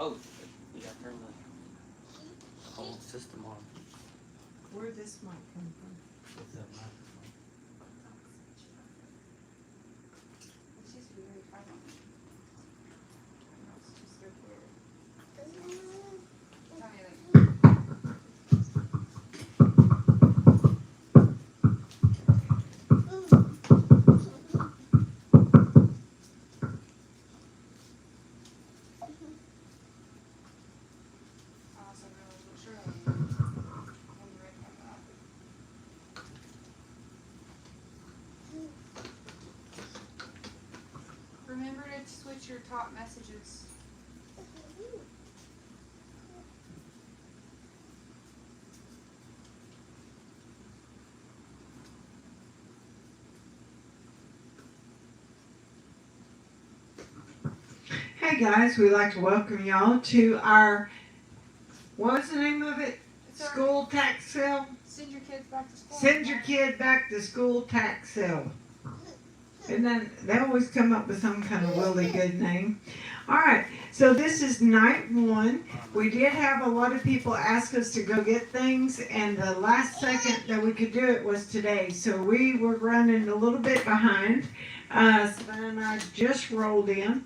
Oh, you gotta turn the whole system on Where this might come from? with the microphone. It's just weird. I don't know. It's just so weird. I mean, I also wasn't sure when you read about that. Remember to switch your top messages. Hey guys, we'd like to welcome y'all to our, what's the name of it? It's our School tax sale? send your kids back to school. Send your kid back to school tax sale. And then they always come up with some kind of really good name. All right, so this is night one. We did have a lot of people ask us to go get things, and the last second that we could do it was today. So we were running a little bit behind. Savannah and I just rolled in.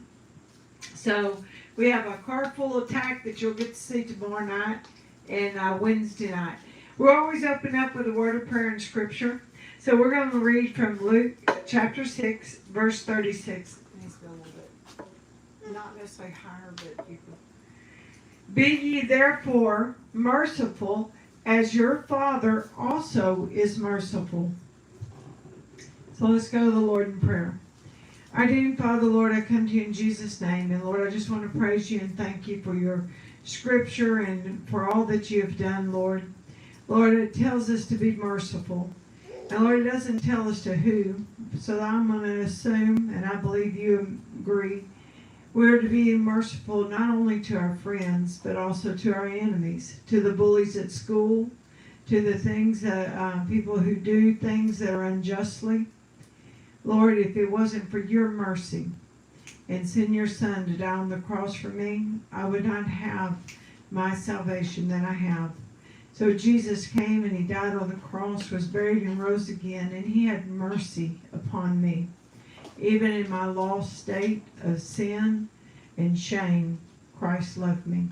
So we have a car full of Tack that you'll get to see tomorrow night and Wednesday night. We're always open up with a word of prayer and scripture. So we're going to read from Luke chapter 6, verse 36. It needs to be a little bit, not necessarily higher, but you can. Be ye therefore merciful, as your Father also is merciful. So let's go to the Lord in prayer. Our dear Father, Lord, I come to you in Jesus' name. And Lord, I just want to praise you and thank you for your scripture and for all that you have done, Lord. Lord, it tells us to be merciful. And Lord, it doesn't tell us to who. So I'm going to assume, and I believe you agree, we're to be merciful not only to our friends, but also to our enemies, to the bullies at school, to the things that people who do things that are unjustly. Lord, if it wasn't for your mercy and send your Son to die on the cross for me, I would not have my salvation that I have. So Jesus came and he died on the cross, was buried and rose again, and he had mercy upon me. Even in my lost state of sin and shame, Christ loved me.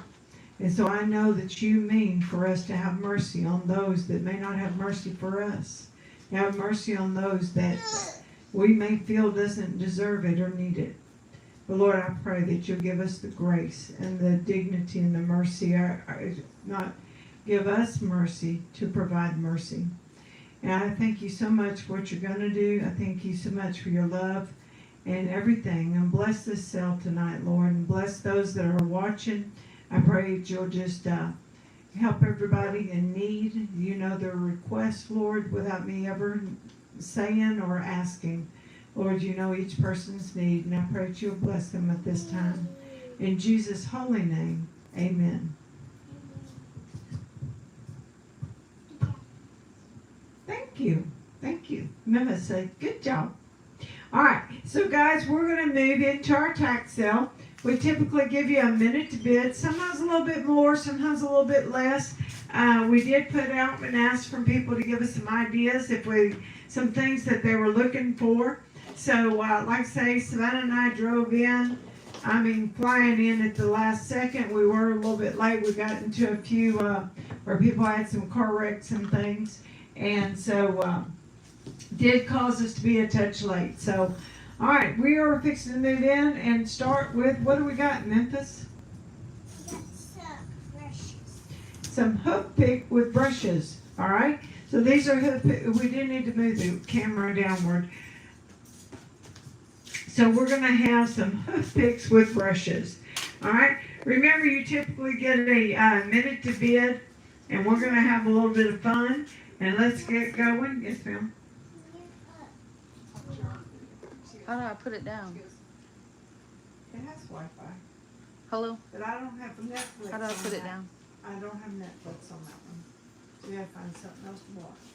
And so I know that you mean for us to have mercy on those that may not have mercy for us. Have mercy on those that we may feel doesn't deserve it or need it. But Lord, I pray that you'll give us the grace and the dignity and the mercy, not give us mercy to provide mercy. And I thank you so much for what you're going to do. I thank you so much for your love and everything. And bless this cell tonight, Lord, and bless those that are watching. I pray that you'll just help everybody in need. You know their requests, Lord, without me ever saying or asking. Lord, you know each person's need, and I pray that you'll bless them at this time. In Jesus' holy name, amen. Thank you. Thank you. Remember to say, good job. All right, so guys, we're going to move into our tax sale. We typically give you a minute to bid, sometimes a little bit more, sometimes a little bit less. We did put out and ask from people to give us some ideas, some things that they were looking for. So, like I say, Savannah and I drove in. Flying in at the last second. We were a little bit late. We got into a few where people had some car wrecks and things. And so, did cause us to be a touch late. So, all right, we are fixing to move in and start with, what do we got in Memphis? Some hoof pick with brushes, all right? So these are hoof pick. We do need to move the camera downward. So we're going to have some hoof picks with brushes, all right? Remember, you typically get a minute to bid, and we're going to have a little bit of fun. And let's get going. Yes, ma'am. How do I put it down? It has Wi-Fi. Hello? But I don't have Netflix. How do I put it down? I don't have Netflix on that one. So you have to find something else to watch.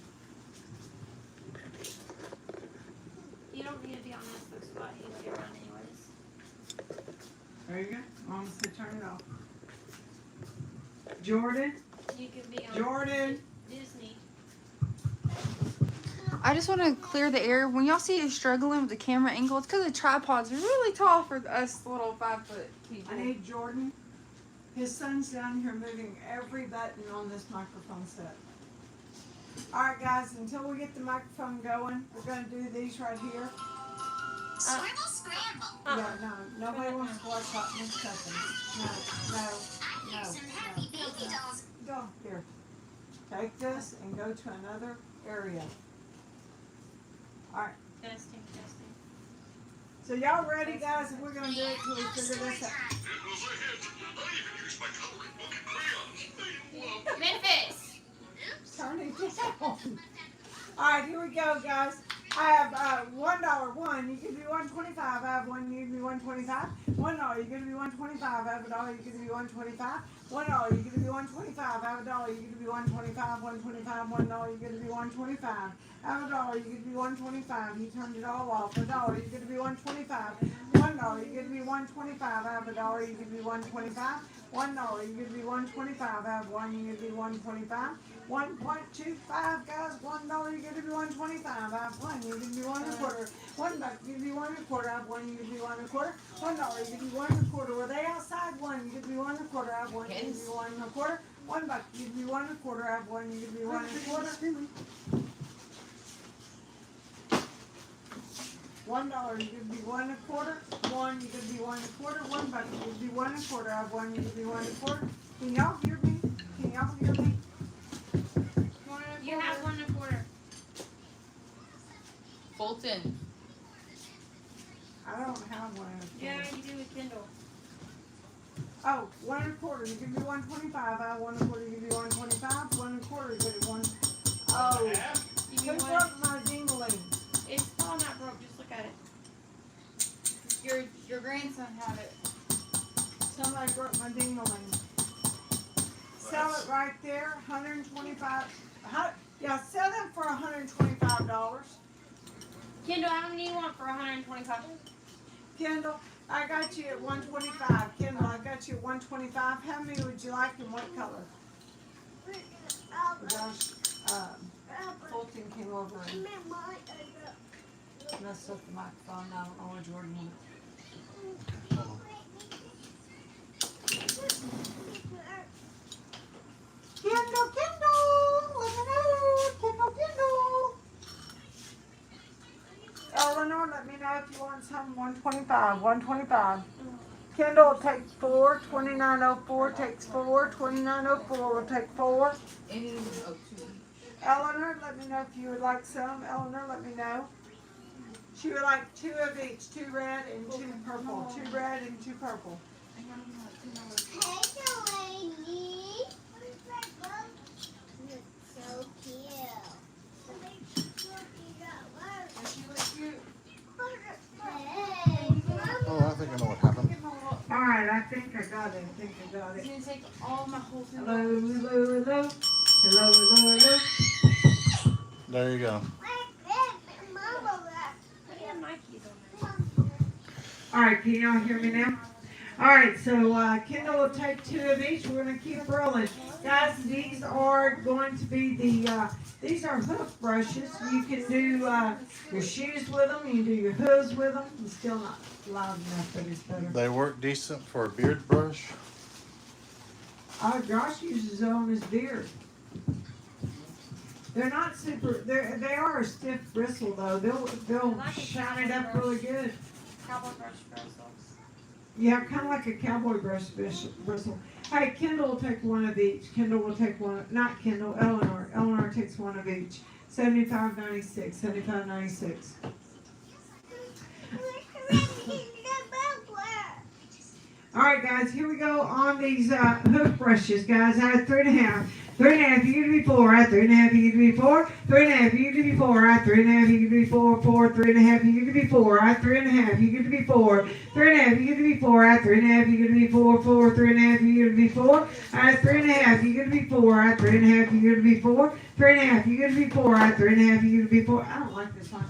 You don't need to be on Netflix, but you know you're on anyways. There you go. Mom said turn it off. Jordan. You can be on Jordan. Disney. I just want to clear the air. When y'all see us struggling with the camera angle, it's because the tripod's really tall for us little 5-foot people. I need Jordan. His son's down here moving every button on this microphone set. Alright guys, until we get the microphone going, we're going to do these right here. Scribble scramble. Yeah, no, nobody wants to watch Hot Miss Cousins. No. Some happy baby dolls. Go, here. Take this and go to another area. Alright, Testing. so y'all ready guys? We're going to do it till we figure this out. It was a hit. I even used my coloring book and crayons. Memphis. Turn it down. Alright, here we go, guys. I have $1 one. You can be $1.25. I have one. You can be $1.25. $1. You can be $1.25. I have $1. You can be $1.25. $1. You can be $1.25. I have $1. You can be $1.25. $1.25. $1. You can be $1.25. I have $1. You can be $1.25. He turned it all off. $1. You can be $1.25. $1. You can be $1.25. I have $1. You can be $1.25. $1. You can be $1.25. I have one. You can be $1.25. 1.25 guys, $1 you get to be 125. I have one, you can be $1.25. $1 you can be $1.25. I have one, you can be $1.25. $1 you can be $1.25. Were they outside? One, you can be $1.25. I have one, you can be $1.25. $1 you can be $1.25. I have one, you can be $1.25. $1 you can be $1.25. One you can be $1.25. $1 you can be $1.25. I have one, you can be $1.25. Can y'all hear me? Can y'all hear me? You have 1.25. Fulton. I don't have one. Yeah, you do with Kindle. Oh, 1.25. You can be 1.25. I have 1.25. You can be 1.25. 1.25. You can be one. Oh, You who can one. broke my dingling? It's still not broke. Just look at it. Your grandson had it. Somebody broke my dingling. Sell it right there, 125. Yeah, sell them for $125. Kindle, how many do you want for 125? Kendall, I got you at 125. Kendall, I got you at 125. How many would you like and what color? Josh, Fulton came over and messed up the microphone. I don't know where Jordan went. Kindle, let me know. Kindle. Eleanor, let me know if you want some 125. 125. Kendall will take 4. 2904 takes 4. 2904 will take 4. Eleanor, let me know if you would like some. Eleanor, let me know. She would like 2 of each, 2 red and 2 purple. 2 red and 2 purple. So cute. Oh, I think I know what happened. All right, I think I got it. It's gonna take all my whole thing. Hello. There you go. I have Nikes on there. All right, can y'all hear me now? All right, so Kendall will take 2 of each. We're going to keep rolling. Guys, these are going to be these are hoof brushes. You can do your shoes with them. You can do your hooves with them. It's still not loud enough, but it's better. They work decent for a beard brush. Josh uses it on his beard. They're not super, they are a stiff bristle though. They'll Like a shine it cowboy up brush. really good. Cowboy brush bristles. Yeah, kind of like a cowboy bristle. Hey, Kendall will take 1 of each. Kendall will take 1, not Kendall, Eleanor. Eleanor takes 1 of each. $75.96. $75.96. All right, guys, here we go on these hoof brushes, guys. I had 3.5. 3.5, you can be 4. I 3.5, you can be 4. 3.5, you can be 4. I 3.5, you can be 4. 4, 3.5, you can be 4. I 3.5, you can be 4. 3.5, you can be 4. I 3.5, you can be 4. 4, 3.5, you can be 4. I 3.5, you can be 4. I 3.5, you can be 4. 3.5, you can be 4. I 3.5, you can be 4. I don't like this one.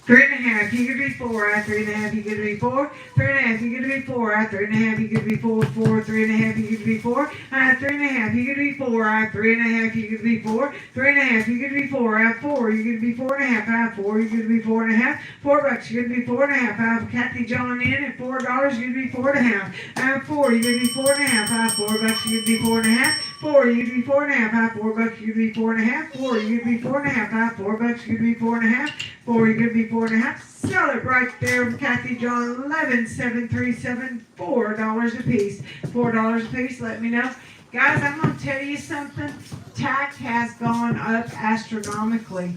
3.5, you could be 4, I 3.5, you could be 4, 3.5, you could be 4, I 3.5, you could be 4, 4, 3.5, you could be 4, I 3.5, you could be 4, I 3.5, you could be 4, 3.5, you could be 4, I 4, you could be 4.5, I 4, you could be 4.5, $4, you could be 4.5, I have Kathy John in at $4, you could be 4.5, I have 4, you could be 4.5, I have $4, you could be 4.5, 4, you could be 4.5, I have $4, you could be 4.5, 4, you could be 4.5, I have $4, you could be 4.5, 4, you could be 4.5. Sell it right there, Kathy John, 11,737, $4 a piece. $4 a piece. Let me know, guys. I'm gonna tell you something. Tack has gone up astronomically.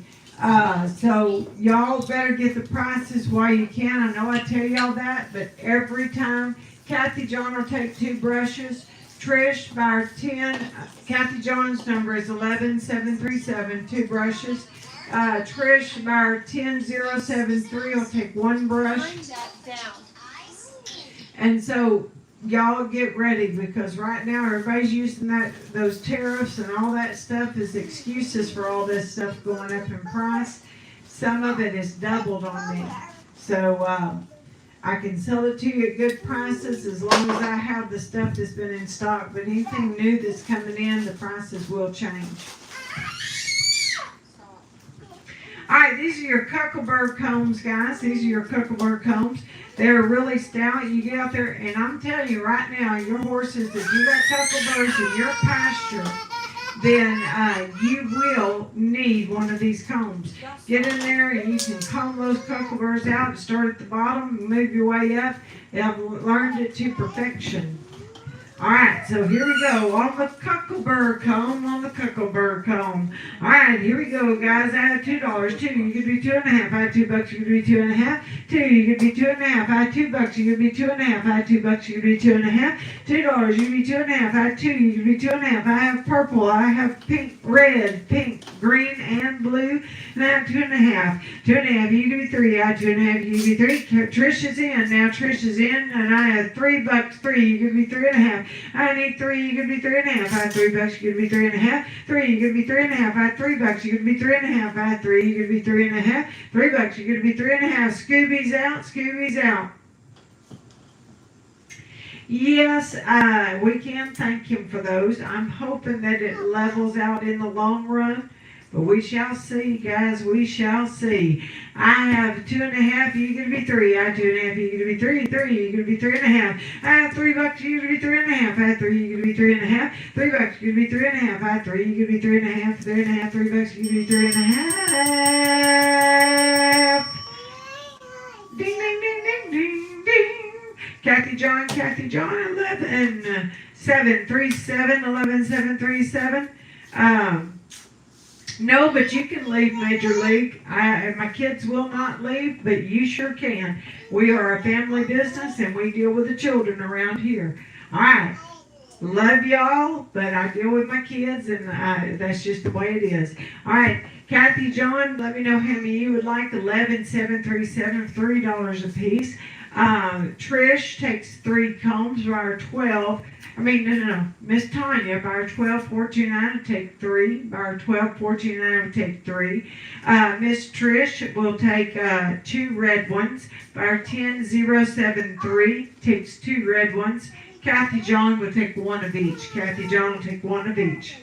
So y'all better get the prices while you can. I know I tell y'all that, but every time Kathy John will take 2 brushes. Trish, by our 10. Kathy John's number is 11,737, 2 brushes. Trish, by our 10,073 will take 1 brush. Bring that down. And so y'all get ready, because right now everybody's using those tariffs and all that stuff as excuses for all this stuff going up in price. Some of it is doubled on me. So I can sell it to you at good prices as long as I have the stuff that's been in stock. But anything new that's coming in, the prices will change. All right, these are your Cuckleberg combs, guys. These are your Cuckleberg combs. They're really stout. You get out there, and I'm telling you right now, your horses, if you got Cucklebergs in your pasture, then you will need one of these combs. Get in there, and you can comb those Cucklebergs out and start at the bottom and move your way up. I've learned it to perfection. All right, so here we go on the Cuckleberg comb, All right, here we go, guys. I have $2. 2, you could be 2.5. I have $2, you could be 2.5. 2, you could be 2.5. I have $2, you could be 2.5. I have $2, you could be 2.5. $2, you could be 2.5. I have 2, you could be 2.5. I have purple. I have pink, red, pink, green, and blue. And I have 2.5. 2.5, you could be 3. I have 2.5, you could be 3. Trish is in. Now Trish is in, and I have $3. 3, you could be 3.5. I need 3, you could be 3.5. I have $3, you could be 3.5. 3, you could be 3.5. I have $3, you could be 3.5. I have 3, you could be 3.5. $3, you could be 3.5. Scooby's out, Scooby's out. Yes, we can thank him for those. I'm hoping that it levels out in the long run. But we shall see, guys. We shall see. I have 2.5. You could be 3. I have 2.5. You could be 3. 3. You could be 3.5. I have $3. You could be 3.5. I have 3. You could be 3.5. $3. You could be 3.5. I have 3. You could be 3.5. 3.5. $3. You could be 3.5. Ding ding ding ding ding ding. Kathy John. 11,737. 11,737. No, but you can leave Major League. My kids will not leave, but you sure can. We are a family business, and we deal with the children around here. All right. Love y'all, but I deal with my kids, and that's just the way it is. All right. Kathy John, let me know how many you would like. 11,737, $3 a piece. Trish takes 3 combs by our 12. No. Miss Tanya, by our 12, 429 would take 3. By our 12, 429 would take 3. Miss Trish will take 2 red ones. By our 10,073 takes 2 red ones. Kathy John will take 1 of each. Kathy John will take 1 of each.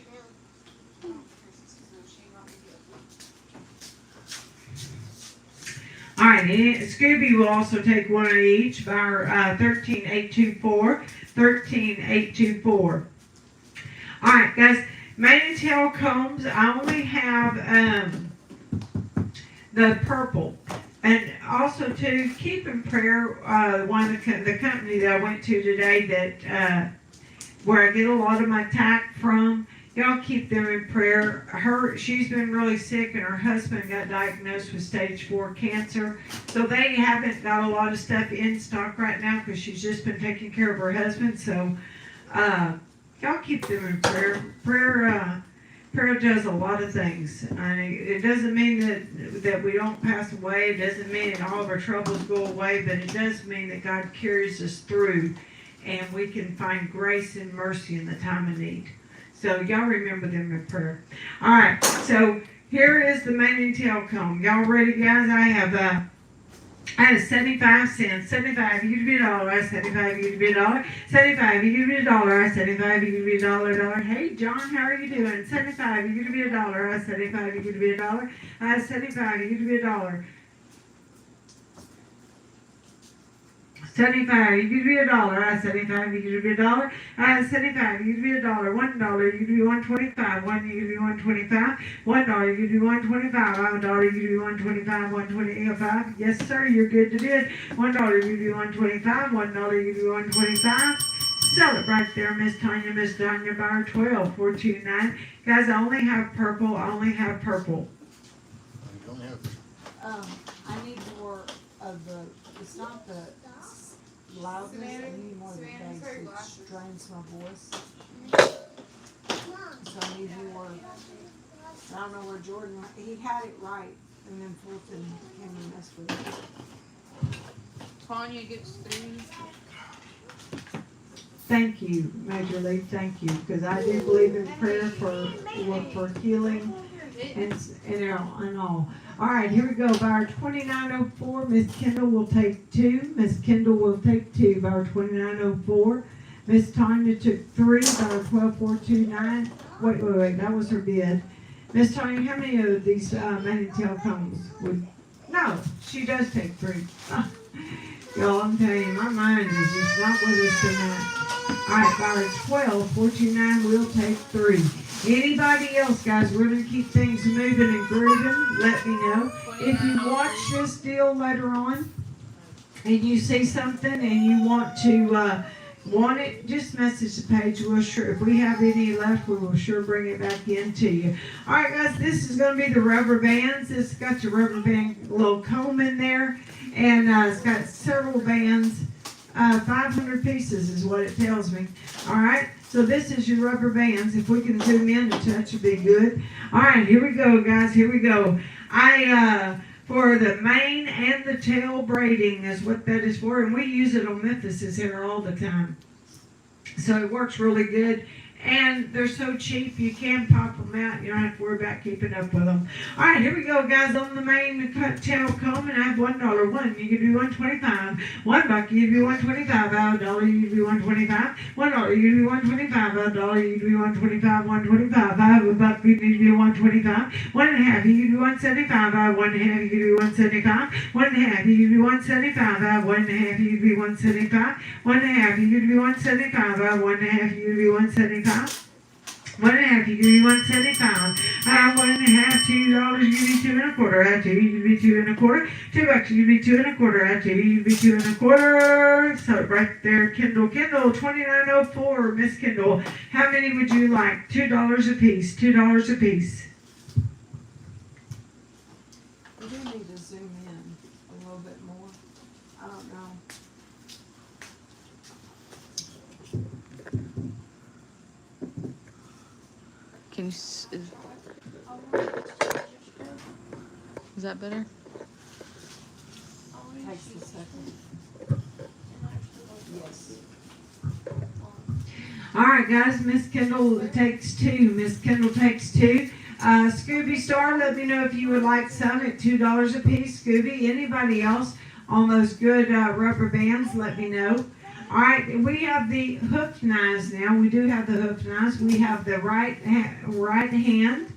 All right, Scooby will also take 1 of each by our 13,824. 13,824. All right, guys, mane and tail combs. I only have the purple. And also, too, keep in prayer the company that I went to today that where I get a lot of my tack from. Y'all keep them in prayer. She's been really sick, and her husband got diagnosed with stage 4 cancer. So they haven't got a lot of stuff in stock right now because she's just been taking care of her husband. So y'all keep them in prayer. Prayer does a lot of things. It doesn't mean that we don't pass away. It doesn't mean that all of our troubles go away, but it does mean that God carries us through, and we can find grace and mercy in the time of need. So y'all remember them in prayer. All right, so here is the mane and tail comb. Y'all ready, guys? I have I have 75 cents. 75, you give me a dollar. I 75, you give me a dollar. 75, you give me a dollar. I 75, you give me a dollar. Hey, John, how are you doing? 75, you give me a dollar. I 75, you give me a dollar. I 75, you give me a dollar. 75, you give me a dollar. I 75, you give me a dollar. I 75, you give me a dollar. $1, you give me 125. One, you give me 125. $1, you give me 125. I'm a dollar, you give me 125. 125. Yes, sir, you're good to bid. $1, you give me 125. $1, you give me 125. Sell it right there, Miss Tanya, Miss Danya, bar 12, 429. Guys, I only have purple. I only have purple. You don't have. I need more of the, it's not the loudness, I need more of the bass, it strains my voice. So I need more, I don't know where Jordan, he had it right, and then Fulton came and messed with it. Tanya gets 3. Thank you, Major League, thank you, because I do believe in prayer for healing and all. All right, here we go. Bar 2904, Miss Kendall will take 2. Miss Kendall will take 2. Bar 2904. Miss Tanya took 3. Bar 12429. Wait, that was her bid. Miss Tanya, how many of these Manatee combs would? No, she does take 3. Y'all, I'm telling you, my mind is just not with us tonight. All right, bar 12429, we'll take 3. Anybody else, guys? We're going to keep things moving and grooving. Let me know. If you watch this deal later on and you see something and you want to want it, just message the page. We'll sure, if we have any left, we will sure bring it back into you. All right, guys, this is going to be the rubber bands. It's got your rubber band little comb in there, and it's got several bands. 500 pieces is what it tells me. All right, so this is your rubber bands. If we can zoom in, the touch would be good. All right, here we go, guys. Here we go. For the mane and the tail braiding is what that is for, and we use it on Memphis's hair all the time. So it works really good. And they're so cheap, you can pop them out. You don't have to worry about keeping up with them. All right, here we go, guys. On the main tail comb, and I have $1. One, you give me 125. $1, you give me 125. $1, you give me 125. $1, you give me 125. $1, you give me 125. 125. I have $1, you give me 125. 1.5, you give me 175. I have 1.5, you give me 175. 1.5, you give me 175. I have 1.5, you give me 175. 1.5, you give me 175. I have 1.5, you give me 175. 1.5, you give me 175. I have $1.5, $2, you give me 2 1/4. I have 2, you give me 2 1/4. $2, you give me 2 1/4. I have 2, you give me 2 1/4. So right there, Kendall, 2904, Miss Kendall. How many would you like? $2 a piece. $2 a piece. We do need to zoom in a little bit more. I don't know. Can you? Is that better? Takes a second. Yes. All right, guys. Miss Kendall takes 2. Miss Kendall takes 2. Scooby Star, let me know if you would like some at $2 a piece. Scooby, anybody else on those good rubber bands, let me know. All right, we have the hook knives now. We do have the hook knives. We have the right hand,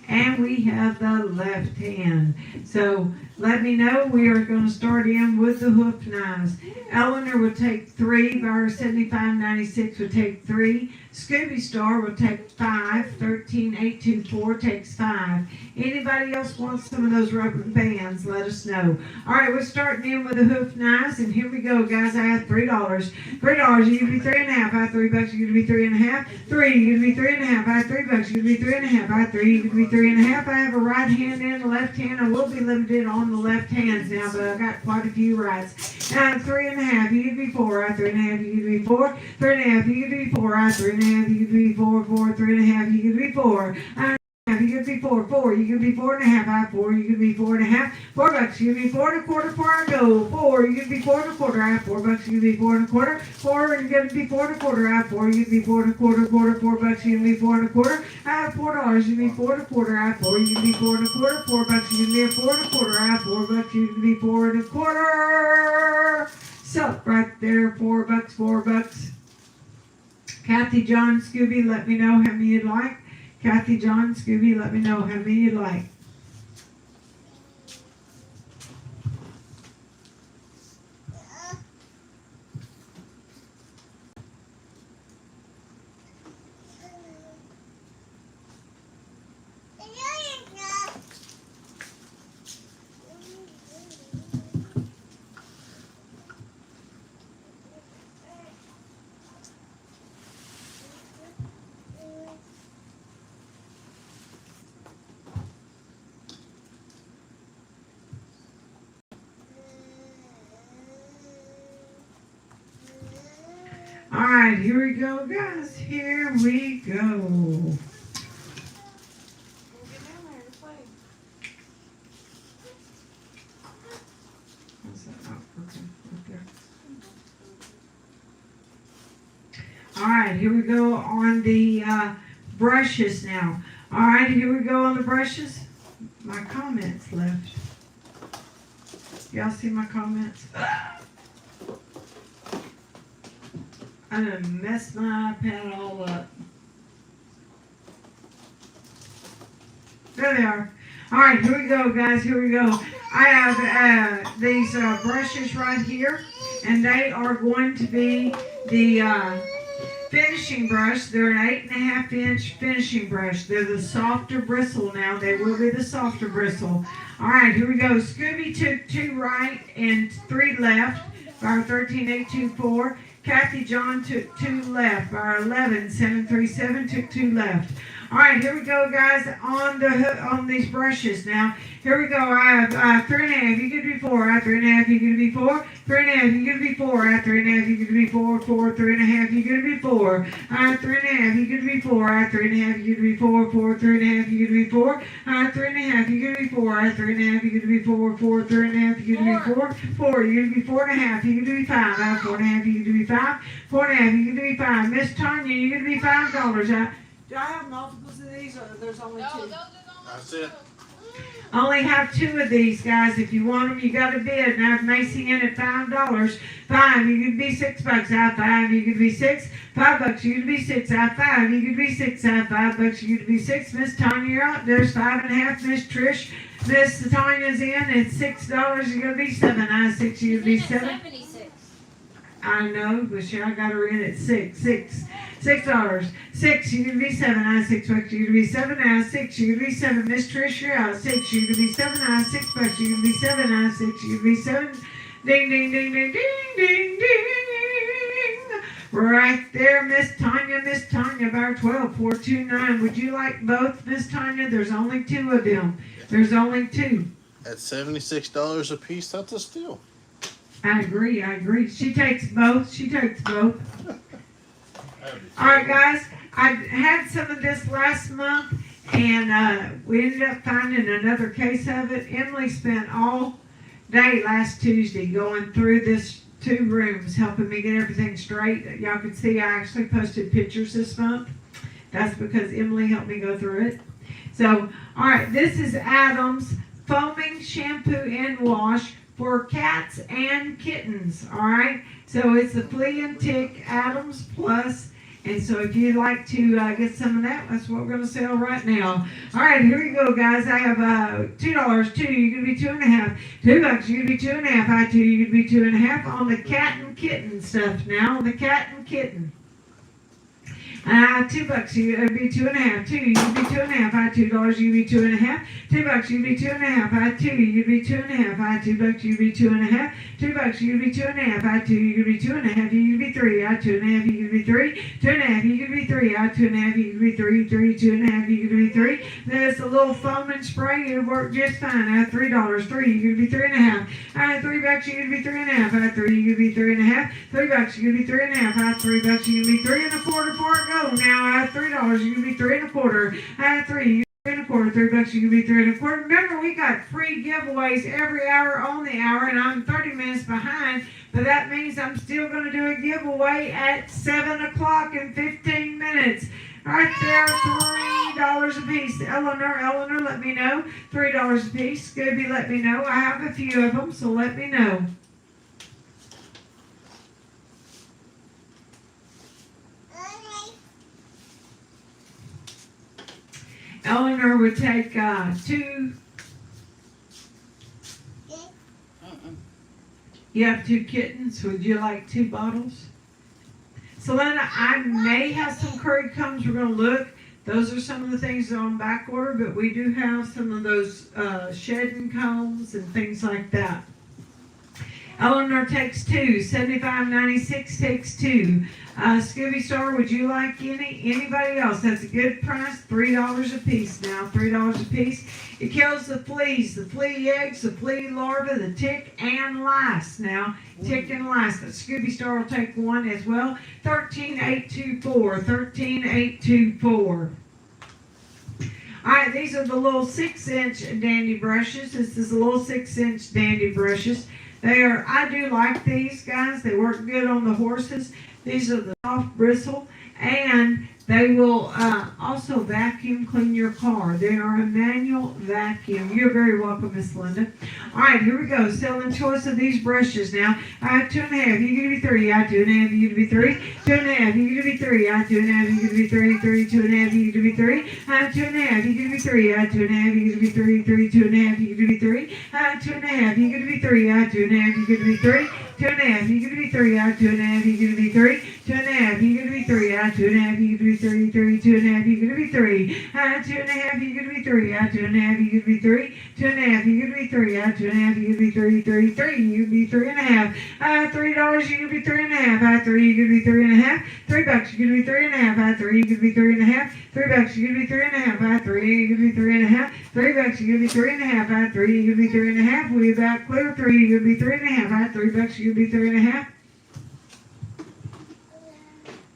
and we have the left hand. So let me know. We are going to start in with the hook knives. Eleanor will take 3. Bar 7596 will take 3. Scooby Star will take 5. 13824 takes 5. Anybody else wants some of those rubber bands, let us know. All right, we're starting in with the hoof knives, and here we go, guys. I have $3. $3, you give me 3.5. I have $3, you give me 3.5. 3, you give me 3.5. I have $3, you give me 3.5. I have 3, you give me 3.5. I have a right hand and a left hand. I will be limited on the left hands now, but I've got quite a few rights. I have 3.5, you give me 4. I have 3.5, you give me 4. 3.5, you give me 4. I have 3.5, you give me 4. 4, 3.5, you give me 4. I have You could be four. Four. You could be 4.5. I 4. You could be 4.5. $4. You could be 4.25. 4 I go. 4. You could be 4.25. I $4. You could be 4.25. 4. And you could be 4.25. I 4. You could be 4.25. $4. You could be 4.25. I have $4. You could be 4.25. I 4. You could be 4.25. $4. You could be 4.25. I $4. You could be 4.25. So right there, $4. $4. Kathy, John, Scooby, let me know how many you'd like. Kathy, John, Scooby, let me know how many you'd like. All right, here we go, guys. Here we go. We'll get down there to play. What's that? Oh, okay, right there. All right, here we go on the brushes now. All right, here we go on the brushes. My comments left. Y'all see my comments? I done messed my iPad all up. There they are. All right, here we go, guys. Here we go. I have these brushes right here, and they are going to be the finishing brush. They're an 8.5 inch finishing brush. They're the softer bristle now. They will be the softer bristle. All right, here we go. Scooby took 2 right and 3 left by our 13824. Kathy John took 2 left by our 11737 took 2 left. All right, here we go, guys, on these brushes now. Here we go. I have 3.5. You could be 4. I have 3.5. You could be 4. 3.5. You could be 4. I have 3.5. You could be 4. 4. 3.5. You could be 4. I have 3.5. You could be 4. I have 3.5. You could be 4. 4. 3.5. You could be 4. I have 3.5. You could be 4. I have 3.5. You could be 4. 4. 3.5. You could be 4. 4. You could be 4.5. You could be 5. I have 4.5. You could be 5. 4.5. You could be 5. Miss Tanya, you could be $5. Do I have multiples of these, or there's only 2? That's it. Only have 2 of these, guys. If you want them, you got to bid. And I have Macy in at $5. 5. You could be $6. I have 5. You could be 6. $5. You could be 6. I have 5. You could be 6. I have $5. You could be 6. Miss Tanya, you're out. There's 5.5. Miss Trish. Miss Tanya's in at $6. You're gonna be 7. I have 6. You could be 7. 76. I know, but I got her in at $6. $6. 6, you could be 7. I have $6. You could be 7. I have 6. You could be 7. Miss Trish, you're out. 6. You could be 7. I have $6. You could be 7. I have 6. You could be 7. Ding, ding, ding, ding, ding, ding, ding. Right there, Miss Tanya, about 12,429. Would you like both, Miss Tanya? There's only 2 of them. There's only 2. At $76 a piece, that's a steal. I agree. She takes both. All right, guys. I had some of this last month, and we ended up finding another case of it. Emily spent all day last Tuesday going through this 2 rooms, helping me get everything straight. Y'all can see I actually posted pictures this month. That's because Emily helped me go through it. So, all right, this is Adam's foaming shampoo and wash for cats and kittens. All right, so it's the flea and tick Adams Plus. And so if you'd like to get some of that, that's what we're going to sell right now. All right, here we go, guys. I have $2. 2, you could be 2.5. $2, you could be 2.5. I 2, you could be 2.5 on the cat and kitten stuff now. On the cat and kitten. $2, you could be 2.5. 2, you could be 2.5. I $2, you could be 2.5. $2, you could be 2.5. I 2, you could be 2.5. I $2, you could be 2.5. $2, you could be 2.5. I 2, you could be 2.5. You could be 3. I 2.5. You could be 3. 2.5. You could be 3. I 2.5. You could be 3. 3. 2.5. You could be 3. There's a little foaming spray. It'll work just fine. I $3. 3. You could be 3.5. I $3. You could be 3.5. I 3. You could be 3.5. $3. You could be 3.5. I $3. You could be 3.25 for it. Go now. I have $3. You could be 3.25. I have 3. 3 1/4, $3 you can be 3 1/4. Remember, we got free giveaways every hour on the hour, and I'm 30 minutes behind, but that means I'm still going to do a giveaway at 7 o'clock in 15 minutes. Right there, $3 a piece. Eleanor, let me know. $3 a piece. Scooby, let me know. I have a few of them, so let me know. Eleanor would take 2. You have 2 kittens. Would you like 2 bottles? Selena, I may have some curry combs. We're going to look. Those are some of the things that are on back order, but we do have some of those shedding combs and things like that. Eleanor takes 2. $75.96 takes 2. Scooby Star, would you like anybody else? That's a good price. $3 a piece now. $3 a piece. It kills the fleas, the flea eggs, the flea larvae, the tick, and lice. Now, tick and lice. But Scooby Star will take 1 as well. $13.824. $13.824. All right, these are the little 6-inch dandy brushes. This is the little 6-inch dandy brushes. I do like these guys. They work good on the horses. These are the soft bristle, and they will also vacuum clean your car. They are a manual vacuum. You're very welcome, Miss Linda. All right, here we go. Selling choice of these brushes now. I have 2.5. You give me 3. I have 2.5. You give me 3. 2.5. You give me 3. I have 2.5. You give me 3. 3. 2.5. You give me 3. I have 2.5. You give me 3. I have 2.5. You give me 3. 3. 2.5. You give me 3. I have 2.5. You give me 3. I have 2.5. You give me 3. 2.5. You give me 3. I have 2.5. You give me 3. 2.5. You give me 3. I have 2.5. You give me 3. 3. 2.5. You give me 3. I have 2.5. You give me 3. I have 2.5. You give me 3. 2.5. You give me 3. I have 2.5. You give me 3. 3. 3. You give me 3.5. I have $3. You give me 3.5. I have 3. You give me 3.5. $3. You give me 3.5. I have 3. You give me 3.5. $3. You give me 3.5. I have 3. You give me 3.5. $3. You give me 3.5. I have 3. You give me 3.5. We about clear 3. You give me 3.5. I have $3. You give me 3.5.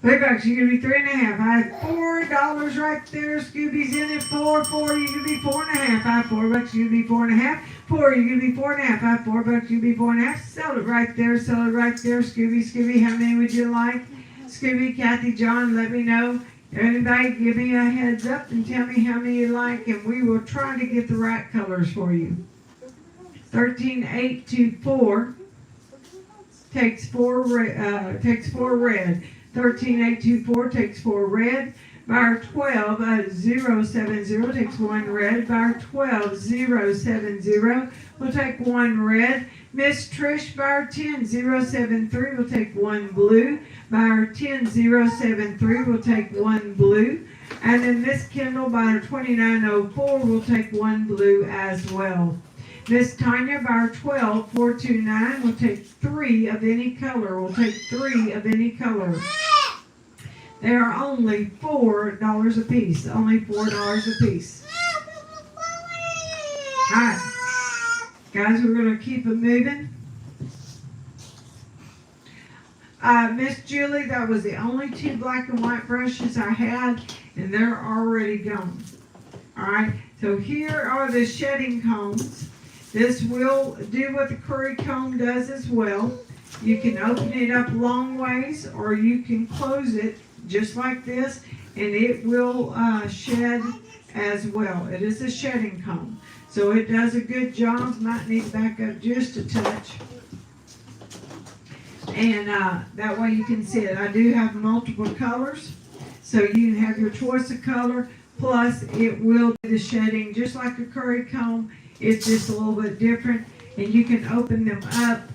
$3. You give me 3.5. I have $4 right there. Scooby's in it. 4. 4. You give me 4.5. I have $4. You give me 4.5. 4. You give me 4.5. I have $4. You give me 4.5. Sell it right there. Sell it right there. Scooby, how many would you like? Scooby, Kathy, John, let me know. Anybody, give me a heads up and tell me how many you like, and we will try to get the right colors for you. 13.824 takes 4 red. 13.824 takes 4 red. Bar 12.070 takes 1 red. Bar 12.070 will take 1 red. Miss Trish, bar 10.073 will take 1 blue. Bar 10.073 will take 1 blue. And then Miss Kendall, bar 29.04 will take 1 blue as well. Miss Tanya, bar 12.429 will take 3 of any color. Will take 3 of any color. They are only $4 a piece. Only $4 a piece. All right. Guys, we're going to keep it moving. Miss Julie, that was the only 2 black and white brushes I had, and they're already gone. All right. So here are the shedding combs. This will do what the curry comb does as well. You can open it up long ways, or you can close it just like this, and it will shed as well. It is a shedding comb, so it does a good job. Might need to back up just a touch, and that way you can see it. I do have multiple colors, so you can have your choice of color. Plus, it will do the shedding just like a curry comb. It's just a little bit different, and you can open them up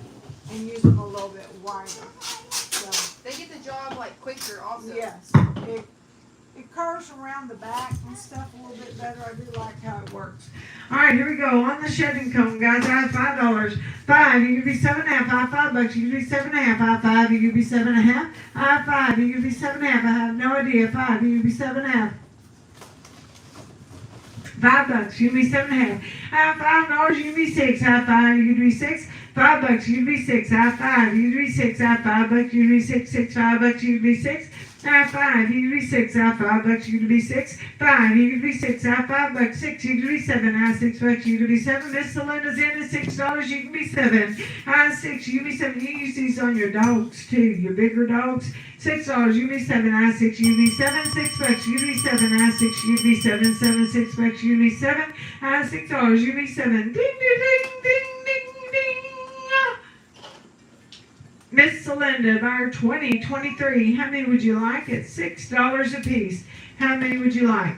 And use them a little bit wider. So, They get the job like quicker also. yes, it curves around the back and stuff a little bit better. I do like how it works. All right, here we go. On the shedding comb, guys, I have $5. 5, you give me 7.5. I have $5. You give me 7.5. I have 5. You give me 7.5. I have 5. You give me 7.5. I have no idea. 5. You give me 7.5. $5. You give me 7.5. I have $5. You give me 6. I have 5. You give me 6. $5. You give me 6. I have 5. You give me 6. I have $5. You give me 6. $5. You give me 6. 5, you could be 6, $5, you could be 6, 5, you could be 6, $5, 6, you could be 7, $6, you could be 7, Miss Celinda's in at $6, you can be 7, 6, you can be 7, you use these on your dogs too, your bigger dogs, $6, you can be 7, 6, you can be 7, $6, you can be 7, 6, you can be 7, 7, $6, you can be 7, $6, you can be 7, ding, ding, ding, ding, ding, ding. Miss Celinda, buyer 2023. How many would you like? At $6 a piece. How many would you like?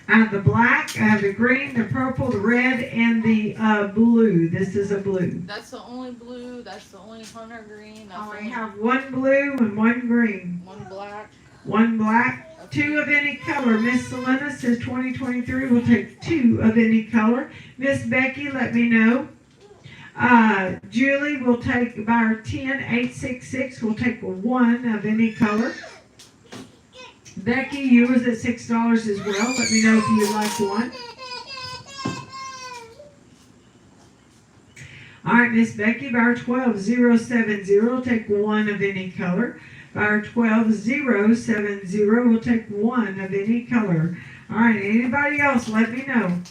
I have the black, I have the green, the purple, the red, and the blue. This is a blue. That's the only blue. That's the only hunter green. That's I the only only have one blue and one green. one black. One black, 2 of any color. Miss Selena says 2023 will take 2 of any color. Miss Becky, let me know. Julie will take buyer 10866. Will take 1 of any color. Becky, you was at $6 as well. Let me know if you'd like one. All right, Miss Becky, buyer 12070 will take 1 of any color. Buyer 12070 will take 1 of any color. All right, anybody else, let me know.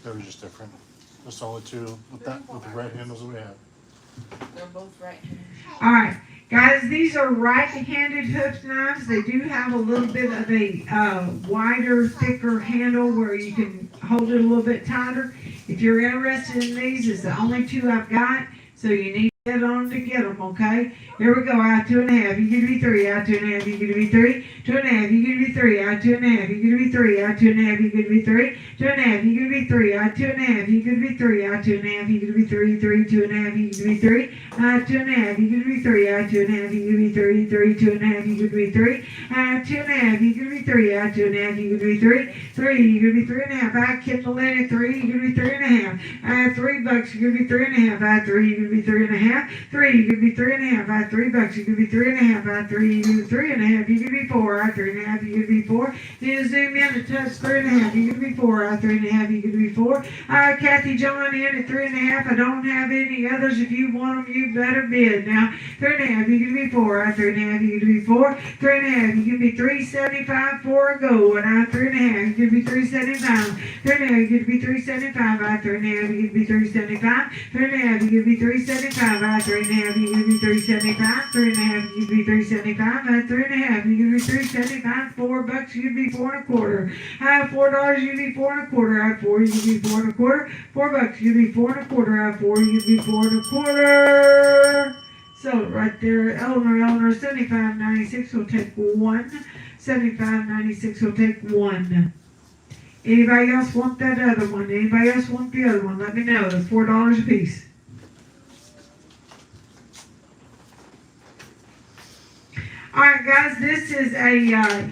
They were just different. That's all the two with the red handles that we have. They're both right-handed. All right, guys, these are right-handed hook knives. They do have a little bit of a wider, thicker handle where you can hold it a little bit tighter. If you're interested in these, it's the only 2 I've got, so you need to get on to get them, okay? Here we go, out 2.5, you can be 3, out 2.5, you can be 3, 2.5, you can be 3, out 2.5, you can be 3, out 2.5, you can be 3, 2.5, you can be 3, out 2.5, you can be 3, out 2.5, you can be 3, 3, 2.5, you can be 3, out 2.5, you can be 3, out 2.5, you can be 3, 3, 2.5, you can be 3, out 2.5, you can be 3, out 2.5, you can be 3, 3, you can be 3.5, I Kindle in at 3, you can be 3.5, at $3, you can be 3.5, at 3, you can be 3.5, 3, you can be 3.5, at $3, you can be 3.5, at 3, you can be 3.5, you can be 4, at 3.5, you can be 4, then zoom in to touch 3.5, you can be 4, at 3.5, you can be 4, Kathy John in at 3.5, I don't have any others, if you want them, you better bid now, 3.5, you can be 4, at 3.5, you can be 4, 3.5, you can be 375 for a go, and at 3.5, you can be 375, 3.5, you can be 375, at 3.5, you can be 375, 3.5, you can be 375, at 3.5, you can be 375, 3.5, you can be 375, at 3.5, you can be 375, $4, you can be 4.25, at $4, you can be 4.25, at 4, you can be 4.25, $4, you can be 4.25, at 4, you can be 4.25. So right there, Eleanor, 75.96 will take 1. 75.96 will take 1. Anybody else want that other one? Anybody else want the other one? Let me know. It's $4 a piece. Alright guys, this is a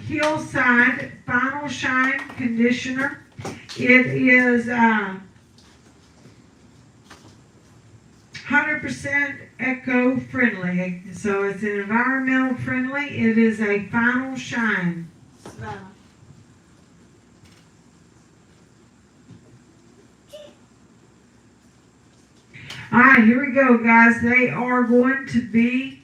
Hillside Final Shine Conditioner. It is 100% eco-friendly, so it's an environmental friendly. It is a Final Shine. Savannah. Alright, here we go guys. They are going to be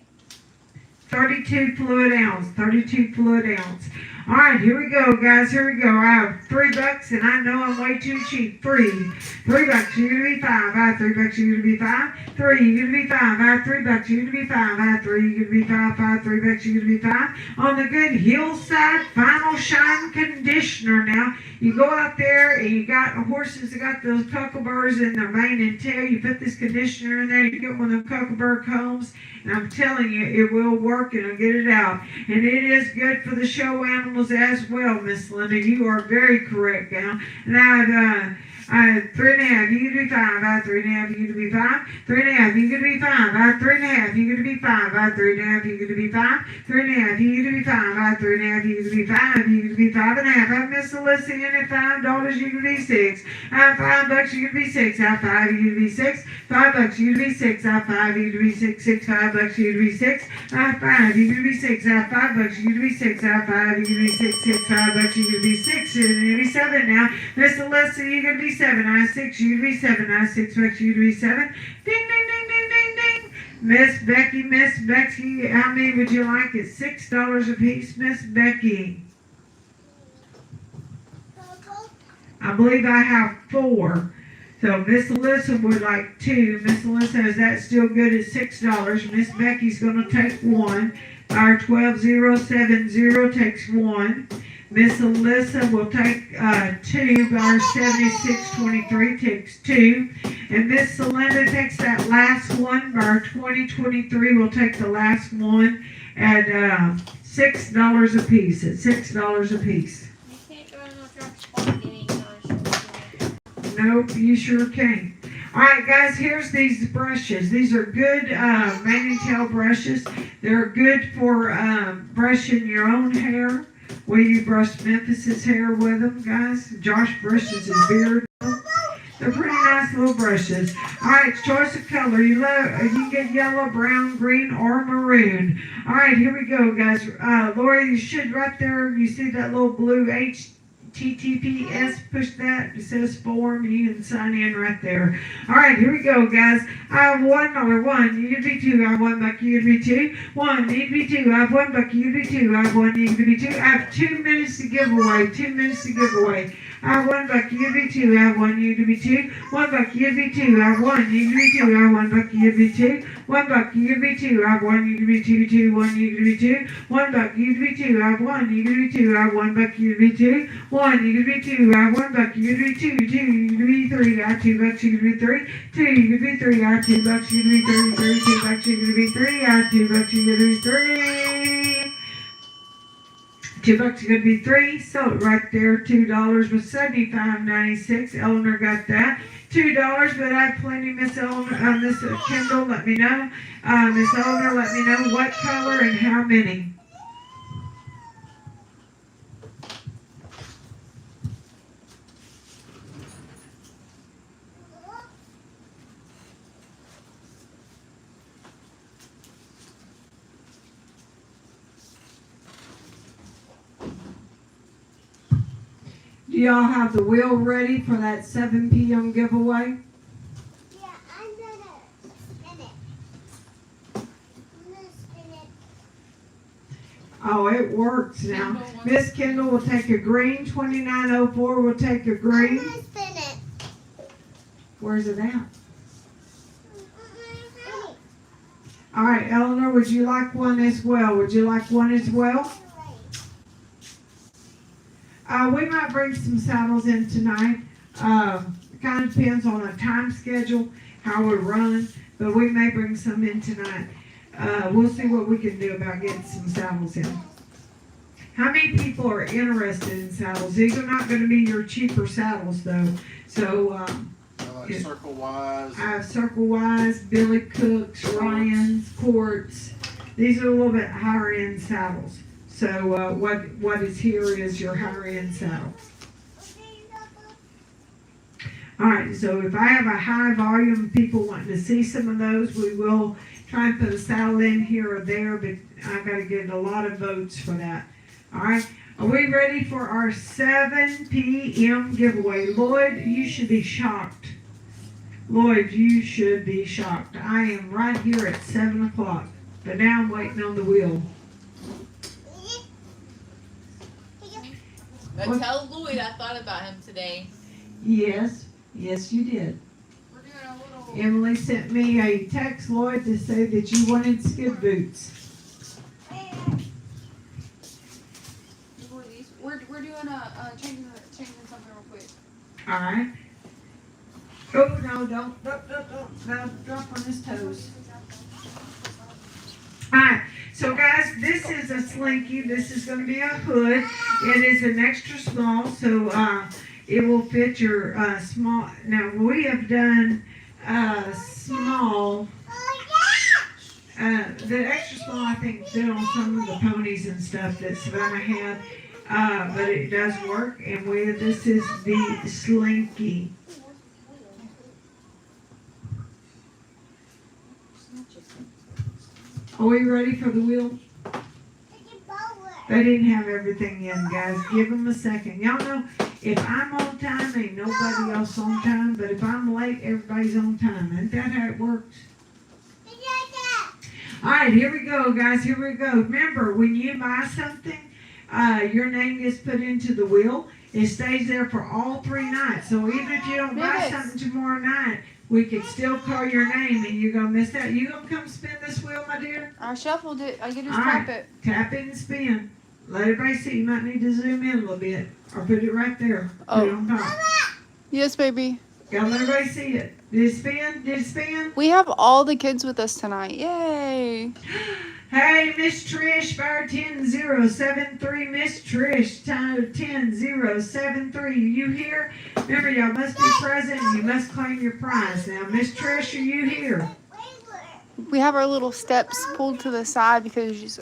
32 fluid ounce, 32 fluid ounce. All right, here we go, guys. Here we go. I have $3, and I know I'm way too cheap. $3, you're gonna be 5. I have $3, you're gonna be 5. 3, you're gonna be 5. I have $3, you're gonna be 5. I have 3, you're gonna be 5. 5, $3, you're gonna be 5. On the good Hillside Final Shine Conditioner. Now, you go out there and you got horses that got those cuckleburrs in their mane and tail. You put this conditioner in there. You get one of them cuckleburr combs. And I'm telling you, it will work and it'll get it out. And it is good for the show animals as well, Miss Linda. You are very correct now. And I have 3.5, you can be 5. I have 3.5, you can be 5. 3.5, you can be 5. I have 3.5, you can be 5. I have 3.5, you can be 5. 3.5, you can be 5. I have 3.5, you can be 5. You can be 5.5. I have Miss Alyssa in at $5, you can be 6. I have $5, you can be 6. I have 5, you can be 6. $5, you can be 6. I have 5, you can be 6. $5, you can be 6. I have 5, you can be 6. I have $5, you can be 6. I have 5, you can be 6. $5, you can be 6. You can be 7 now. Miss Alyssa, you can be 6. 7, I6, U to be 7, I6, back to U to be 7. Ding, ding, ding, ding, ding, ding. Miss Becky, how many would you like? It's $6 a piece, Miss Becky. I believe I have 4. So Miss Alyssa would like 2. Miss Alyssa, is that still good at $6? Miss Becky's going to take 1. Our 12070 takes 1. Miss Alyssa will take 2. Our 7623 takes 2. And Miss Celinda takes that last one. Our 2023 will take the last one at $6 a piece. At $6 a piece. You can't go in no drug spot and get any kind of. Nope, you sure can. Alright guys, here's these brushes. These are good mane and tail brushes. They're good for brushing your own hair. Will you brush Memphis's hair with them, guys? Josh brushes his beard. They're pretty nice little brushes. Alright, choice of color. You can get yellow, brown, green, or maroon. Alright, here we go, guys. Lori, you should right there, you see that little blue HTTPS, push that. It says form. You can sign in right there. Alright, here we go, guys. I have $1, you could be 2. I have $1, you could be 2. 1, you could be 2. I have $1, you could be 2. I have 1, you could be 2. I have 2 minutes to give away. 2 minutes to give away. I have $1, you could be 2. I have 1, you could be 2. $1, you could be 2. I have 1, you could be 2. I have $1, you could be 2. $1, you could be 2. I have 1, you could be 2. 2, 1, you could be 2. $1, you could be 2. I have 1, you could be 2. I have $1, you could be 2. 1, you could be 2. I have $1, you could be 2. 2, you could be 3. I have $2, you could be 3. 2, you could be 3. I have $2, you could be 3. 3, $2, you could be 3. I have $2, you could be 3. $2 gonna be 3, so right there, $2 was $75.96. Eleanor got that. $2, but I have plenty. Miss Eleanor, Miss Kendall, let me know. Miss Eleanor, let me know what color and how many. Do y'all have the wheel ready for that 7 p.m. giveaway? Yeah, I'm gonna spin it. I'm gonna spin it. Oh, it works now. Miss Kendall will take a green. 2904 will take a I'm green. gonna spin it. Where's it at? Spin it. All right, Eleanor, would you like one as well? Would you like one as well? We might bring some saddles in tonight. It kind of depends on our time schedule, how we're running, but we may bring some in tonight. We'll see what we can do about getting some saddles in. How many people are interested in saddles? These are not going to be your cheaper saddles, though. So I like Circle Wise. I have Circle Wise, Billy Cook's, Ryan's, Quartz. These are a little bit higher end saddles. So what is here is your higher end saddle. Alright, so if I have a high volume of people wanting to see some of those, we will try and put a saddle in here or there, but I've got to get a lot of votes for that. Alright, are we ready for our 7 p.m. giveaway? Lloyd, you should be shocked. Lloyd, you should be shocked. I am right here at 7 o'clock, but now I'm waiting on the wheel. But tell Lloyd I thought about him today. Yes, yes you did. We're doing a little. Emily sent me a text, Lloyd, to say that you wanted skid boots. We're doing a changing something real quick. All right. Oh no! Don't drop on his toes. All right. So guys, this is a slinky. This is going to be a hood. It is an extra small, so it will fit your small. Now we have done small. The extra small, I think, fit on some of the ponies and stuff that Savannah had, but it does work. And this is the slinky. Are we ready for the wheel? They didn't have everything in, guys. Give them a second. Y'all know if I'm on time, ain't nobody else on time, but if I'm late, everybody's on time. Isn't that how it works? Alright, here we go, guys, here we go. Remember, when you buy something, your name gets put into the wheel. It stays there for all 3 nights. So even if you don't buy something tomorrow night, we could still call your name and you're gonna miss that. You gonna come spin this wheel, my dear? I shuffled it. I can just All tap right. it. Tap it and spin. Let everybody see. You might need to zoom in a little bit. Or put it right there. Put it on top. Yes, baby. Gotta let everybody see it. Did it spin? Did it spin? We have all the kids with us tonight. Yay. Hey, Miss Trish, bar 10073. Miss Trish, time 10073. Are you here? Remember, y'all must be present and you must claim your prize. Now, Miss Trish, are you here? We have our little steps pulled to the side because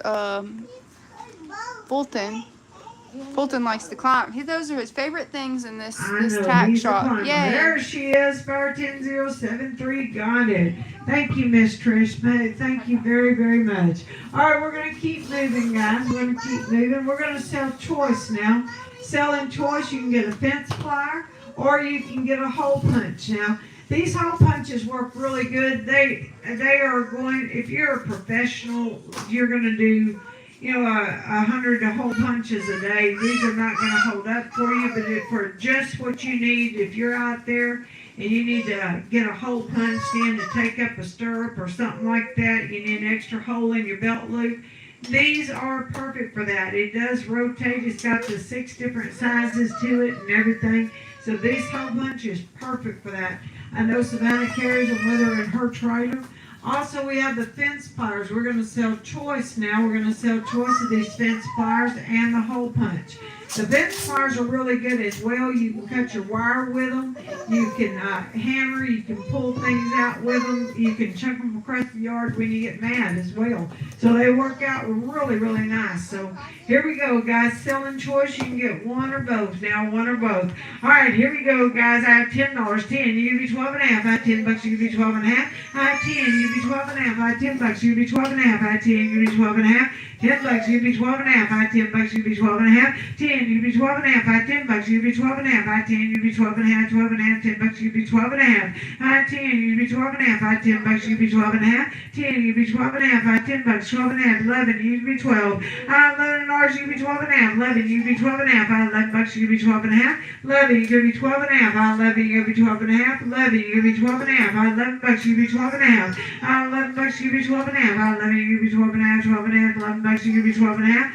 Fulton likes to climb. Those are his favorite things in this tack he's a shop. climber. Yay. There she is, bar 10073. Got it. Thank you, Miss Trish. Thank you very, very much. All right, we're going to keep moving, guys. We're going to keep moving. We're going to sell choice now. Selling choice, you can get a fence plier or you can get a hole punch. Now, these hole punches work really good. They are going, if you're a professional, you're going to do, 100 hole punches a day. These are not going to hold up for you, but for just what you need, if you're out there and you need to get a hole punched in to take up a stirrup or something like that, you need an extra hole in your belt loop, these are perfect for that. It does rotate. It's got the 6 different sizes to it and everything. So this hole punch is perfect for that. I know Savannah carries them with her in her trailer. Also, we have the fence pliers. We're going to sell choice now. We're going to sell choice of these fence pliers and the hole punch. The fence pliers are really good as well. You can cut your wire with them. You can hammer. You can pull things out with them. You can chuck them across the yard when you get mad as well. So they work out really, really nice. So here we go, guys. Selling choice. You can get one or both. Now, one or both. All right, here we go, guys. I have $10. 10. You give me 12 and a half. I have $10. You give me 12 and a half. I have 10. You give me 12 and a half. I have $10. You give me 12 and a half. I have 10. You give me 12 and a half. $10, you give me 12 and a half. I have $10, you give me 12 and a half. 10, you give me 12 and a half. I have $10, you give me 12 and a half. I have 10, you give me 12 and a half. 12 and a half. $10, you give me 12 and a half. I have 10, you give me 12 and a half. I have $10, you give me 12 and a half. 10, you give me 12 and a half. I have $10, 12 and a half. 11, you give me 12. I have $11, you give me 12 and a half. 11, you give me 12 and a half. I have $11, you give me 12 and a half. 11, you give me 12 and a half. I have 11, you give me 12 and a half. 11, you give me 12 and a half. I have $11, you give me 12 and a half. I have $11, you give me 12 and a half. I have 11, you give me 12 and a half. 12 and a half. $11, you give me 12 and a half.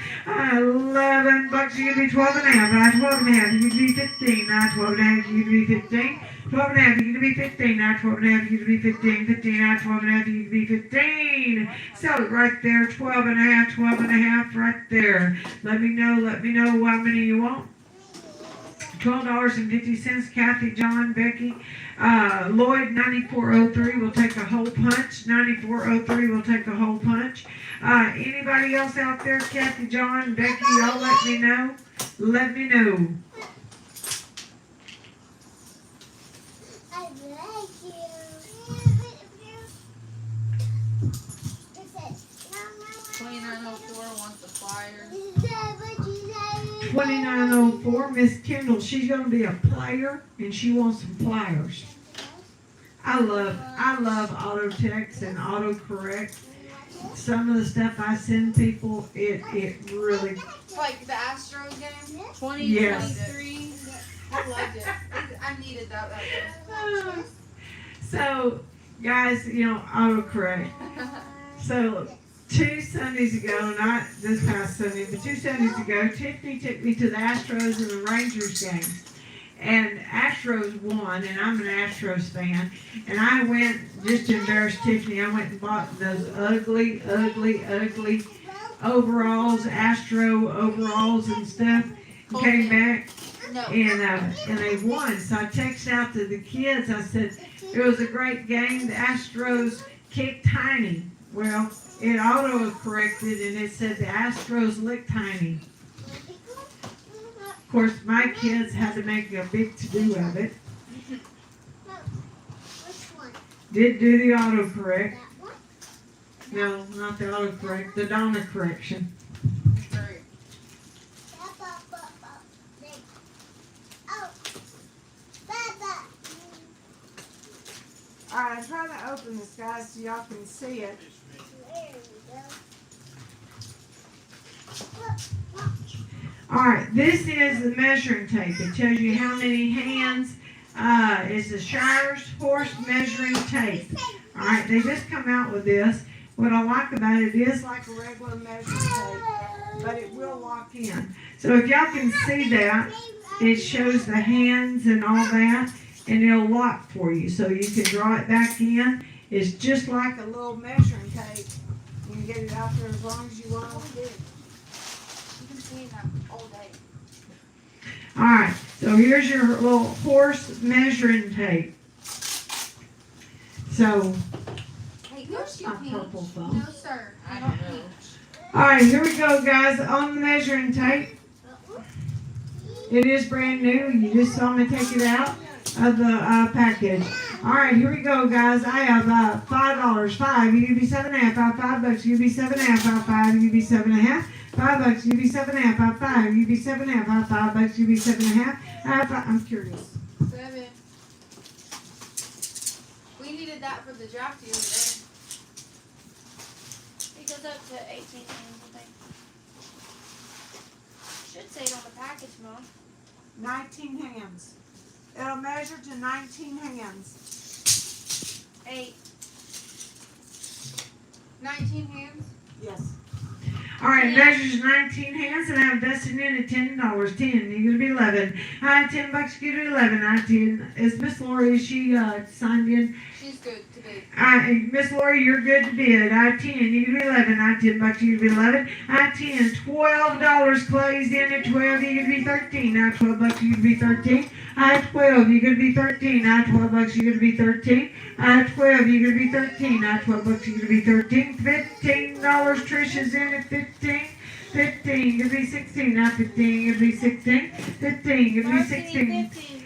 $11, you give me 12 and a half. I 12 and a half, you give me 15. I 12 and a half, you give me 15. 12 and a half, you give me 15. I 12 and a half, you give me 15. 15, I 12 and a half, you give me 15. Sell it right there, 12 and a half, 12 and a half right there. Let me know how many you want. $12.50, Kathy, John, Becky. Lloyd, 9403 will take a hole punch. 9403 will take a hole punch. Anybody else out there, Kathy, John, Becky, y'all let me know. Let me know. I like you. 2904 wants the flyer. 2904, Miss Kendall, she's going to be a player and she wants some pliers. I love auto text and autocorrect. Some of the stuff I send people, it really, Like the Astros game. 2023. I loved it. I needed that day. so guys, autocorrect. So 2 Sundays ago, not this past Sunday, but 2 Sundays ago, Tiffany took me to the Astros and the Rangers game. And Astros won, and I'm an Astros fan. And I went, just to embarrass Tiffany, I went and bought those ugly overalls, Astro overalls and stuff. And came back, No. and they won. So I texted out to the kids. I said, it was a great game. The Astros kicked Tiny. Well, it auto-corrected, and it said the Astros licked Tiny. Of course, my kids had to make a big to-do of it. Did do the autocorrect. No, not the autocorrect, the Donna correction. Alright, I'm trying to open this, guys, so y'all can see it. There we go. Alright, this is the measuring tape. It tells you how many hands. It's the Shire's Horse measuring tape. Alright, they just come out with this. What I like about it is like a regular measuring tape, but it will lock in. So if y'all can see that, it shows the hands and all that, and it'll lock for you. So you can draw it back in. It's just like a little measuring tape. You can get it out there as long as you want. You can see that all day. Alright, so here's your little horse measuring tape. So, Hey, where's your a pink? purple phone. No, sir. I I don't don't know. pink. Alright, here we go, guys. On the measuring tape, it is brand new. You just saw me take it out of the package. Alright, here we go, guys. I have $5. 5. You give me 7.5. $5. You give me 7.5. 5. You give me 7.5. $5. You give me 7.5. 5. You give me 7.5. $5. You give me 7.5. I'm curious. 7. We needed that for the draft the other day. It goes up to 18 hands, I think. Should say it on the package, Mom. 19 hands. It'll measure to 19 hands. 8. 19 hands. Yes. Alright, it measures 19 hands, and I'm dusting in at $10. 10, you're gonna be 11. $10, you give me 11. 10. Is Miss Lori, is she signed in? She's good today. Miss Lori, you're good to bid. 10, you give me 11. $10, you give me 11. 10, $12, Clay's in at 12, you give me 13. $12, you give me 13. 12, you're gonna be 13. $12, you're gonna be 13. 12, you're gonna be 13. $12, you're gonna be 13. $15, Trish is in at 15. 15, you're gonna be 16. 15, you're gonna be 16. 15, you're gonna be 16. 15.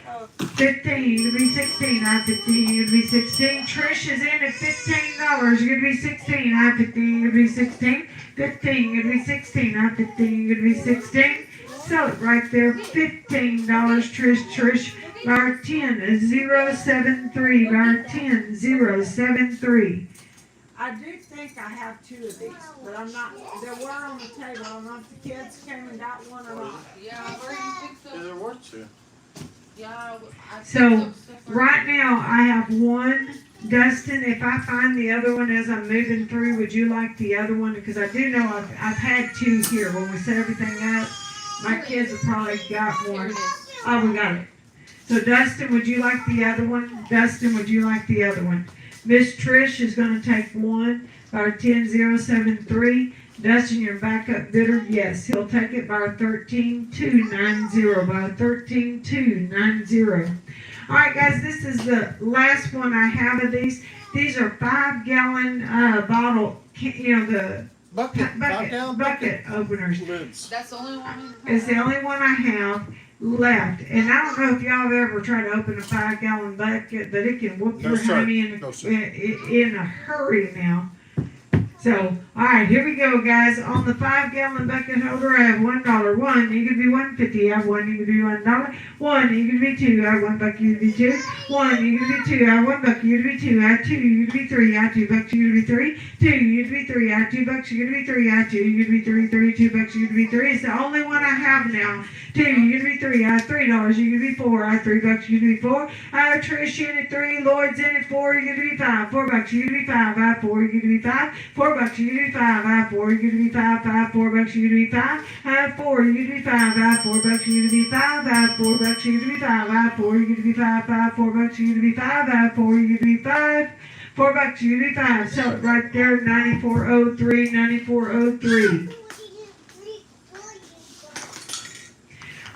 15, you're gonna be 16. 15, you're gonna be 16. Trish is in at $15. You're gonna be 16. 15, you're gonna be 16. 15, you're gonna be 16. 15, you're gonna be 16. Sell it right there. $15, Trish. Bar 10 073. Bar 10 073. I do think I have 2 of these, but I'm not. There were on the table. I don't know if the kids came and got one or not. Yeah, I've already picked Yeah, up. there were 2. Yeah, I So, picked up stuff Right now, I have one. Dustin, if I find the other one as I'm moving through, would you like the other one? Because I do know I've had 2 here. When we set everything up, my kids have probably got Here one. it is. Oh, we got it. So Dustin, would you like the other one? Dustin, would you like the other one? Miss Trish is going to take one, bar 10073. Dustin, your backup bidder, yes, he'll take it bar 13290. Bar 13290. All right, guys, this is the last one I have of these. These are 5-gallon bottle, the bucket openers. Lids. That's the only one. It's the only one I have left. And I don't know if y'all have ever tried to open a 5-gallon bucket, but it can whoop No, your sir. honey No, sir. in a hurry now. So, all right, here we go, guys. On the 5-gallon bucket holder, I have $1. 1, you could be $1.50. I have 1, you could be $1. 1, you could be 2. I have $1, you could be 2. 1, you could be 2. I have $1, you could be 2. I have 2, you could be 3. I have $2, you could be 3. 2, you could be 3. I have $2, you could be 3. I have 2, you could be 3. $2, you could be 3. It's the only one I have now. 2, you could be 3. I have $3, you could be 4. I have $3, you could be 4. I have Trish in at 3. Lloyd's in at 4. You could be 5. $4, you could be 5. I have 4, you could be 5. $4, you could be 5. I have 4, you could be 5. I have $4, you could be 5. I have 4, you could be 5. I have $4, you could be 5. I have $4, you could be 5. I have 4, you could be 5. I have $4, you could be 5. I have 4, you could be 5. $4, you could be 5. Sell it right there, 9403, 9403.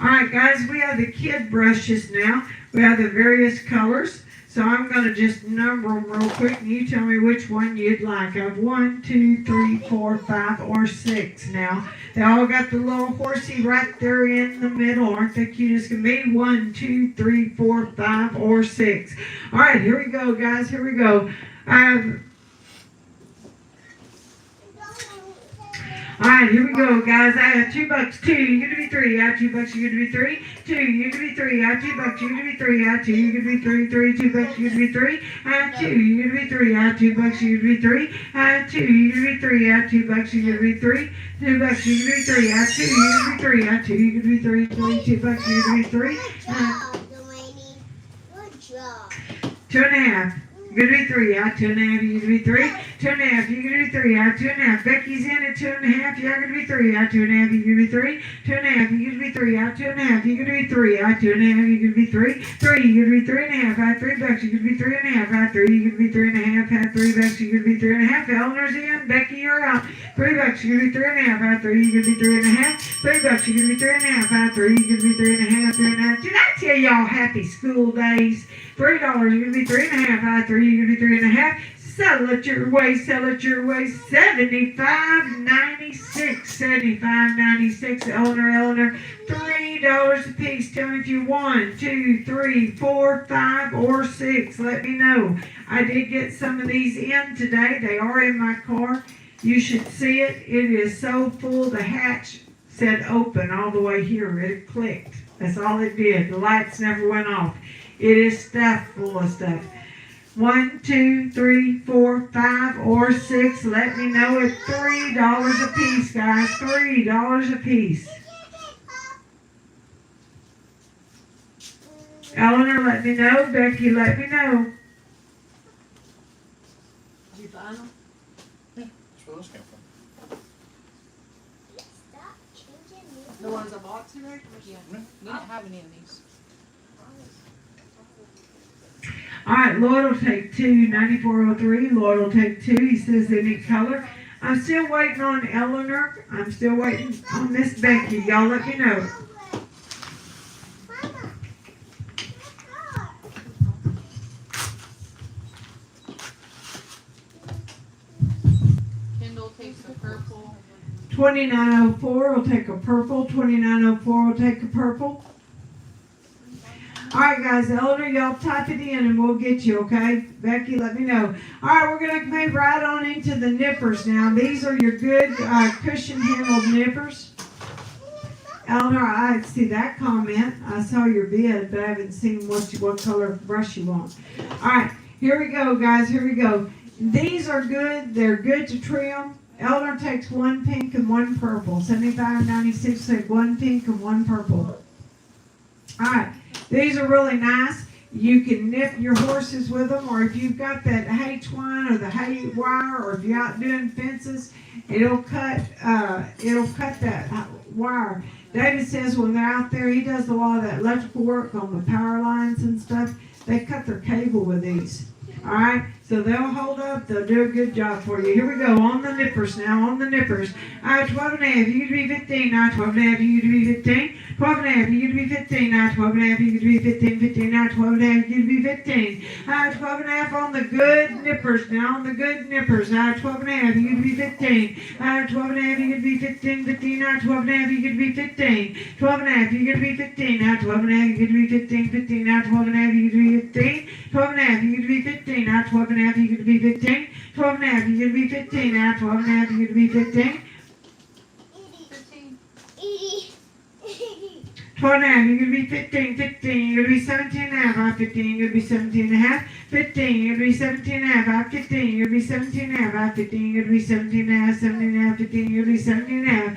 All right, guys, we have the kid brushes now. We have the various colors. So I'm going to just number them real quick, and you tell me which one you'd like. I have 1, 2, 3, 4, 5, or 6 now. They all got the little horsey right there in the middle. Aren't they cute as can be? 1, 2, 3, 4, 5, or 6. All right, here we go, guys. Here we go. Alright, here we go, guys. I have $2, 2, you're gonna be 3, I have $2, you're gonna be 3, 2, you're gonna be 3, I have $2, you're gonna be 3, I have 2, you're gonna be 3, 3, $2, you're gonna be 3, I have 2, you're gonna be 3, I have $2, you're gonna be 3, I have 2, you're gonna be 3, I have $2, you're gonna be 3, $2, you're gonna be 3, I have 2, you're gonna be 3, I have 2, you're gonna be 3, $2, you're gonna be 3, Good job, Delaney. Good job. 2.5. You're gonna be 3, I have 2.5, you're gonna be 3, 2.5, you're gonna be 3, I have 2.5. Becky's in at 2.5, you're gonna be 3, I have 2.5, you're gonna be 3, 2.5, you're gonna be 3, I have 2.5, you're gonna be 3, I have 2.5, you're gonna be 3, 3, you're gonna be 3.5, I have $3, you're gonna be 3.5, I have 3, you're gonna be 3.5, I have $3, you're gonna be 3.5. Eleanor's in, Becky, you're out. $3, you're gonna be 3.5, I have 3, you're gonna be 3.5. $3, you're gonna be 3.5, I have 3, you're gonna be 3.5, 3.5. Did I tell y'all happy school days? $3, you're gonna be 3.5, I have 3, you're gonna be 3.5. Sell it your way, sell it your way. $75.96, $75.96. Eleanor, $3 a piece. Tell me if you 1, 2, 3, 4, 5, or 6. Let me know. I did get some of these in today. They are in my car. You should see it. It is so full. The hatch said open all the way here. It clicked. That's all it did. The lights never went off. It is stuffed full of stuff. 1, 2, 3, 4, 5, or 6. Let me know at $3 a piece, guys. $3 a piece. Eleanor, let me know. Becky, let me know. Did you find them? That's where those came from. Stop changing me. The ones I bought today? Yeah. We didn't have any of these. Alright, Lloyd will take 2, 9403. Lloyd will take 2. He says any color. I'm still waiting on Eleanor. I'm still waiting on Miss Becky. Y'all let me know. Mama. Kendall takes the purple. 2904 will take a purple. 2904 will take a purple. Alright guys, Eleanor, y'all type it in and we'll get you, okay? Becky, let me know. Alright, we're going to move right on into the nippers now. These are your good cushion-handled nippers. Eleanor, I see that comment. I saw your bid, but I haven't seen what color brush you want. Alright, here we go, guys. Here we go. These are good. They're good to trim. Eleanor takes 1 pink and 1 purple. $75.96, take 1 pink and 1 purple. Alright. These are really nice. You can nip your horses with them, or if you've got that hay twine or the hay wire, or if you're out doing fences, it'll cut that wire. David says when they're out there, he does a lot of that electrical work on the power lines and stuff. They cut their cable with these. All right, so they'll hold up. They'll do a good job for you. Here we go on the nippers now. On the nippers. All right, 12.5. You could be 15. All right, 12.5. You could be 15. 12.5. You could be 15. All right, 12.5. You could be 15. 15. All right, 12.5. You could be 15. All right, 12.5 on the good nippers now. On the good nippers. All right, 12.5. You could be 15. All right, 12.5. You could be 15. 15. All right, 12.5. You could be 15. 12.5. You could be 15. All right, 12.5. You could be 15. 15. All right, 12.5. You could be 15. 12.5. You could be 15. Now 12.5, you could be 15. 12.5, you could be 15. Now 12.5, you could be 15. 12.5, you could be 15. 15, you could be 17.5. 15, you could be 17.5. 15, you could be 17.5. 15, you could be 17.5. 15, you could be 17.5. 17.5. 15, you could be 17.5.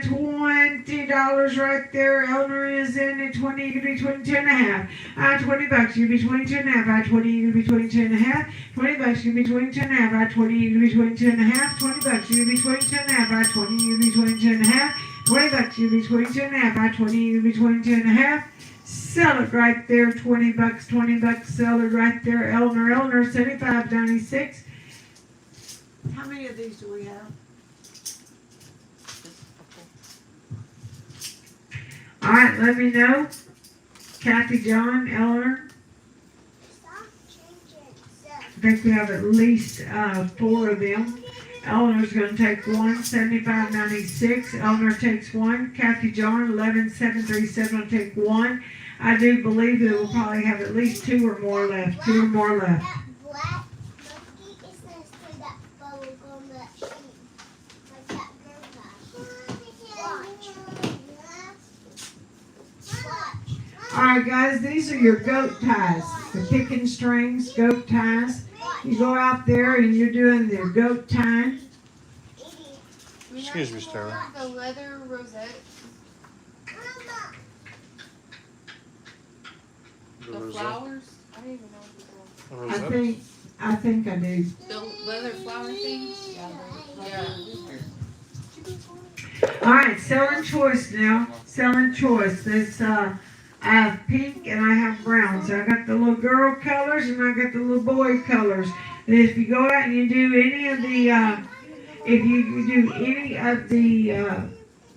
$20 right there. Eleanor is in at 20. You could be 22.5. $20. You could be 22.5. 20. You could be 22.5. $20. You could be 22.5. 20. You could be 22.5. $20. You could be 22.5. 20. You could be 22.5. $20. You could be 22.5. 20. You could be 22.5. Sell it right there. $20. $20. Sell it right there. Eleanor, $75.96. How many of these do we have? All right, let me know. Kathy, John, Eleanor. Stop changing I think we have at least 4 of them. Eleanor's going to take 1, $75.96. Eleanor takes 1. Kathy, John, 11737 will take 1. I do believe that we'll probably have at least 2 or more left. 2 or more left. That black monkey is next to that bubble gum that she, like that girl has. Alright guys, these are your goat ties. The picking strings, goat ties. You go out there and you're doing your goat tie. We have Excuse me, some Stella. more, the leather rosette. The flowers. I don't even know what they're called. I think I do. The leather flower things. Yeah. Alright, selling choice now. Selling choice. This I have pink and I have brown. So I got the little girl colors and I got the little boy colors. And if you go out and you do any of the if you do any of the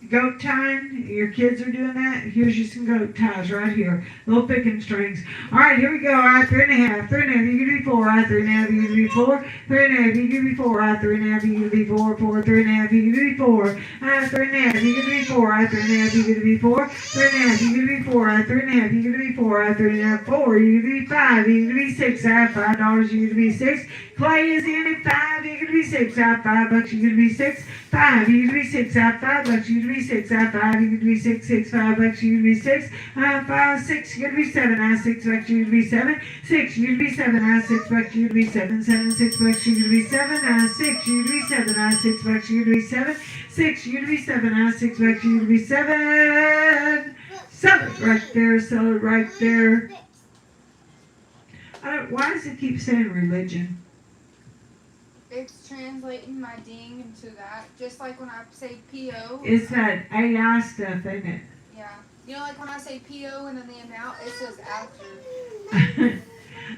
goat tying, your kids are doing that, here's you some goat ties right here. Little picking strings. Alright, here we go. Alright, 3.5. 3.5, you can do 4. Alright, 3.5, you can do 4. 3.5, you can do 4. Alright, 3.5, you can do 4. 4, 3.5, you can do 4. Alright, 3.5, you can do 4. Alright, 3.5, you can do 4. 3.5, you can do 4. Alright, 3.5, you can do 4. Alright, 3.5, 4, you can do 5. You can do 6. Alright, $5, you can do 6. Clay is in at 5, you can do 6. Alright, $5, you can do 6. 5, you can do 6. Alright, $5, you can do 6. Alright, 5, you can do 6. 6, $5, you can do 6. 5, 6, you can do 7. Alright, $6, you can do 7. 6, you can do 7. Alright, $6, you can do 7. 7, $6, you can do 7. Alright, 6, you can do 7. Alright, $6, you can do 7. 6, you can do 7. Alright, $6, you can do 7. Sell it right there, sell it right there. Why does it keep saying religion? It's translating my ding into that. Just like when I say PO. It's that AI stuff, ain't it? Yeah. You know, like when I say PO and then the amount, it says after.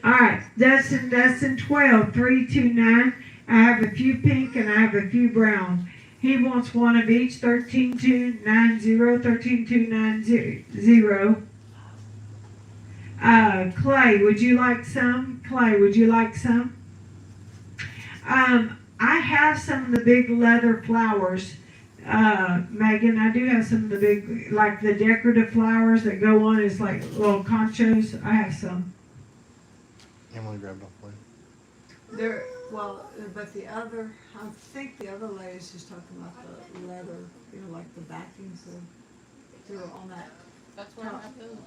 Alright, Dustin 12, 329. I have a few pink and I have a few brown. He wants one of each, 13290, 13290. Clay, would you like some? Clay, would you like some? I have some of the big leather flowers. Megan, I do have some of the big, like the decorative flowers that go on as like little conchos. I have some. Emily grabbed off plate. There, well, but the other, I think the other lady's just talking about the leather, you know, like the backings that are on that. That's where I have those.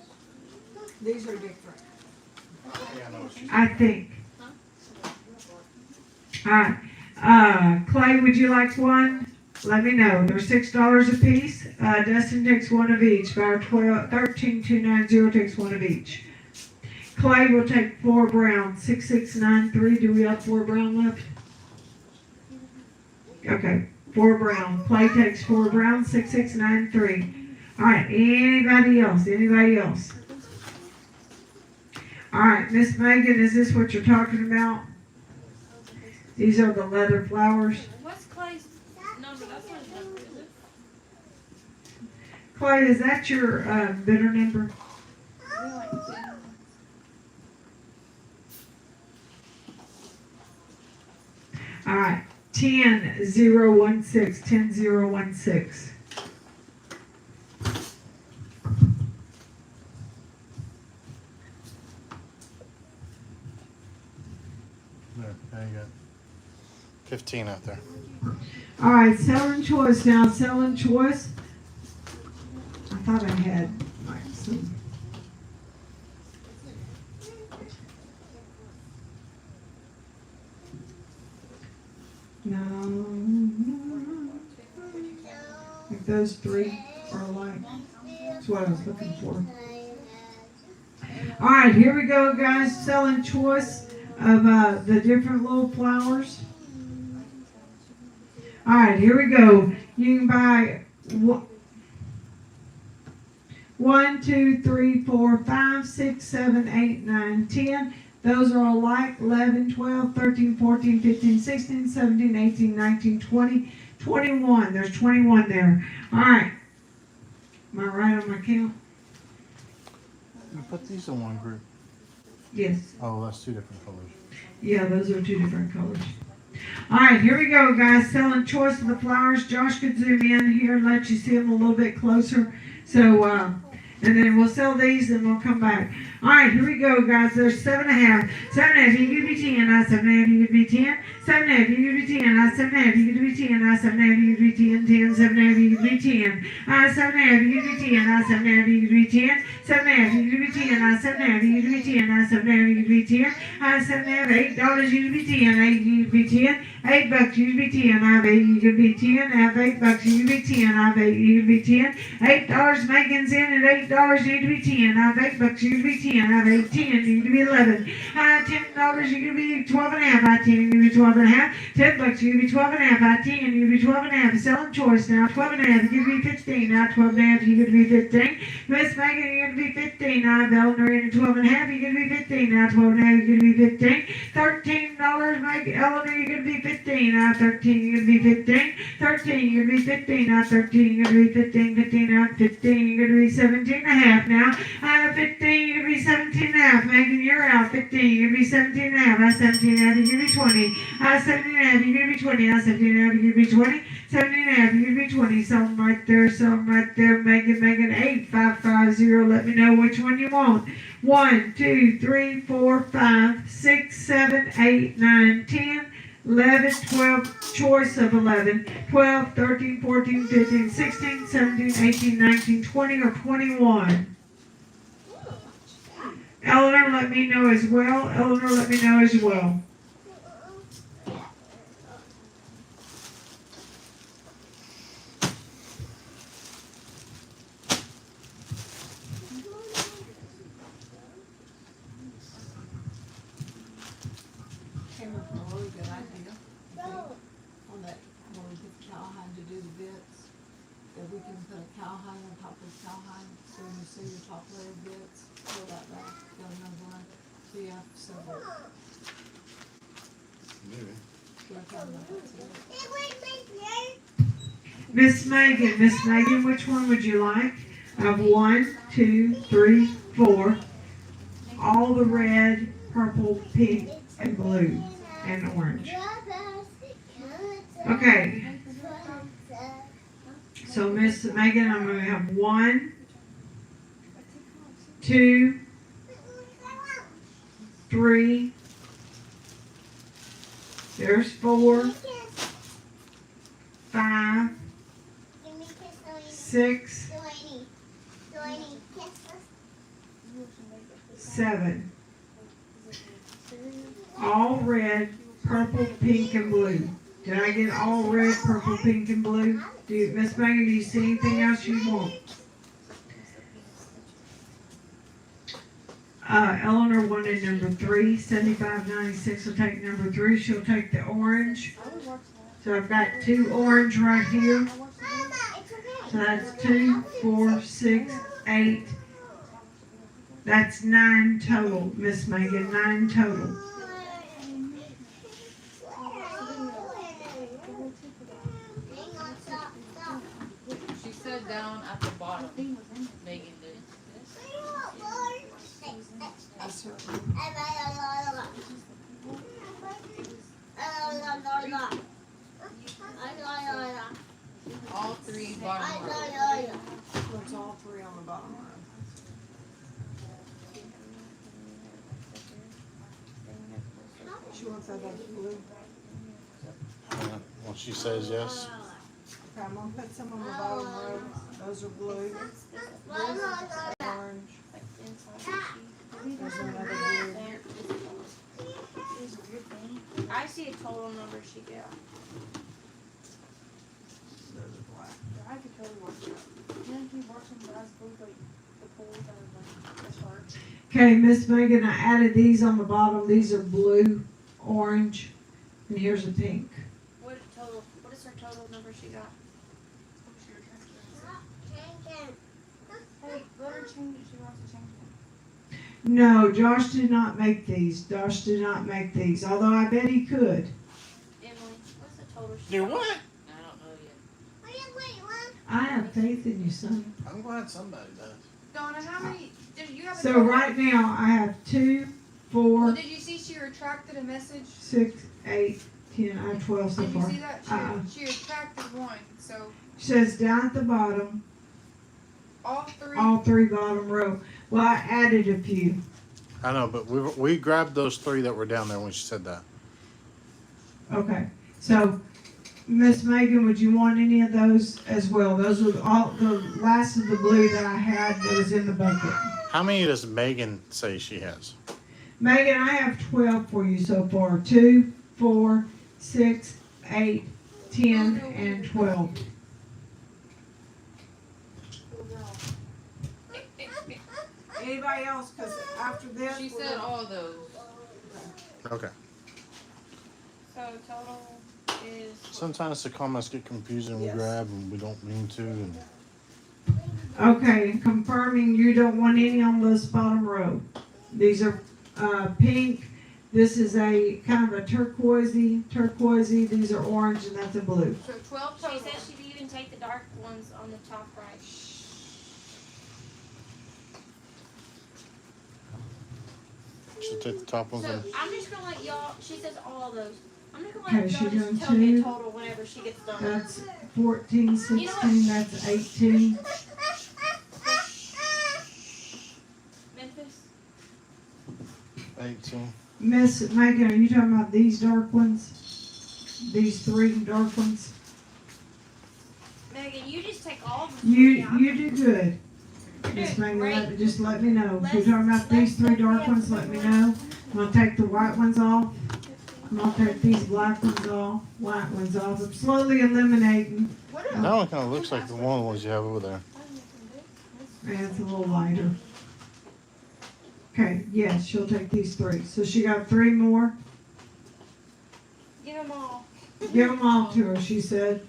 These are different. Yeah, I know what she's I think. Alright. Clay, would you like one? Let me know. They're $6 a piece. Dustin takes one of each. Bar 13290 takes one of each. Clay will take 4 brown. 6693. Do we have 4 brown left? Okay. 4 brown. Clay takes 4 brown. 6693. Alright. Anybody else? Anybody else? Alright. Miss Megan, is this what you're talking about? These are the leather flowers. What's Clay's number? That's not his number, is it? Clay, is that your bidder number? All right, 10016, 10016. there you go. 15 out there. All right, selling choice now. Selling choice. I thought I had like some. No. Like those 3 are alike. That's what I was looking for. All right, here we go, guys. Selling choice of the different little flowers. All right, here we go. You can buy 1, 2, 3, 4, 5, 6, 7, 8, 9, 10. Those are all like 11, 12, 13, 14, 15, 16, 17, 18, 19, 20, 21. There's 21 there. All right. Am I right on my count? You put these in one group. Yes. Oh, that's 2 different colors. Yeah, those are 2 different colors. All right, here we go, guys. Selling choice of the flowers. Josh could zoom in here and let you see them a little bit closer. So, and then we'll sell these and we'll come back. All right, here we go, guys. There's 7.5. 7.5, you could be 10. I 7.5, you could be 10. 7.5, you could be 10. I 7.5, you could be 10. I 7.5, you could be 10. 10, 7.5, you could be 10. I 7.5, you could be 10. I 7.5, you could be 10. 7.5, you could be 10. I 7.5, you could be 10. I 7.5, you could be 10. I 7.5, $8, you could be 10. 8, you could be 10. $8, you could be 10. I have 8, you could be 10. I have $8, you could be 10. I have 8, you could be 10. $8, Megan's in at $8, you could be 10. I have $8, you could be 10. I have 8, 10, you could be 11. I have $10, you could be 12 and a half. I have 10, you could be 12 and a half. $10, you could be 12 and a half. I have 10, you could be 12 and a half. Selling choice now. 12 and a half, you could be 15. Now 12 and a half, you could be 15. Miss Megan, you could be 15. I have Eleanor in at 12 and a half, you could be 15. Now 12 and a half, you could be 15. $13, Megan, Eleanor, you could be 15. I have 13, you could be 15. 13, you could be 15. I have 13, you could be 15. 15, I have 15, you could be 17 and a half now. I have 15, you could be 17 and a half. Megan, you're out. 15, you could be 17 and a half. I have 17 and a half, you could be 20. I have 17 and a half, you could be 20. I have 17 and a half, you could be 20. 17 and a half, you could be 20. Something right there, something right there. Megan, 8550. Let me know which one you want. 1, 2, 3, 4, 5, 6, 7, 8, 9, 10. 11, 12, choice of 11, 12, 13, 14, 15, 16, 17, 18, 19, 20, or 21. Eleanor, let me know as well. Eleanor, let me know as well. Came up with a really good idea. On that, when we get the cowhide to do the bits, that we can put a cowhide on top of the cowhide, so when you see the top layer bits, pull that back, go another one, so you have several. Maybe. Work on that, too. Miss Megan, which one would you like? I have 1, 2, 3, 4. All the red, purple, pink, and blue, and orange. Okay. So Miss Megan, I'm going to have 1, 2, 3. There's 4, 5, 6, 7. All red, purple, pink, and blue. Did I get all red, purple, pink, and blue? Miss Megan, do you see anything else you want? Eleanor wanted number 3, 7596 will take number 3. She'll take the orange. So I've got 2 orange right here. So that's 2, 4, 6, 8. That's 9 total, Miss Megan, 9 total. She said down at the bottom. Megan did. That's her. All 3 bottom row. What's all 3 on the bottom row? She wants that as blue. Well, she says yes. Okay, I'm gonna put some on the bottom row. Those are blue. Orange. There's another blue. I see a total number she got. Those are black. I could totally watch that. You know, can you watch them guys both like the poles and the chart? Okay, Miss Megan, I added these on the bottom. These are blue, orange, and here's a pink. What is her total number she got? Hey, let her change it. She wants to change it. No, Josh did not make these. Josh did not make these, although I bet he could. Emily, what's the total she Do got? what? I don't know yet. I have faith in you, son. I'm glad somebody does. Donna, how many? Did you have a So total? right now, I have 2, Well, 4, did you see she retracted a message? 6, 8, 10. I have 12 so Did you far. see that? She retracted one. So Says down at the bottom, all 3. all 3 bottom row. Well, I added a few. I know, but we grabbed those 3 that were down there when she said that. Okay, so Miss Megan, would you want any of those as well? Those were all the last of the blue that I had that was in the bucket. How many does Megan say she has? Megan, I have 12 for you so far. 2, 4, 6, 8, 10, and 12. Anybody else, cause after this. She we're said gonna- all those. Okay. So total is. Sometimes the comments get confusing. We Yes. grab and we don't mean to. And Okay, confirming you don't want any on this bottom row. These are pink. This is a kind of a turquoisey. These are orange, and that's a blue. So 12 She total. said she'd even take the dark ones on the top right. she'll take the top ones. So And I'm just gonna let y'all. She says all of those. I'm just gonna Okay, let she y'all done just tell me a 2. total whenever she gets done. That's 14, 16. That's 18. Memphis. 18. Miss Megan, are you talking about these dark ones? These 3 dark ones? Megan, you just take all of them. You do good. You're Miss doing Megan, great. just let me know. If you're Let's- talking about these 3 let's dark let ones, me let me have know. I'm gonna take the white ones off. I'm gonna take these black ones off, white ones off. I'm slowly eliminating. That one kind of looks like the one ones you have over there. And it's a little lighter. Okay, yes, she'll take these 3. So she got 3 more. Give them all. Give them all to her, she said.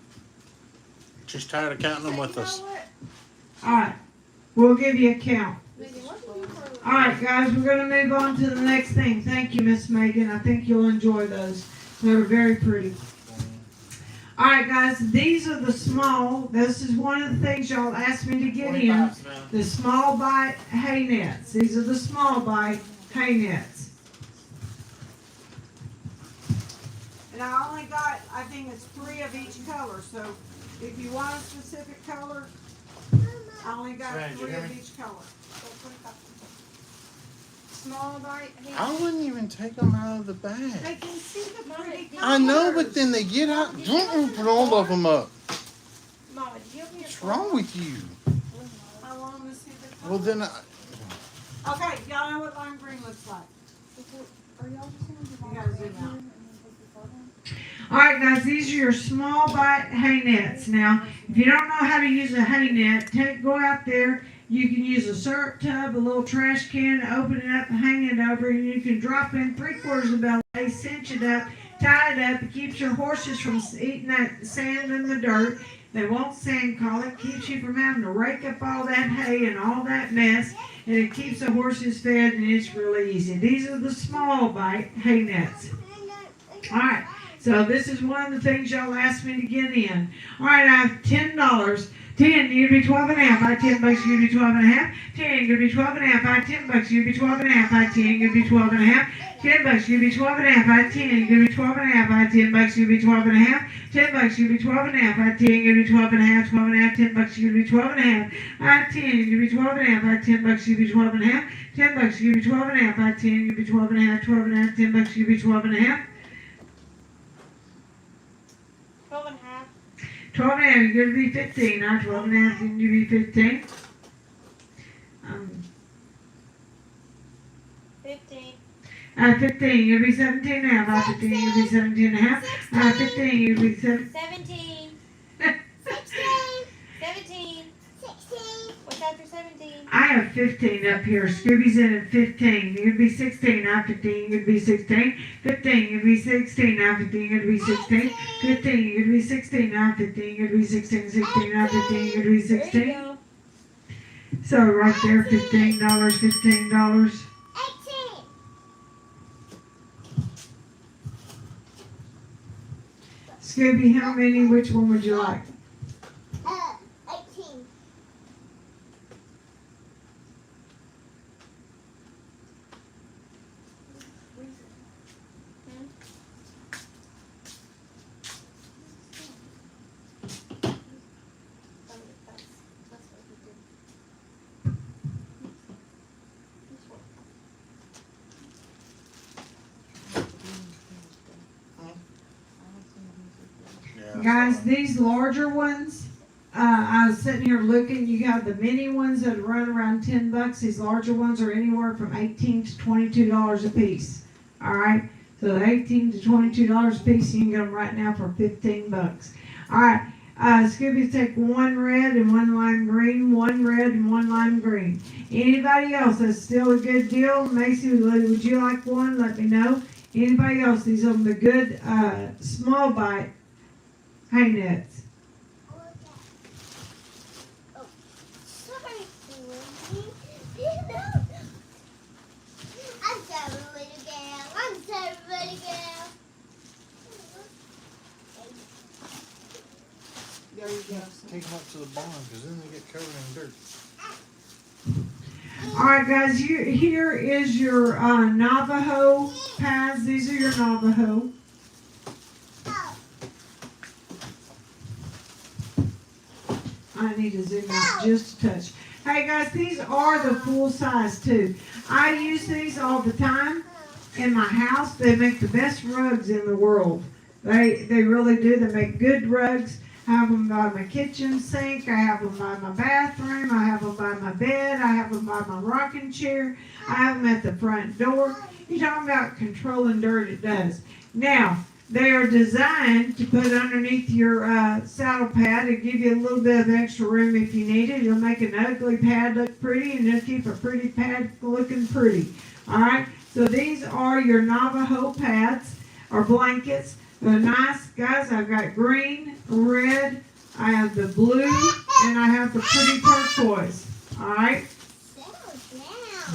She's tired of counting them with You know us. what? All right, we'll give you a count. Megan, what do you for? All right, guys, we're gonna move on to the next thing. Thank you, Miss Megan. I think you'll enjoy those. They're very pretty. All right, guys, these are the small. This is one of the things y'all asked me to get in. The small bite hay nets. These are the small bite hay nets. And I only got, I think it's 3 of each color, so if you want a specific color, I only got Fran, you 3 hear of me? each color. Small bite. Hey, I wouldn't even take them out of the bag. They can see the pretty colors. I know, but then they get out. Don't put all of them up. Mama, did you open your What's phone? wrong with you? I want them to see the colors. Well, then Okay, y'all know what lime green looks like. Are y'all just gonna do You gotta zoom out. All right, guys, these are your small bite hay nets. Now, if you don't know how to use a hay net, go out there. You can use a syrup tub, a little trash can, open it up, hang it over, and you can drop in 3/4 of a bell, cinch it up, tie it up. It keeps your horses from eating that sand and the dirt. They won't sand call it. Keeps you from having to rake up all that hay and all that mess, and it keeps the horses fed, and it's really easy. These are the small bite hay nets. All right. So this is one of the things y'all asked me to get in. All right, I have $10. 10, you'd be 12 and a half. I have $10, you'd be 12 and a half. 10, you'd be 12 and a half. I have $10, you'd be 12 and a half. I have 10, you'd be 12 and a half. $10, you'd be 12 and a half. I have 10, you'd be 12 and a half. I have $10, you'd be 12 and a half. $10, you'd be 12 and a half. I have 10, you'd be 12 and a half. 12 and a half. $10, you'd be 12 and a half. I have 10, you'd be 12 and a half. I have $10, you'd be 12 and a half. $10, you'd be 12 and a half. I have 10, you'd be 12 and a half. 12 and a half. $10, you'd be 12 and a half. 12 and a half. 12 and a half, you're gonna be 15, not 12 and a half, then you be 15. 15. 15, you'll be 17 and a half. I 15, you'll be 17 and a half. 15, you'll be 17. 16, 17. 16, What's after 17? I have 15 up here. Scooby's in at 15. You'd be 16, not 15, you'd be 16. 15, you'd be 16, not 15, you'd be 16. 15, you'd be 16, not 15, you'd be 16. 16, not 15, you'd be There you 16. go. So right there, $15, $15. 18, Scooby, how many? Which one would you like? 18. Guys, these larger ones, I was sitting here looking, you got the mini ones that run around $10. These larger ones are anywhere from $18 to $22 a piece. Alright, so $18 to $22 a piece, you can get them right now for $15. Alright, Scooby, take one red and one lime green, one red and one lime green. Anybody else, that's still a good deal. Macy, would you like one? Let me know. Anybody else, these are the good small bite hay nets. Sorry, Wendy. I'm sorry, little girl. I'm sorry, little girl. There you go. Take them up to the barn, because then they get covered in dirt. Alright guys, here is your Navajo pads. These are your Navajo. I need to zoom out just a touch. Hey guys, these are the full size too. I use these all the time in my house. They make the best rugs in the world. They really do. They make good rugs. I have them by my kitchen sink. I have them by my bathroom. I have them by my bed. I have them by my rocking chair. I have them at the front door. You're talking about controlling dirt, it does. Now, they are designed to put underneath your saddle pad and give you a little bit of extra room if you need it. It'll make an ugly pad look pretty, and it'll keep a pretty pad looking pretty. Alright, so these are your Navajo pads or blankets. They're nice, guys. I've got green, red, I have the blue, and I have the pretty turquoise. Alright?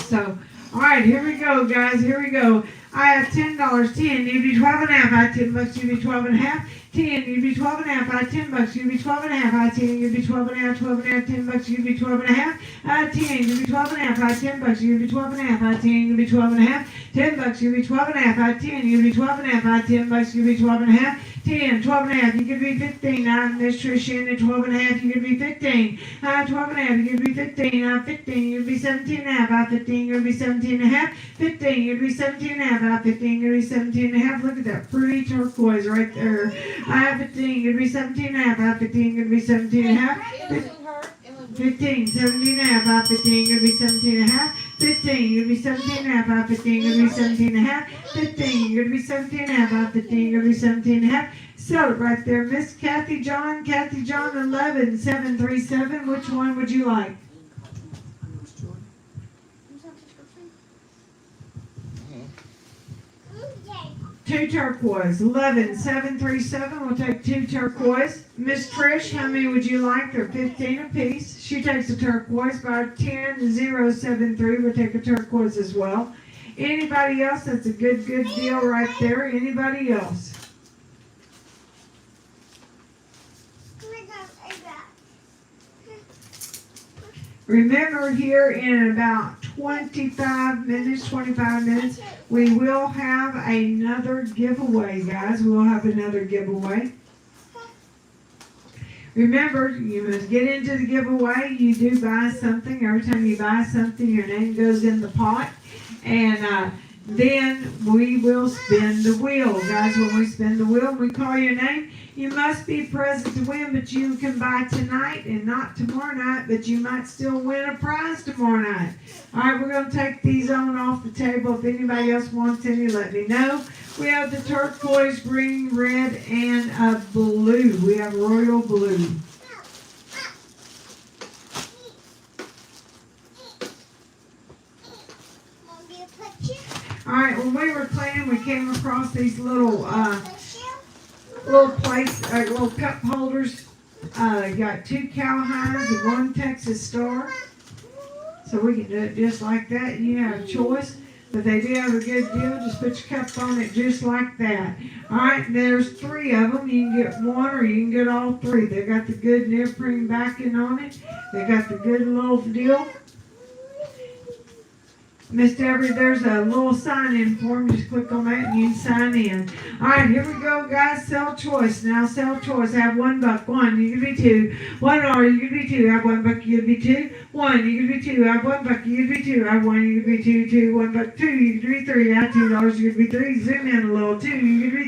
So, alright, here we go, guys. Here we go. I have $10, 10, you'd be 12 and a half. I have $10, you'd be 12 and a half. 10, you'd be 12 and a half. I have $10, you'd be 12 and a half. I have 10, you'd be 12 and a half. 12 and a half. $10, you'd be 12 and a half. I have 10, you'd be 12 and a half. I have $10, you'd be 12 and a half. I have 10, you'd be 12 and a half. $10, you'd be 12 and a half. I have 10, you'd be 12 and a half. I have $10, you'd be 12 and a half. 10, 12 and a half, you could be 15. I'm Miss Trish, and 12 and a half, you could be 15. I have 12 and a half, you could be 15. I have 15, you'd be 17 and a half. I have 15, you'd be 17 and a half. 15, you'd be 17 and a half. I have 15, you'd be 17 and a half. Look at that pretty turquoise right there. I have 15, you'd be 17 and a half. I have 15, you'd be 17 and a half. 15, 17 and a half. I have 15, you'd be 17 and a half. 15, you'd be 17 and a half. I have 15, you'd be 17 and a half. 15, you'd be 17 and a half. I have 15, you'd be 17 and a half. So right there, Miss Kathy John, 11737. Which one would you like? Two turquoise. 11737. We'll take two turquoise. Miss Trish, how many would you like? They're 15 apiece. She takes a turquoise. By 10073, we'll take a turquoise as well. Anybody else? That's a good deal right there. Anybody else? Remember, here in about 25 minutes, we will have another giveaway, guys. We will have another giveaway. Remember, you must get into the giveaway. You do buy something. Every time you buy something, your name goes in the pot. And then we will spin the wheel. Guys, when we spin the wheel, we call your name. You must be present to win, but you can buy tonight and not tomorrow night, but you might still win a prize tomorrow night. All right, we're going to take these on off the table. If anybody else wants any, let me know. We have the turquoise, green, red, and blue. We have royal blue. All right, when we were playing, we came across these little plates, little cup holders. Got two cowhines and one Texas Star. So we can do it just like that. You have a choice, but they do have a good deal. Just put your cup on it just like that. All right, there's three of them. You can get one or you can get all three. They got the good neoprene backing on it. They got the good little deal. Miss Deborah, there's a little sign-in form. Just click on that and you can sign in. All right, here we go, guys. Sell choice. Now, sell choice. Have $1. One, you can be two. $1, you can be two. Have $1, you can be two. One, you can be two. Have $1, you can be two. Have one, you can be two. Two, $1, two, you can be three. Have $2, you can be three. Zoom in a little. Two, you can be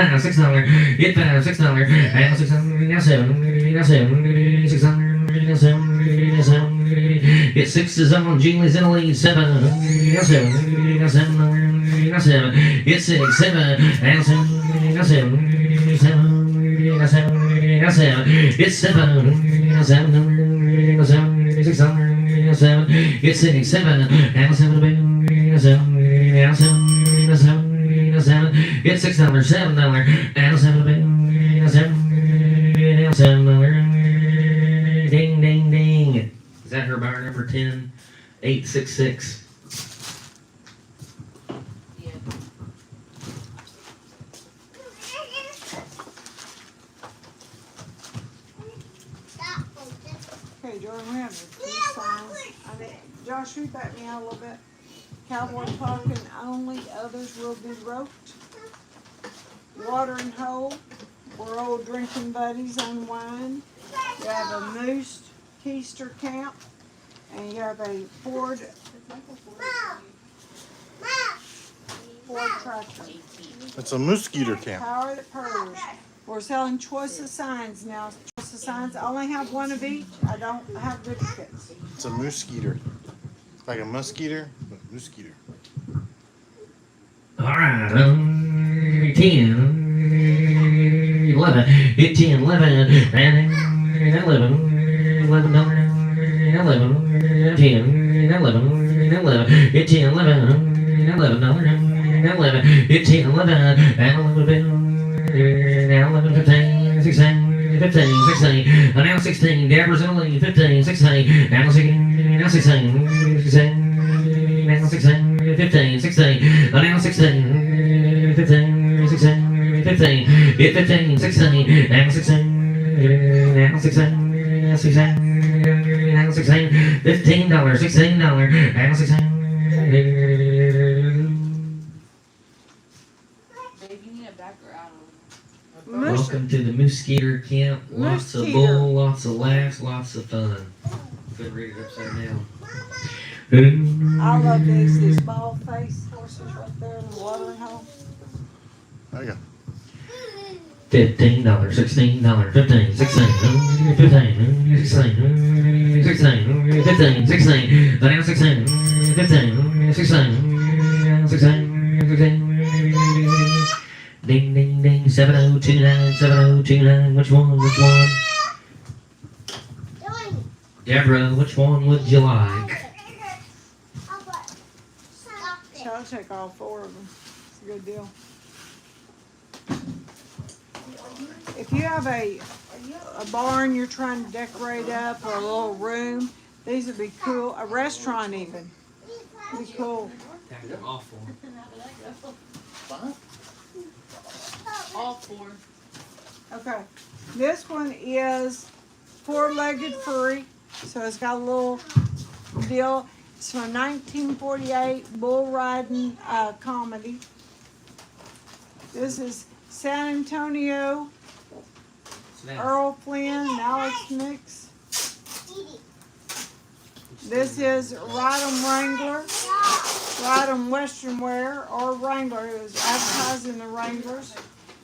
$5, $6, get $5, $6, and $6, now $7, now $7, $600, now $7, now $7, get 6 is on Julie's in the lead, $7, now $7, now $7, now $7, get 6, $7, now $7, now $7, $7, now $7, now $7, get 7, now $7, now $7, $600, now $7, get 6, 7, now $7, now $7, now $7, now $7. Get $6, $7, and $7, now $7, ding, ding, ding. Is that her bar number 10? 866. Yeah. Okay, Jordan, we have these signs. Josh, read that me out a little bit. Cowboy parking only, others will be roped. Watering hole, we're old drinking buddies unwind. You have a moose keister camp, and you have a Ford tractor. It's a mosquito camp. Power that purrs. We're selling choice of signs now. Choice of signs, I only have one of each. I don't have duplicates. It's a mosquito. Like a muskeeter, but mosquito. Alright, 10, 11, hit 10, 11, and 11, $11, 11, 10, 11, 11, hit 10, 11, $11, 11, hit 10, 11, and 11, now 11, 15, 16, 15, 16, now 16, Deborah's in the lead, 15, 16, now 16, now 16, 16, now 16, 15, 16, now 16, 15, 16, 15, hit 15, 16, now 16, now 16, 16, now 16, $15, $16, now 16. Babe, you need a back or out of Move Welcome to the Moose Skeeter Camp. Lots of Moose bull, lots of laughs, lots of fun. Couldn't read it upside down. I love these bald face horses right there in the watering hole. There you go. $15, $16, $15, $16, $15, $16, $16, $15, $16, now $16, $15, $16, $16, ding, ding, ding, 7029, 7029, which one, which one? Deborah, which one would you like? So I'll take all four of them. It's a good deal. If you have a barn you're trying to decorate up or a little room, these would be cool. A restaurant even. Be cool. Awful. All four. Okay. This one is four-legged furry. So it's got a little deal. It's from 1948 bull riding comedy. This is San Antonio, Earl Flynn, Alex Mix. This is Ride 'em Wrangler, Ride 'em Western Wear, or Wrangler. It was advertised in the Wranglers.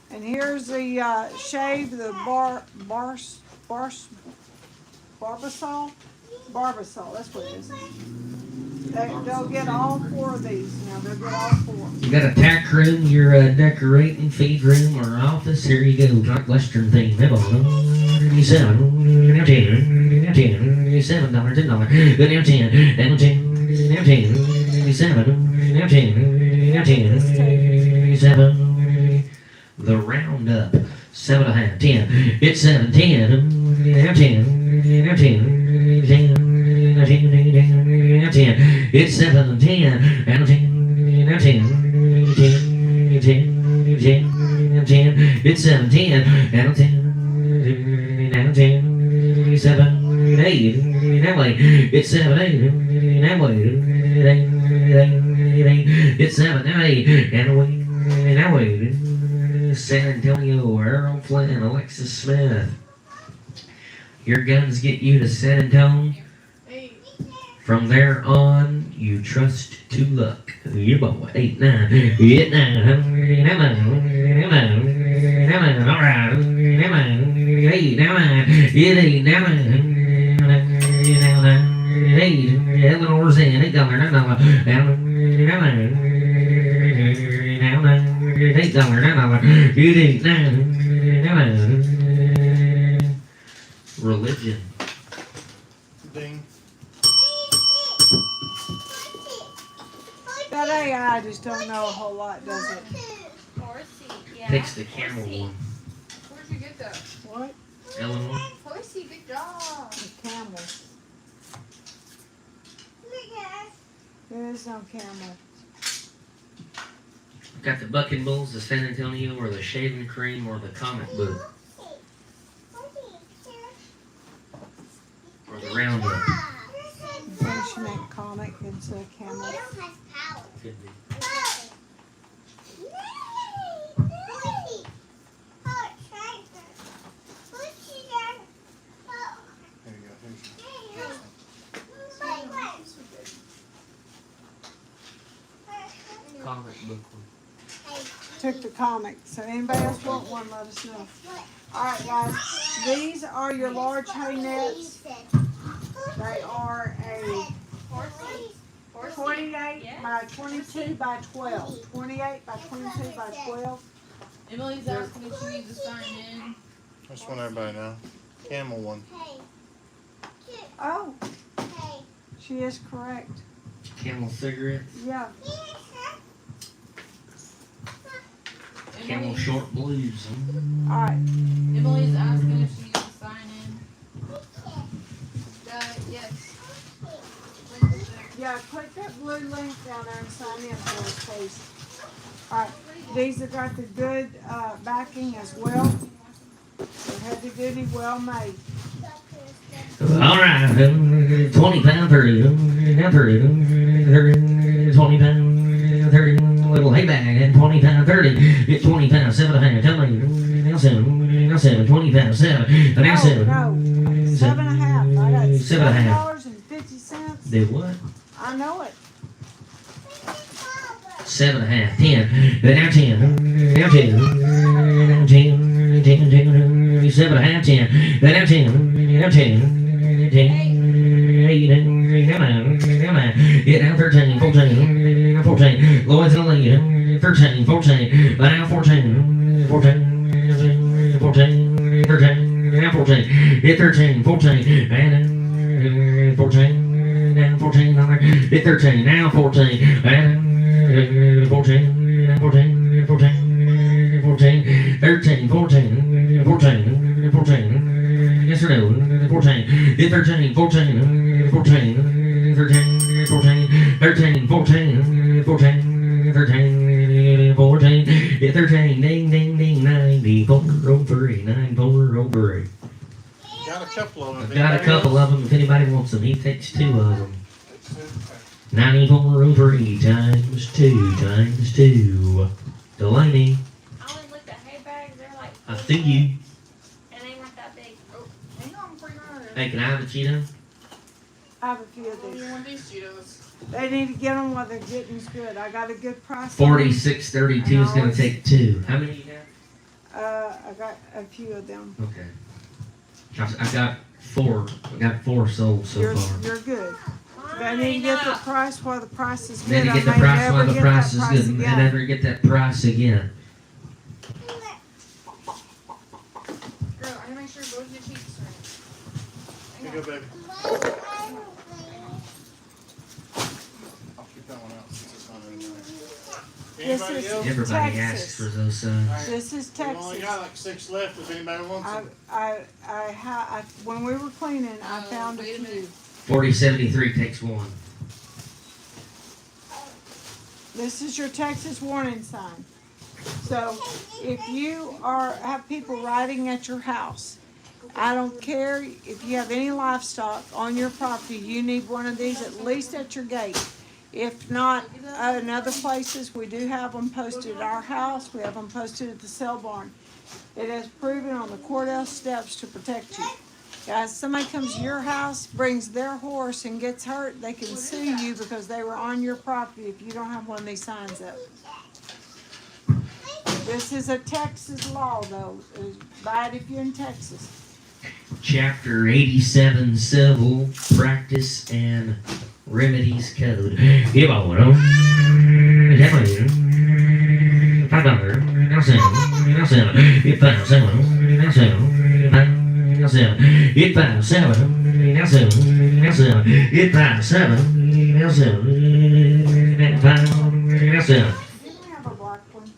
And here's the shave, the Barbasol? Barbasol, that's what it is. They'll get all four of these. Now they'll get all four. You got a tack room, your decorating feed room, or office. Here you go, like Western theme. $7, now 10, now 10, $7, $10, good now 10, now 10, now 10, $7, now 10, now 10, $7. The roundup, 7.5, 10. It's 7, 10, now 10, now 10, 10, now 10, now 10. It's 7, 10, now 10, now 10, 10, 10, 10, now 10. It's 7, 10, now 10, now 10, 7, 8, now 8. It's 7, 8, now 8, it's 7, now 8, now 8, now 8. San Antonio, Earl Flynn, Alexis Smith. Your guns get you to San Antonio. From there on, you trust to luck. You boy, 8, 9, 8, 9, all right, 8, 8, Eleanor's in, $8, $8, you did religion. Ding. That AI just don't know a whole lot, does it? Horsey, yeah. Takes the camel one. Where'd you get that? What? Eleanor. Horsey, good job. The camel. There is no camel. Got the Bucking Bulls, the San Antonio, or the Shaving Cream, or the Comic Book, or the Roundup. She meant comic instead of camel. Could be. There you go. Comic book one. Took the comic. So anybody else want one, let us know. Alright guys, these are your large hay nets. They are a 28 by 22 by 12. 28 by 22 by 12. Emily's asking if she needs to sign in. I just want everybody to know. Camel one. Oh, she is correct. Camel cigarettes, Yeah. Camel short blues. Alright. Emily's asking if she needs to sign in. Yes. Yeah, click that blue link down there and sign in for us, please. Alright, these have got the good backing as well. They're heavy duty, well made. All right, 20 pound 30, now 30, 20 pound 30, little hay bag, and 20 pound 30, get 20 pound 7.5, tell me, now 7. now 7, 25, 7, now 7. No, 7.5. I got $7.50. $7.50. Do what? I know it. 7.5, 10, now 10, now 10, now 10, 10, 10, 7.5, 10, now 10, now 10, 10, 8, now 9, now 9, yeah, now 13, 14, now 14, Lloyd's in the lead, 13, 14, now 14, 14, 14, 13, now 14, hit 13, 14, and 14, now 14, hit 13, now 14, and 14, 14, 14, 14, 13, 14, 14, 14, yes or no, 14, hit 13, 14, 14, 13, 14, 13, 14, 14, 13, 14, hit 13, ding, ding, ding, 94, 03, 94, 03. Got a couple of them. I've got a couple of them if anybody wants them. He takes 2 of them. Takes two. 9403 times 2 times 2. Delaney, I only looked at hay bags, they're like. I see you. And they weren't that big. Hang on before you run out of Hey, can I have a Cheeto? I have a few of there. these. You want these Cheetos? They need to get them while they're getting good. I got a good price. 4632 is going to take 2. How many you I got a few of them. got? Okay. I've got 4. I got 4 sold so far. You're good. But I need to get the price while the price is Need good. to get the I may price never while the get price that is price good. And again. never get that price again. Girl, I need to make sure both your cheeks are Here in. you go, baby. I'll keep that one out since it's not in there. This Anybody is- else? Everybody Texas. asks for those signs. This is We've only Texas. got like 6 left if anybody wants them. When we were cleaning, I Oh, found a wait a few. minute. 4073 takes 1. This is your Texas warning sign. So if you have people riding at your house, I don't care if you have any livestock on your property, you need one of these at least at your gate. If not, in other places, we do have them posted at our house, we have them posted at the sale barn. It has proven on the courthouse steps to protect you. Guys, somebody comes to your house, brings their horse and gets hurt, they can sue you because they were on your property if you don't have one of these signs up. This is a Texas law though, buy it if you're in Texas. Chapter 87 Civil Practice and Remedies Code. Give on $5. Now 7. Now 7. Get 5, 7. Now 7. Now 7. Get 5, 7. Now 7. Now 7. Get 5, 7. Now 7. Now 5. Now 7. Didn't we have a black one?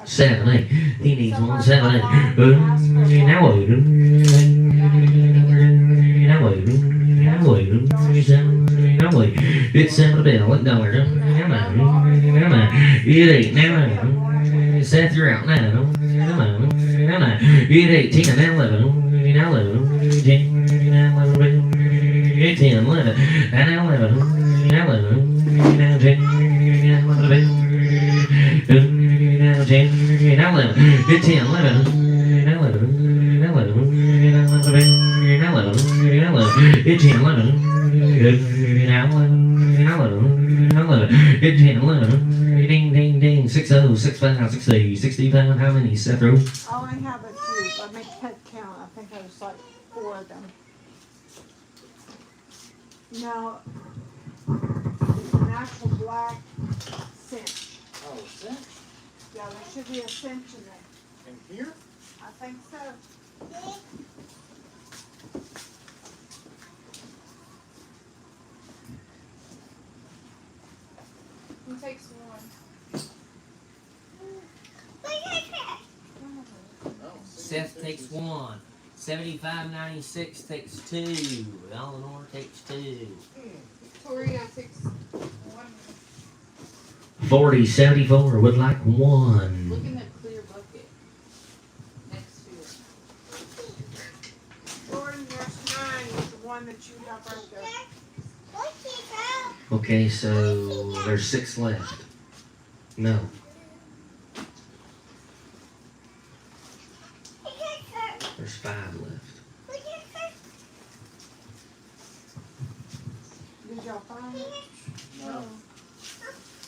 7, 8. He needs 1, 7, 8. Now wait. Now wait. Now wait. 7. Now wait. It's 7 a bell. $1. Now 9. Get 8. Now 9. Seth, you're out. Now 9. Now 9. Get 8. 10. Now 11. Now 11. 10. Now 11. Get 10. 11. And now 11. Now 11. Now 10. Now 11. Now 10, now 11, get 10, 11, now 11, now 11, now 11, now 11, now 11, get 10, 11, now 11, now 11, now 11, get 10, 11, ding, ding, ding, 60, 65, 60, 65, how many, Seth Rowe? I only have a few, let me head count, I think there's like 4 of them. Now, it's an actual black cinch. Oh, cinch? Yeah, there should be a cinch in there. In here? I think so. Who takes one? No. Seth takes 1, 7596 takes 2, Eleanor takes 2. Victoria takes one. 4074 would like 1. Look in the clear bucket next to it. Jordan, there's 9 is the one that you have right there. Okay, so there's 6 left. No. 5 left. Did y'all find it? No.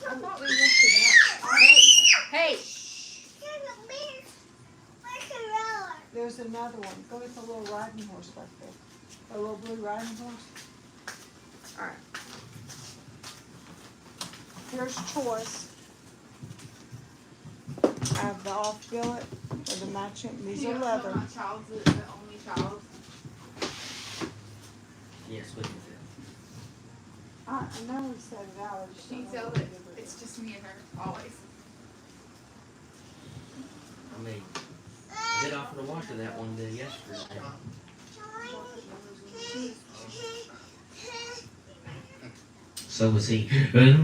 I thought we went to that. Hey. There's another one. Go get the little riding horse back there. The little blue riding horse. Alright. Here's choice. I have the off billet or the matching. These are leather. My child's the only child. Yes, we can do. I know we set it out. I just She don't know tells what it. to do with It's just me and her, always. I mean, I did offer to wash her that one day yesterday. So was he. We're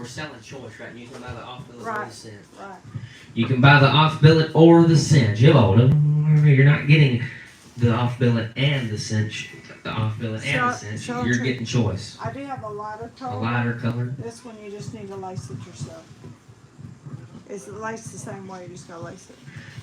selling choice, right? You can buy the off billet or Right. the cent. Right. You can buy the off billet or the cent. You're not getting the off billet and the cent. The off billet and the cent. So- You're getting choice. I do have a lighter A color. lighter color. This one you just need to lace it yourself. It's laced the same way, you just gotta lace it.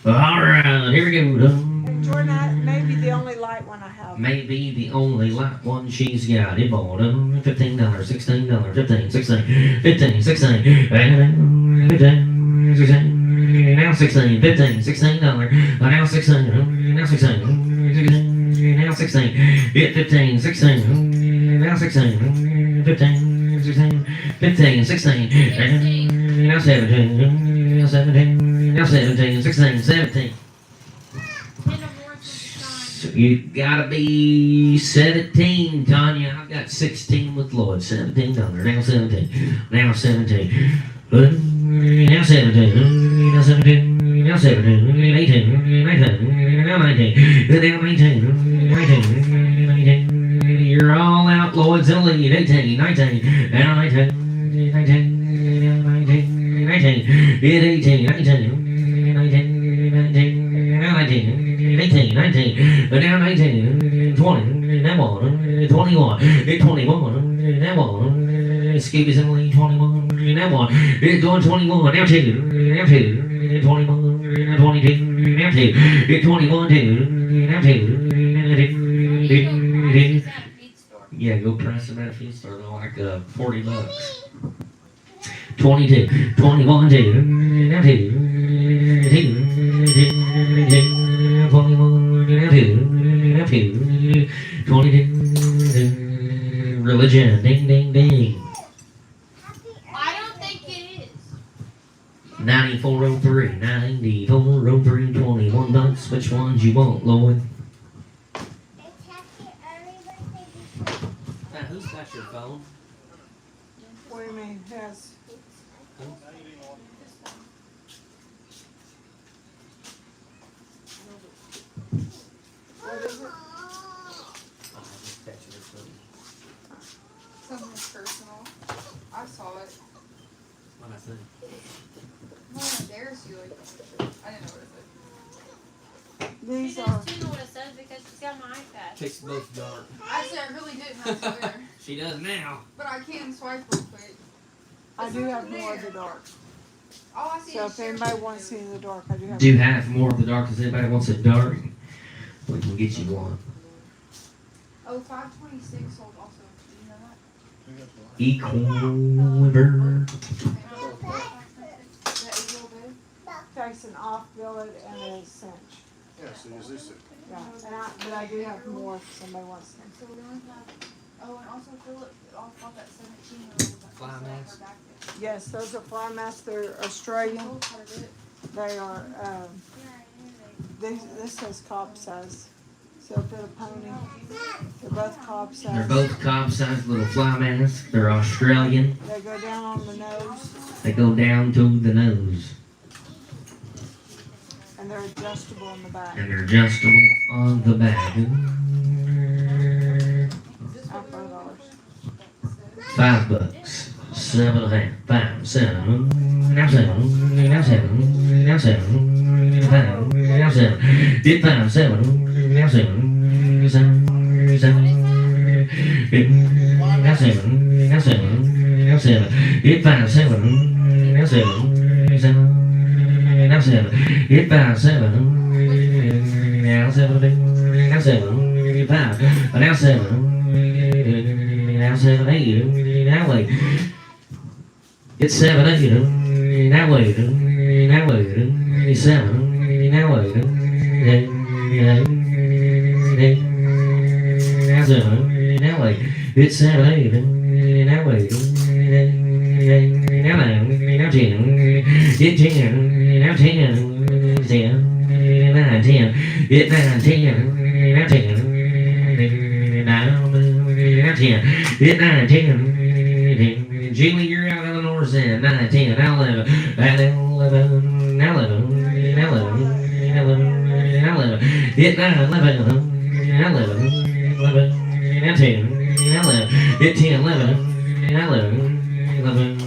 Alright, here we go. And Jordan, that may be the only light one I have. Maybe the only light one she's got. It bought $15, $16, 15, 16, 15, 16, 15, 16, now 16, 15, $16, now 16, now 16, now 16, get 15, 16, now 16, 15, 16, 15, 16, now 17, now 17, now 17, 16, 17. So you gotta be 17, Tanya. I've got 16 with Lloyd. $17. Now 17. Now 17. Now 17. Now 17. Now 17. 18. 19. Now 19. Now 19. 19. 19. You're all out. Lloyd's in the lead. 18. 19. Now 19. 19. Now 19. 19. Hit 18. 19. 19. 19. Now 19. 18, 19, now 19, 20, now 1, 21, 21, now 1, Scooby's in the lead, 21, now 1, it's going 21, now 2, now 2, 21, now 22, now 2, 21, 2, now 2, yeah, go price them at a feed store, they're like $40. 22, 21, 2, now 2, 22, religion, ding, ding, ding. I don't think it is. 9403, 9403, 21 bucks. Which ones you want, Lloyd? Now, who's got your phone? What do you mean? Yes. What is it? Something personal. I saw it. What I think. No one dares you like I didn't know what it said. She These does are, too know what it says because she's got my iPad. Takes both dark. Actually, I really didn't, I swear. She does now. But I can swipe real quick. I do have more of the dark. All I see So is if share anybody video. wants to see in the dark, I do have. Do have more of the dark. If anybody wants it dark, we can get you one. Oh, 526 sold also. Do you know that? Equilibrium. Is that a little bit? Takes an off billet and a cinch. Yeah, so use this. Yeah, but I do have more if somebody wants them. So we only have. Oh, and also Philip bought that 17-year-old. Fly mask? Yes, those are fly masks. They're Australian. They are. This says cob size. So if they're a pony, they're both cob size. They're both cob-sized little fly masks. They're Australian. They go down on the nose They go down to the nose. and they're adjustable in the back. And they're adjustable on the back. $5. $7.50. 5, 7. Now 7. Now 7. Now 7. 5. Now 7. Get 5, 7. Now 7. 7. 7. Now 7. Now 7. Now 7. Get 5, 7. Now 7. 7. Now 7. Get 5, 7. now 7, now 7, 5, now 7, now 7, 8, now 8. It's 7, 8, now 8, now 8, 7, now 8, now 7, now 8. It's 7, 8, now 8, now 9, now 10. It's 10, now 10, 10, 9, 10. It's 9, 10, now 10, now 10. It's 9, 10, 10. Julie, you're out of the north end. 9, 10, now 11, now 11, now 11, now 11, now 11, now 11. It's 9, 11, now 11, 11, now 10, now 11. It's 10, 11, now 11, 11,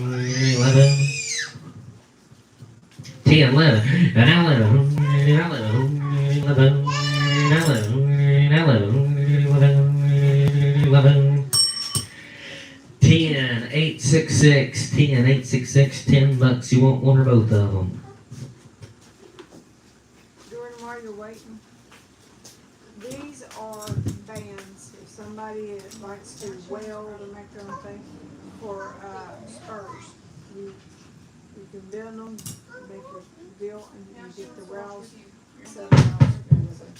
11. 10, 11, and now 11, now 11, 11, now 11, now 11, 11, 10, 866, 10, 866, $10. You want one or both of them? Jordan, while you're waiting, these are bands. If somebody likes to weld or make their own thing for spurs, you can bend them, make your bill, and you get the rows. $7 to go with it.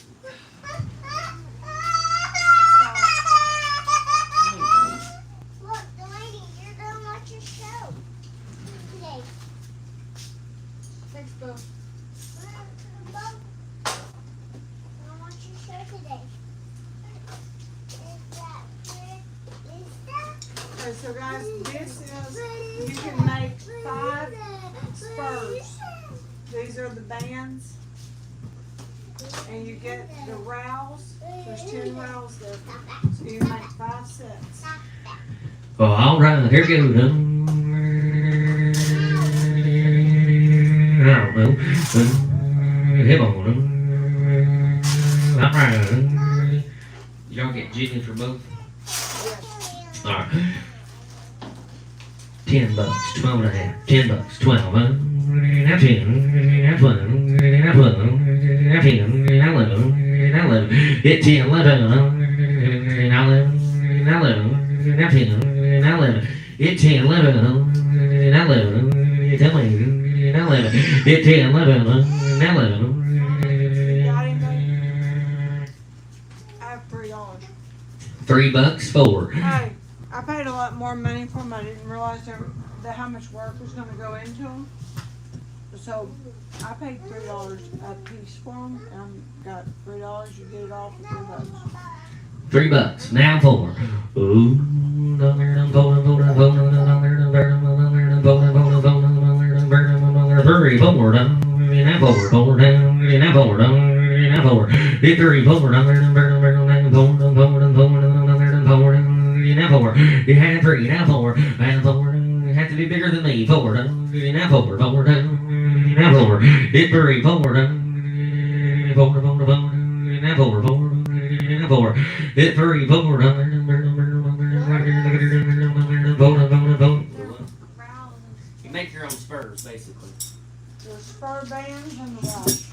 Look, Delaney, you're gonna watch your show today. Thanks, Bo. I'll watch your show today. Is that good? Is that Okay, so guys, this is, you can make 5 spurs. These are the bands. And you get the rowels. There's 10 rowels there. So you make 5 sets. Oh, all right, here we go. I don't know. Hit on. All right. Y'all get Jimmy for both? All right. $10, 12 and a half. $10, 12. Now 10, now 12, now 12, now 10, now 11, now 11. Hit 10, 11, now 11, now 11, now 10, now 11. Hit 10, 11, now 11. Tell me, now 11. Hit 10, 11, now 11. Got anything? I have $3. $3 for. Hey, I paid a lot more money for them. I didn't realize how much work was going to go into them. So I paid $3 a piece for them, and I got $3. You get it all for $3. $3. Now for. Ooh. Three forward, now forward, forward, now forward, now forward. Hit 3 forward, now forward. You had 3, now forward, now forward. You have to be bigger than me. Forward, now forward, forward, now forward. Hit 3 forward, forward, forward, forward. Now forward, forward, now forward. Hit 3 forward, forward, forward. You make your own spurs, basically. The spur bands and the rowels.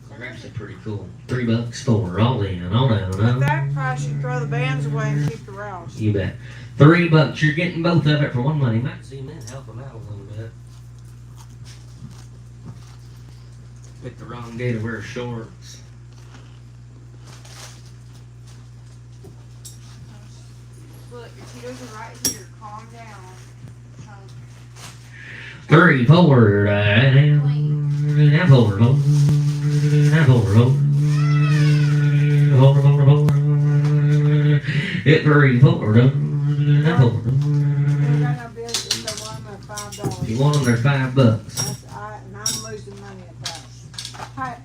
They're actually pretty cool. $3 for all in, all down, At huh? that price, you throw the bands away and keep the rowels. You bet. $3, you're getting both of it for one money. Might see men help them out a little bit. Picked the wrong day to wear shorts. Look, your Cheetos are right here. Calm down. 3 forward, now forward, forward, now forward, forward, forward, forward. Hit 3 forward, now forward. They got no business, so one of them are $5. If you want them, they're $5. And I'm losing money at that. Hey,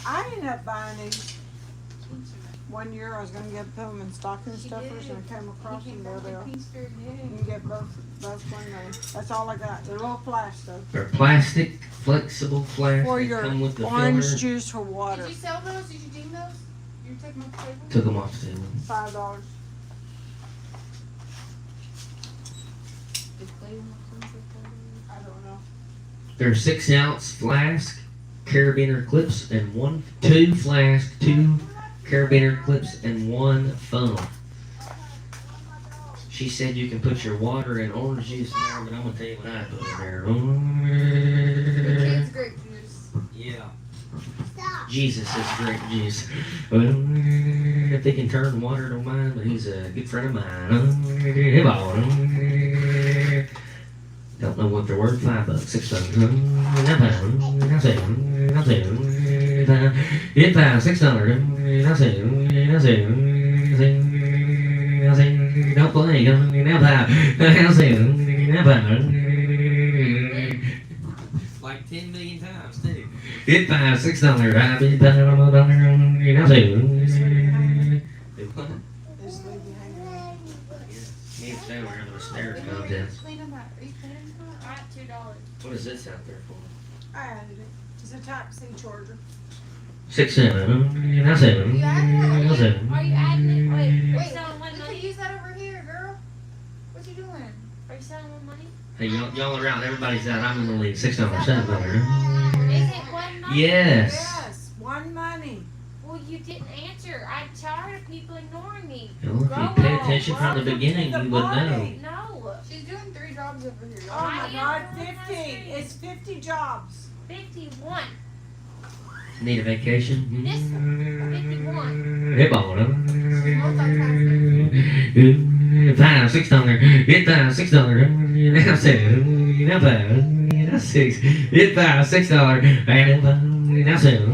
I ended up buying these. One year I was gonna put them in stocking stuffers and I came across them. There they are. You can get both one day. That's all I got. They're little flash though. They're plastic, flexible flask. For They your come with the orange filler. juice or water. Did you sell those? Did you deem those? You take them off the table? Took them off the table. $5. Did Clayton want some for I don't know. There's 6 ounce flask, carabiner clips, and 2 flask, 2 carabiner clips, and 1 funnel. She said you can put your water and orange juice in there, but I'm gonna tell you what I put in there. Kids grape juice. Yeah. Stop. Jesus is grape juice. If they can turn water to wine, but he's a good friend of mine. Don't know what they're worth. $5, $6. It's $6. Don't play. Like 10 million times too. It's $5, $6. Just leave you hanging out. Can't stay around the stairs contest. Clean them out. Are you cleaning them out? I got $2. What is this out there for? I added it. It's a Type-C charger. 6, 7, You added it? Are you adding it? Wait, are you Wait, selling my you money? can use that over here, girl. What you doing? Are you selling my money? Hey, y'all around. Everybody's out. I'm in the lead. $6, $7. Is it one money? Yes. Yes, one money. Well, you didn't answer. I'm tired of people ignoring me. Well, if you pay attention from the beginning, you would know. No. She's doing 3 jobs over here. Oh my I God, am going 50. on the It's 50 jobs. 51. Need a vacation? This 51. Hip on $5, $6. It's $6. Now 7. Now 5. Now 6. It's $5, $6. Now 7.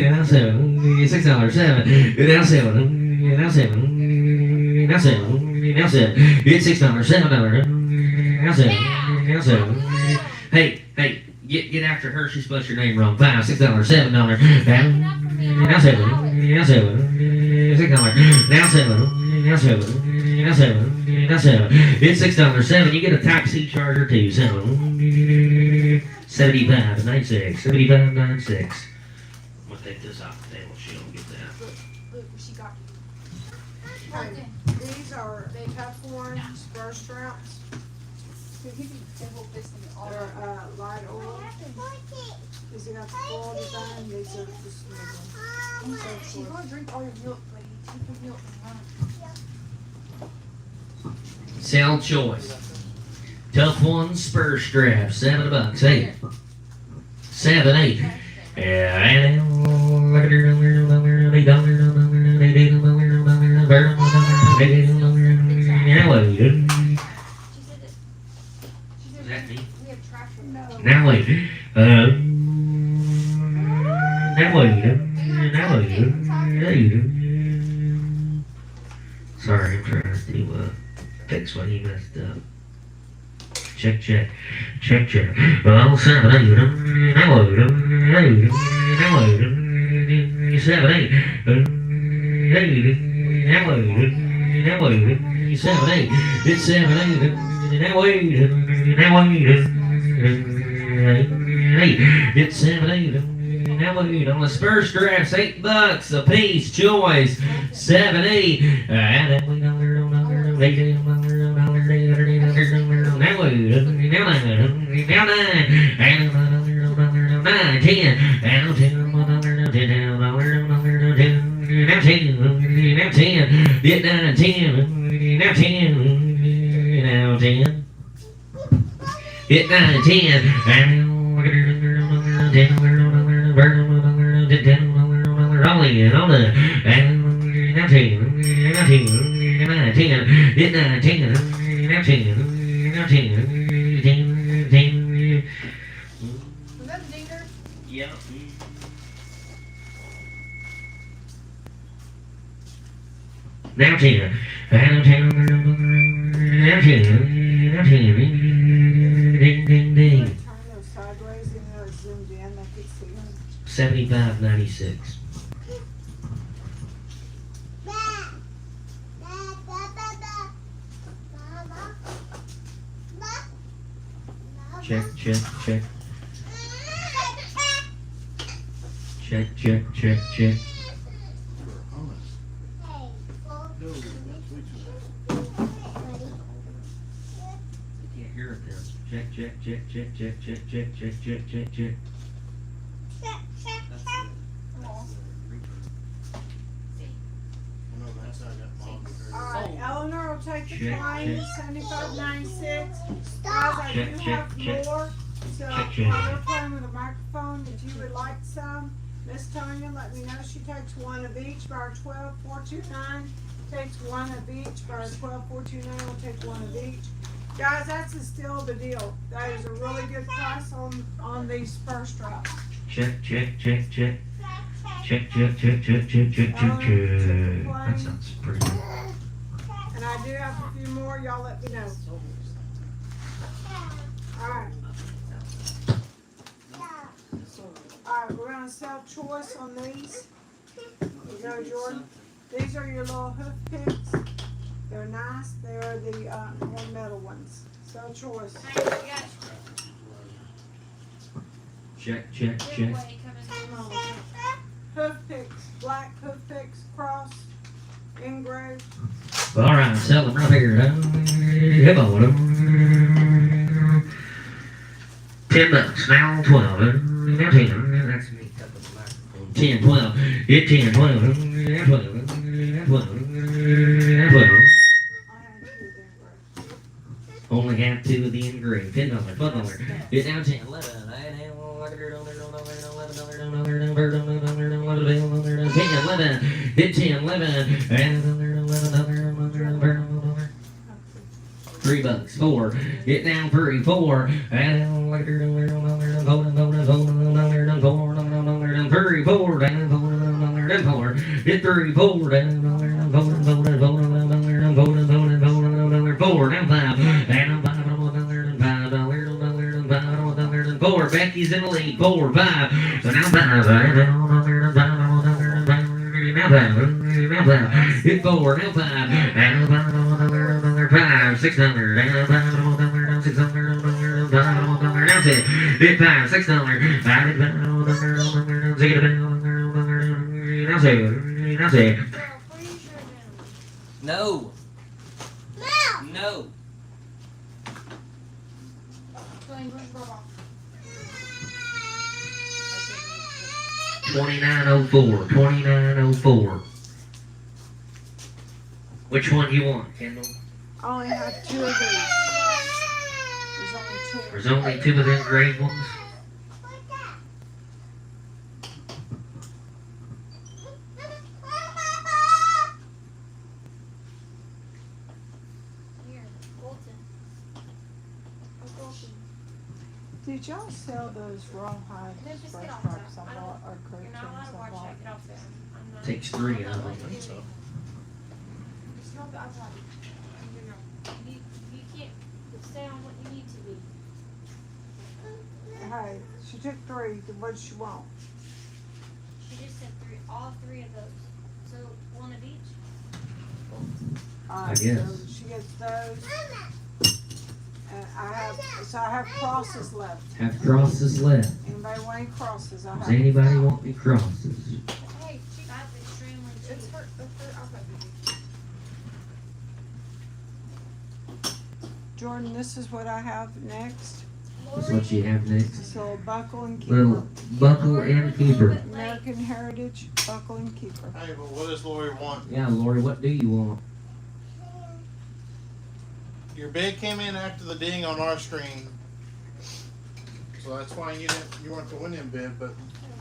Now 7. $6, 7. Now 7. Now 7. Now 7. Now 7. It's $6, $7. Now 7. Now 7. Hey. Get after her. She spelled your name wrong. $5, $6, $7. Now 7. Now 7. Now 7. $6. Now 7. Now 7. Now 7. Now 7. It's $6, 7. You get a Type-C charger too. 7. 75.96. 75.96. I'm gonna take this off the table. She don't get that. Look, she got you. Hey, these are Teflon spur straps. Dude, he be devil fisting it all They're over. light oil. These are got the full design. These are the smooth ones. She's gonna drink all your milk, buddy. Take the milk and run. Sell choice. Tough one spur strap. $7. 8. 7, 8. She said that. She said Is that me? we have trash with No. Now wait. Sorry, I'm trying to fix what he messed up. Check. Well, 7, 8. 7, 8. 7, 8. It's 7, 8. Now wait. It's 7, 8. Now wait on the spur straps, $8 a piece. Choice 7, 8. Now wait. Now 9, 10. Now 10. Now 10. Get 9, 10. Now 10. Now 10. Get 9, 10. Rolling on the now 10. Now 10. 9, 10. Get 9, 10. Now 10. Now 10. 10. Was that a dinger? Yep. Now 10. Now 10. Now 10. Ding, ding, ding. Turn those sideways and they're zoomed in. I could see them. 75.96. Check. No, that's way too bad. You can't hear it then. Check. check, check, check, check, check, check, check, check, check. I know that's how I got mom to her. Alright, Eleanor will take the Check, claim, check. 75.96. Guys, I Check, do check, have check. more, so Check, check. while we're playing with a microphone, if you would like some, Miss Tanya, let me know. She takes one of each by our 12,429. Takes one of each by our 12,429. We'll take one of each. Guys, that's still the deal. That is a really good price on these first drops. Check, check, check, check. Check, check, check, check, check, check, check, check. That sounds pretty good. And I do have a few more. Y'all let me know. Alright. Alright, we're gonna sell choice on these. Here you go, Jordan. These are your little hoof picks. They're nice. They are the more metal ones. Sell choice. Check, check, check. Hoof picks, black hoof picks, cross, engraved. All right, sell them right here. Come on. $10 now, 12. Now 10. That's me. 10, 12. Get 10, 12. 12. 12. 12. Only have two of the engraved. $10, $12. Get down 10, 11. 10, 11. Hit 10, 11. $3, 4. Get down 3, 4. 3, 4. 4. Hit 3, 4. 4. Down 5. 4. Becky's in the lead. 4, 5. So now 5. Now 5. Hit 4. Now 5. 5. 600. Now 600. Now 10. Hit 5. $6. Now 7. Now 7. No. No. $29.04. Which one do you want, Kendall? I only have 2 of these. There's only 2. There's only 2 of them green ones. Did y'all sell those rawhide express drops I bought, or You're crepe not allowed tins to I watch bought? that. Get off there. I'm not. Takes 3 of them. Just don't go outside. You can't stay on what you need to be. Hey, she took 3. What does she want? She just said all 3 of those. So one of each. Alright, I guess. so she gets those. And I have crosses left. Have crosses left. Anybody want any crosses? I Does have. anybody want any crosses? Hey, that's extremely cheap. It's her. Jordan, this is what I have next. That's what you have next. So buckle and keeper. Little buckle and keeper. American Heritage buckle and keeper. Hey, but what does Lori want? Yeah, Lori, what do you want? Your bid came in after the ding on our screen. So that's why you weren't the winning bid, but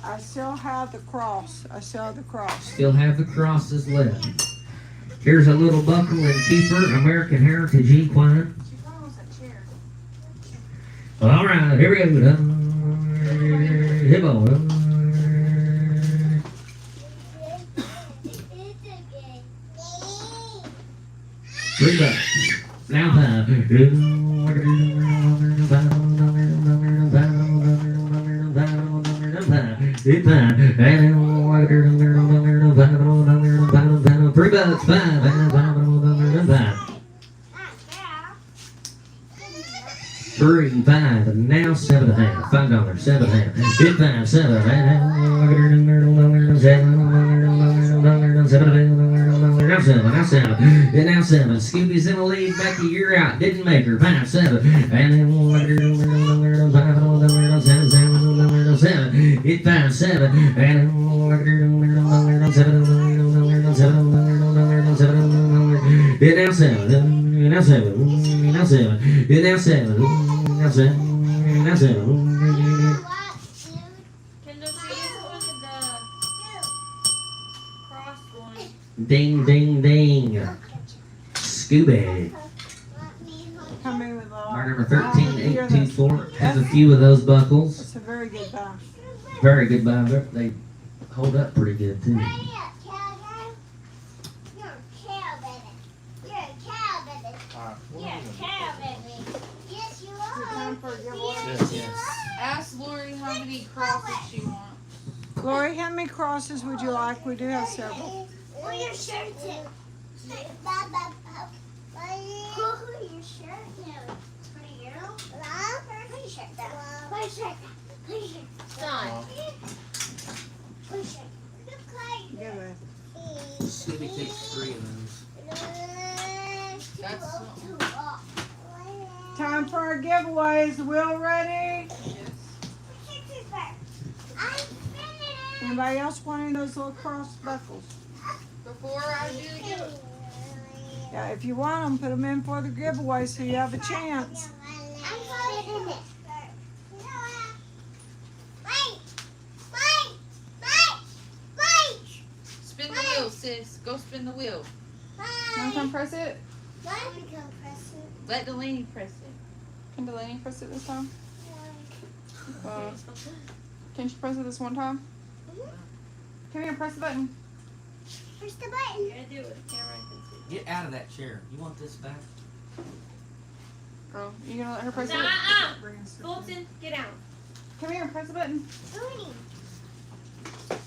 I still have the cross. I still have the cross. Still have the crosses left. Here's a little buckle and keeper, American Heritage Equine. She probably wants that chair. All right, here we go. Hippo. $3. Now 5. $3. 5. 3, 5, now 7.5. $5, 7.5. Hit 5, 7. 7. Now 7. Hit now 7. Scooby's in the lead. Becky, you're out. Didn't make her. 5, 7. And then Get 5, 7, and 7. Get down 7, now 7, now 7. Get down 7, now 7, now 7. Kendall, she just wanted the cross one. Ding, ding, ding. Scooby. Come in with all. Bar number 13824 has a few of those buckles. It's a very good buy. Very good buy. They hold up pretty good too. You're a cow, baby. You're a cow, baby. Alright, what You're are a we gonna cow, baby. Yes, you time are. for a giveaway? Yes, Yes, you yes. Ask Lori how many crosses she wants. Lori, how many crosses would you like? We do have several. Pull your shirt too. Pull your shirt down. For you. Pull your shirt down. Pull your shirt down. Pull your shirt Son. Pull your shirt. Look like. Give it. Scooby takes 3 of those. That's something. Time for our giveaways. Will ready? Anybody else want any of those little cross buckles? Before I do the giveaway. Yeah, if you want them, put them in for the giveaway so you have a chance. Spin the wheel, sis. Go spin the wheel. Want to come press it? Let Delaney press it. Can Delaney press it this time? Can she press it this one time? Come here, press the button. Push the button. You gotta do it. Camera can see. Get out of that chair. You want this back? Girl, you gonna let her press it? Fulton, get out. Come here, press the button.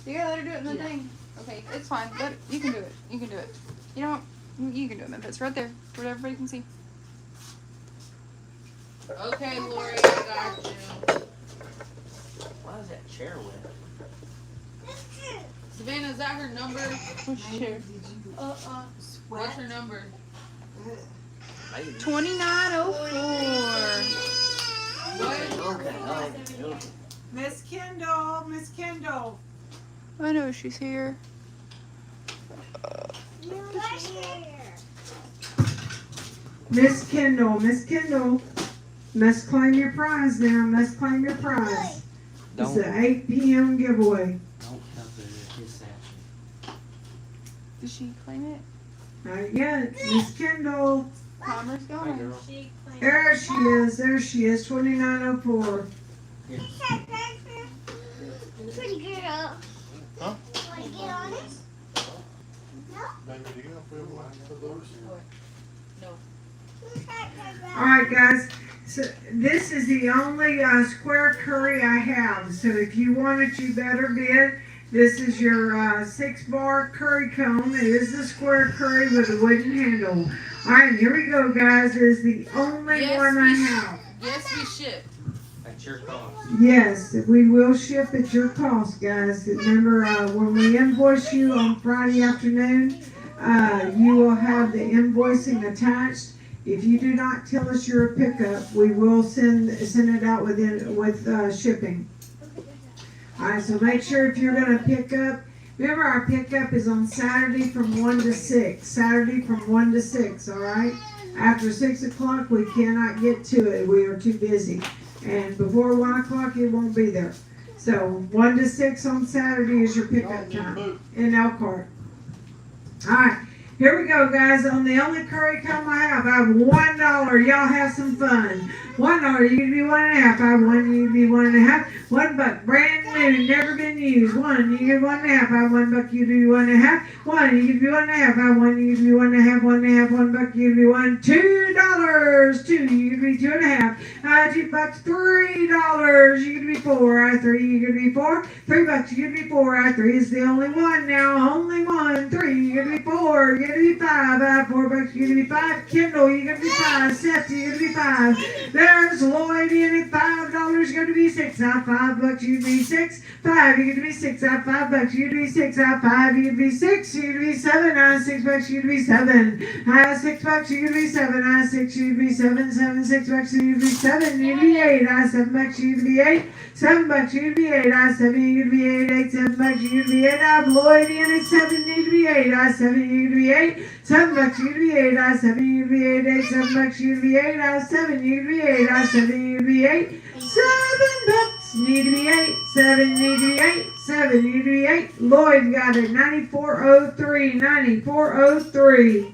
You gotta let her do it in the thing. Okay, it's fine. You can do it. You can do it. You know what? You can do it, Memphis. Right there, where everybody can see. Okay, Lori, I got you. Why is that chair wet? Savannah, is that her number? Which chair? What's her number? 2904. What? Miss Kendall. I know she's here. Miss Kendall. Must claim your prize now. Must claim your prize. It's an 8 p.m. giveaway. Don't have the kiss action. Did she claim it? Not yet. Miss Kendall. Timer's going. She claimed. There she is. 2904. Pretty girl. Huh? Want to get on it? Baby, do you know if we have lines for those? Alright guys, so this is the only square curry I have. So if you want it, you better bid. This is your 6-bar curry comb. It is the square curry with a wooden handle. Alright, here we go guys. It is the only one I have. Yes, we ship. At your cost. Yes, we will ship at your cost, guys. Remember, when we invoice you on Friday afternoon, you will have the invoicing attached. If you do not tell us you're a pickup, we will send it out with shipping. All right, so make sure if you're going to pick up. Remember, our pickup is on Saturday from 1 to 6. Saturday from 1 to 6. All right. After 6 o'clock, we cannot get to it. We are too busy. And before 1 o'clock, it won't be there. So 1 to 6 on Saturday is your pickup time in Elkhart. All right. Here we go, guys. On the only curry comb I have $1. Y'all have some fun. $1. You can be 1.5. I have 1. You can be 1.5. $1, brand new, never been used. 1. You get 1.5. I have $1. You do 1.5. 1. You can be 1.5. I have 1. You can be 1.5. 1.5. $1. You can be 1. $2. 2. You can be 2.5. $2. $3. You can be 4. I have 3. You can be 4. $3. You can be 4. I have 3 is the only one now. Only one. 3. You can be 4. You gonna be $5. $4, you're gonna be $5. Kendall, you're gonna be $5. Seth, you're gonna be $5. There's Lloyd in at $5, you're gonna be $6. Out $5, you're gonna be $6. $5, you're gonna be $6. Out $5, you're gonna be $6. Out $5, you're gonna be $6. You're gonna be $7. Out $6, you're gonna be $7. Out $6, you're gonna be $7. Out $6, you're gonna be $7. $6, you're gonna be $7. You're gonna be $8. Out $7, you're gonna be $8. $7, you're gonna be $8. Out $7, you're gonna be $8. $8, $7, you're gonna be $8. Out Lloyd in at $7, you're gonna be $8. Out $7, you're gonna be $8. $7, you're gonna be $8. Out $7, you're gonna be $8. $8, $7, you're gonna be $8. Out $7, you're gonna be $8. Out $7, you're gonna be $8. $7 need to be $8. $7 need to be $8. $7 need to be $8. Lloyd got it. 9403. 9403.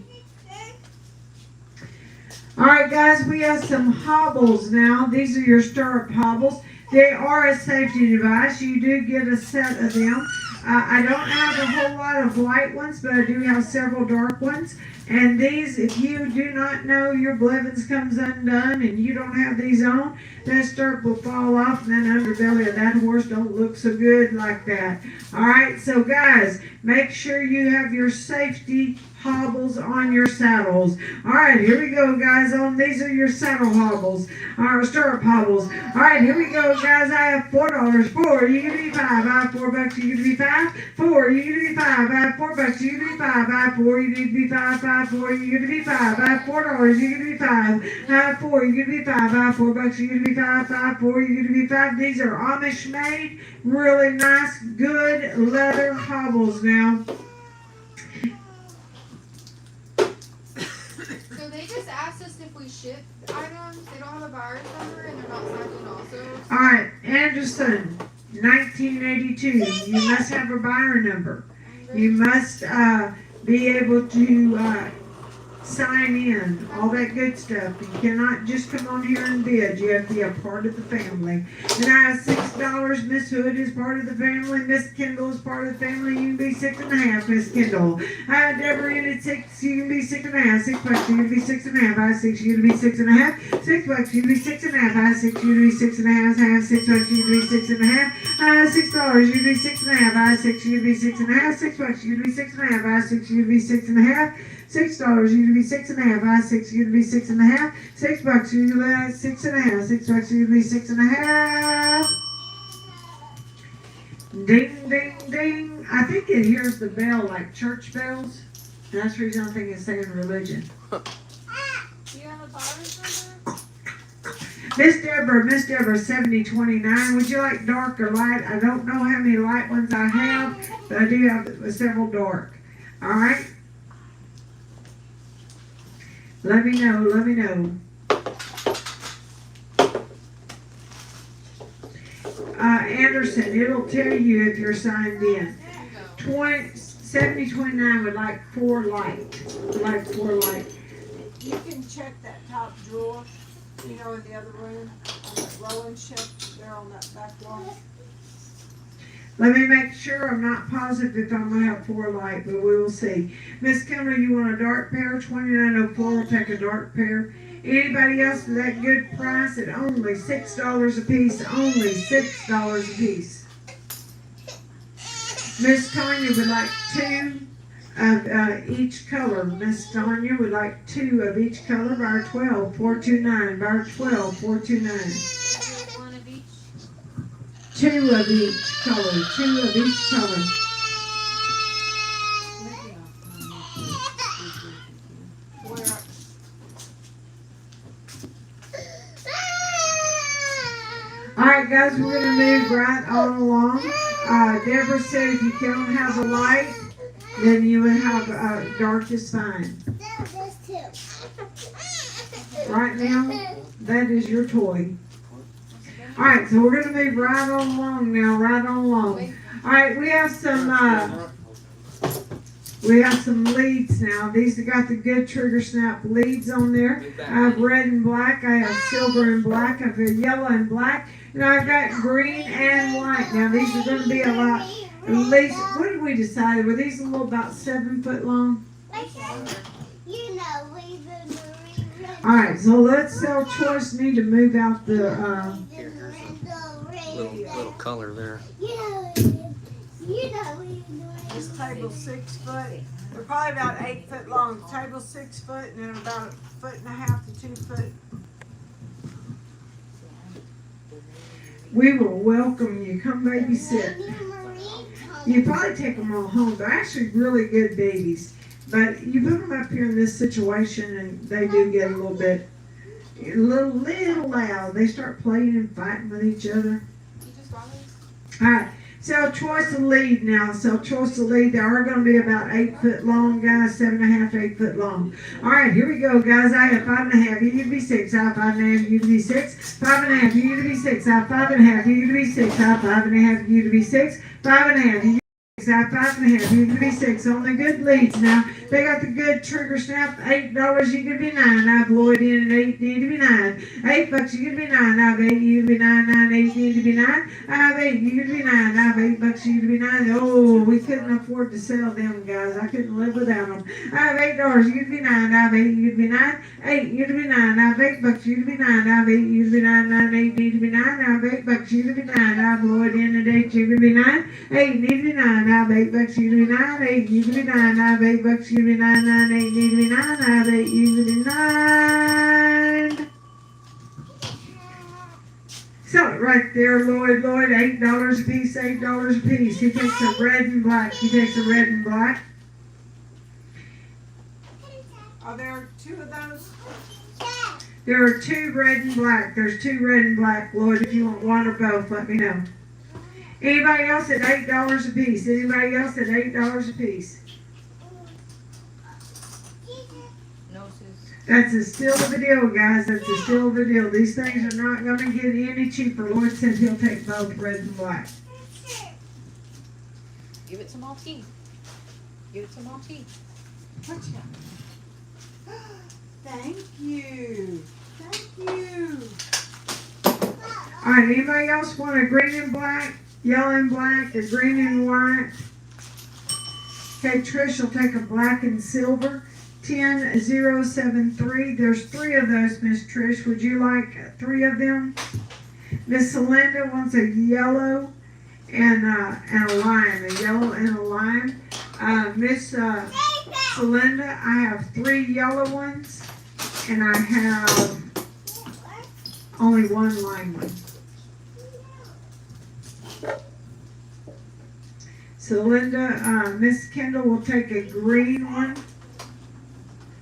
All right, guys, we have some hobbles now. These are your stirrup hobbles. They are a safety device. You do get a set of them. I don't have a whole lot of light ones, but I do have several dark ones. And these, if you do not know your blevins comes undone and you don't have these on, that stirrup will fall off and then underbelly of that horse don't look so good like that. All right, so guys, make sure you have your safety hobbles on your saddles. All right, here we go, guys. These are your saddle hobbles, our stirrup hobbles. All right, here we go, guys. I have $4. 4, you're gonna be $5. I have $4, you're gonna be $5. 4, you're gonna be $5. I have $4, you're gonna be $5. I have 4, you're gonna be $5. 5, 4, you're gonna be $5. I have $4, you're gonna be $5. I have 4, you're gonna be $5. I have $4, you're gonna be $5. 5, 4, you're gonna be $5. These are Amish made, really nice, good leather hobbles now. So they just asked us if we ship items. They don't have a buyer's number and they're not signed in also. All right, Anderson, 1982. You must have a buyer number. You must be able to sign in, all that good stuff. You cannot just come on here and bid. You have to be a part of the family. And I have $6. Miss Hood is part of the family. Miss Kendall is part of the family. You can be 6.5, Miss Kendall. I have Deborah in at 6. You can be 6.5. $6, you can be 6.5. I have 6. You can be 6.5. $6, you can be 6.5. I have 6. You can be 6.5. I have $6, you can be 6.5. I have $6. You can be 6.5. I have 6. You can be 6.5. $6, you can be 6.5. I have 6. You can be 6.5. $6, you can be 6.5. I have 6, you can be 6.5. $6, you can be 6.5. $6, you can be 6.5. Ding, ding, ding. I think it hears the bell like church bells. That's the reason I think it's saying religion. Do you have a buyer's number? Miss Deborah, 7029. Would you like dark or light? I don't know how many light ones I have, but I do have several dark. All right. Let me know, let me know. Anderson, it'll tell you if you're signed in. 7029 would like 4 light. You can check that top drawer, you know, in the other room, on that rolling shelf there on that back wall. Let me make sure. I'm not positive if I'm going to have 4 light, but we will see. Miss Kimberly, you want a dark pair? 2904 will take a dark pair. Anybody else for that good price at only $6 a piece? Only $6 a piece. Miss Tanya would like 2 of each color. Miss Tanya would like 2 of each color. Bar 12, 429. Bar 12, 429. One of each. 2 of each color. 2 of each color. All right, guys, we're going to move right on along. Deborah said if you don't have a light, then you would have dark is fine. Right now, that is your toy. All right, so we're going to move right on along now, right on along. All right, we have some leads now. These have got the good trigger snap leads on there. I have red and black. I have silver and black. I have yellow and black. And I've got green and white. Now these are going to be a lot. At least, what did we decide? Were these a little about 7 foot long? You know, we've been All right, so let's sell choice. Need to move out the Little color there. You know, You know you know it. This table's 6 foot. They're probably about 8 foot long. The table's 6 foot and then about 1.5 to 2 foot. We will welcome you. Come babysit. You probably take them all home. They're actually really good babies. But you put them up here in this situation and they do get a little loud. They start playing and fighting with each other. You just want these? All right. So choice of lead now. So choice of lead. They are going to be about 8 foot long, guys. 7.5, 8 foot long. All right, here we go, guys. I have 5.5. You need to be 6. I have 5.5. You need to be 6. 5.5. You need to be 6. I have 5.5. You need to be 6. I have 5.5. You need to be 6. 5.5. You need to be 6. I have 5.5. You need to be 6. On the good leads now. They got the good trigger snap. $8. You could be 9. I have Lloyd in at 8. You need to be 9. $8. You could be 9. I have 8. You need to be 9. 9. 8. You need to be 9. I have 8. You could be 9. I have $8. You need to be 9. Oh, we couldn't afford to sell them, guys. I couldn't live without them. I have $8. You could be 9. I have 8. You could be 9. 8. You could be 9. I have $8. You could be 9. I have 8. You could be 9. 9. 8. Need to be 9. I have $8. You could be 9. I have Lloyd in at 8. You could be 9. 8. Need to be 9. I have $8. You could be 9. 8. You could be 9. I have $8. You could be 9. 9. 8. Need to be 9. I have 8. You could be 9. Sell it right there, Lloyd. Lloyd, $8 a piece, $8 a piece. He takes a red and black. He takes a red and black. Are there 2 of those? There are 2 red and black. There's 2 red and black, Lloyd. If you want one or both, let me know. Anybody else at $8 a piece? Anybody else at $8 a piece? No, sis. That's a steal of a deal, guys. That's a steal of a deal. These things are not going to get any cheaper. Lloyd said he'll take both red and black. Give it to Maltese. Give it to Maltese. Thank you. Thank you. All right, anybody else want a green and black, yellow and black, a green and white? Okay, Trish will take a black and silver. 10073. There's 3 of those, Miss Trish. Would you like 3 of them? Miss Celinda wants a yellow and a lime, a yellow and a lime. Miss Celinda, I have 3 yellow ones, and I have only 1 lime one. Celinda, Miss Kendall will take a green one.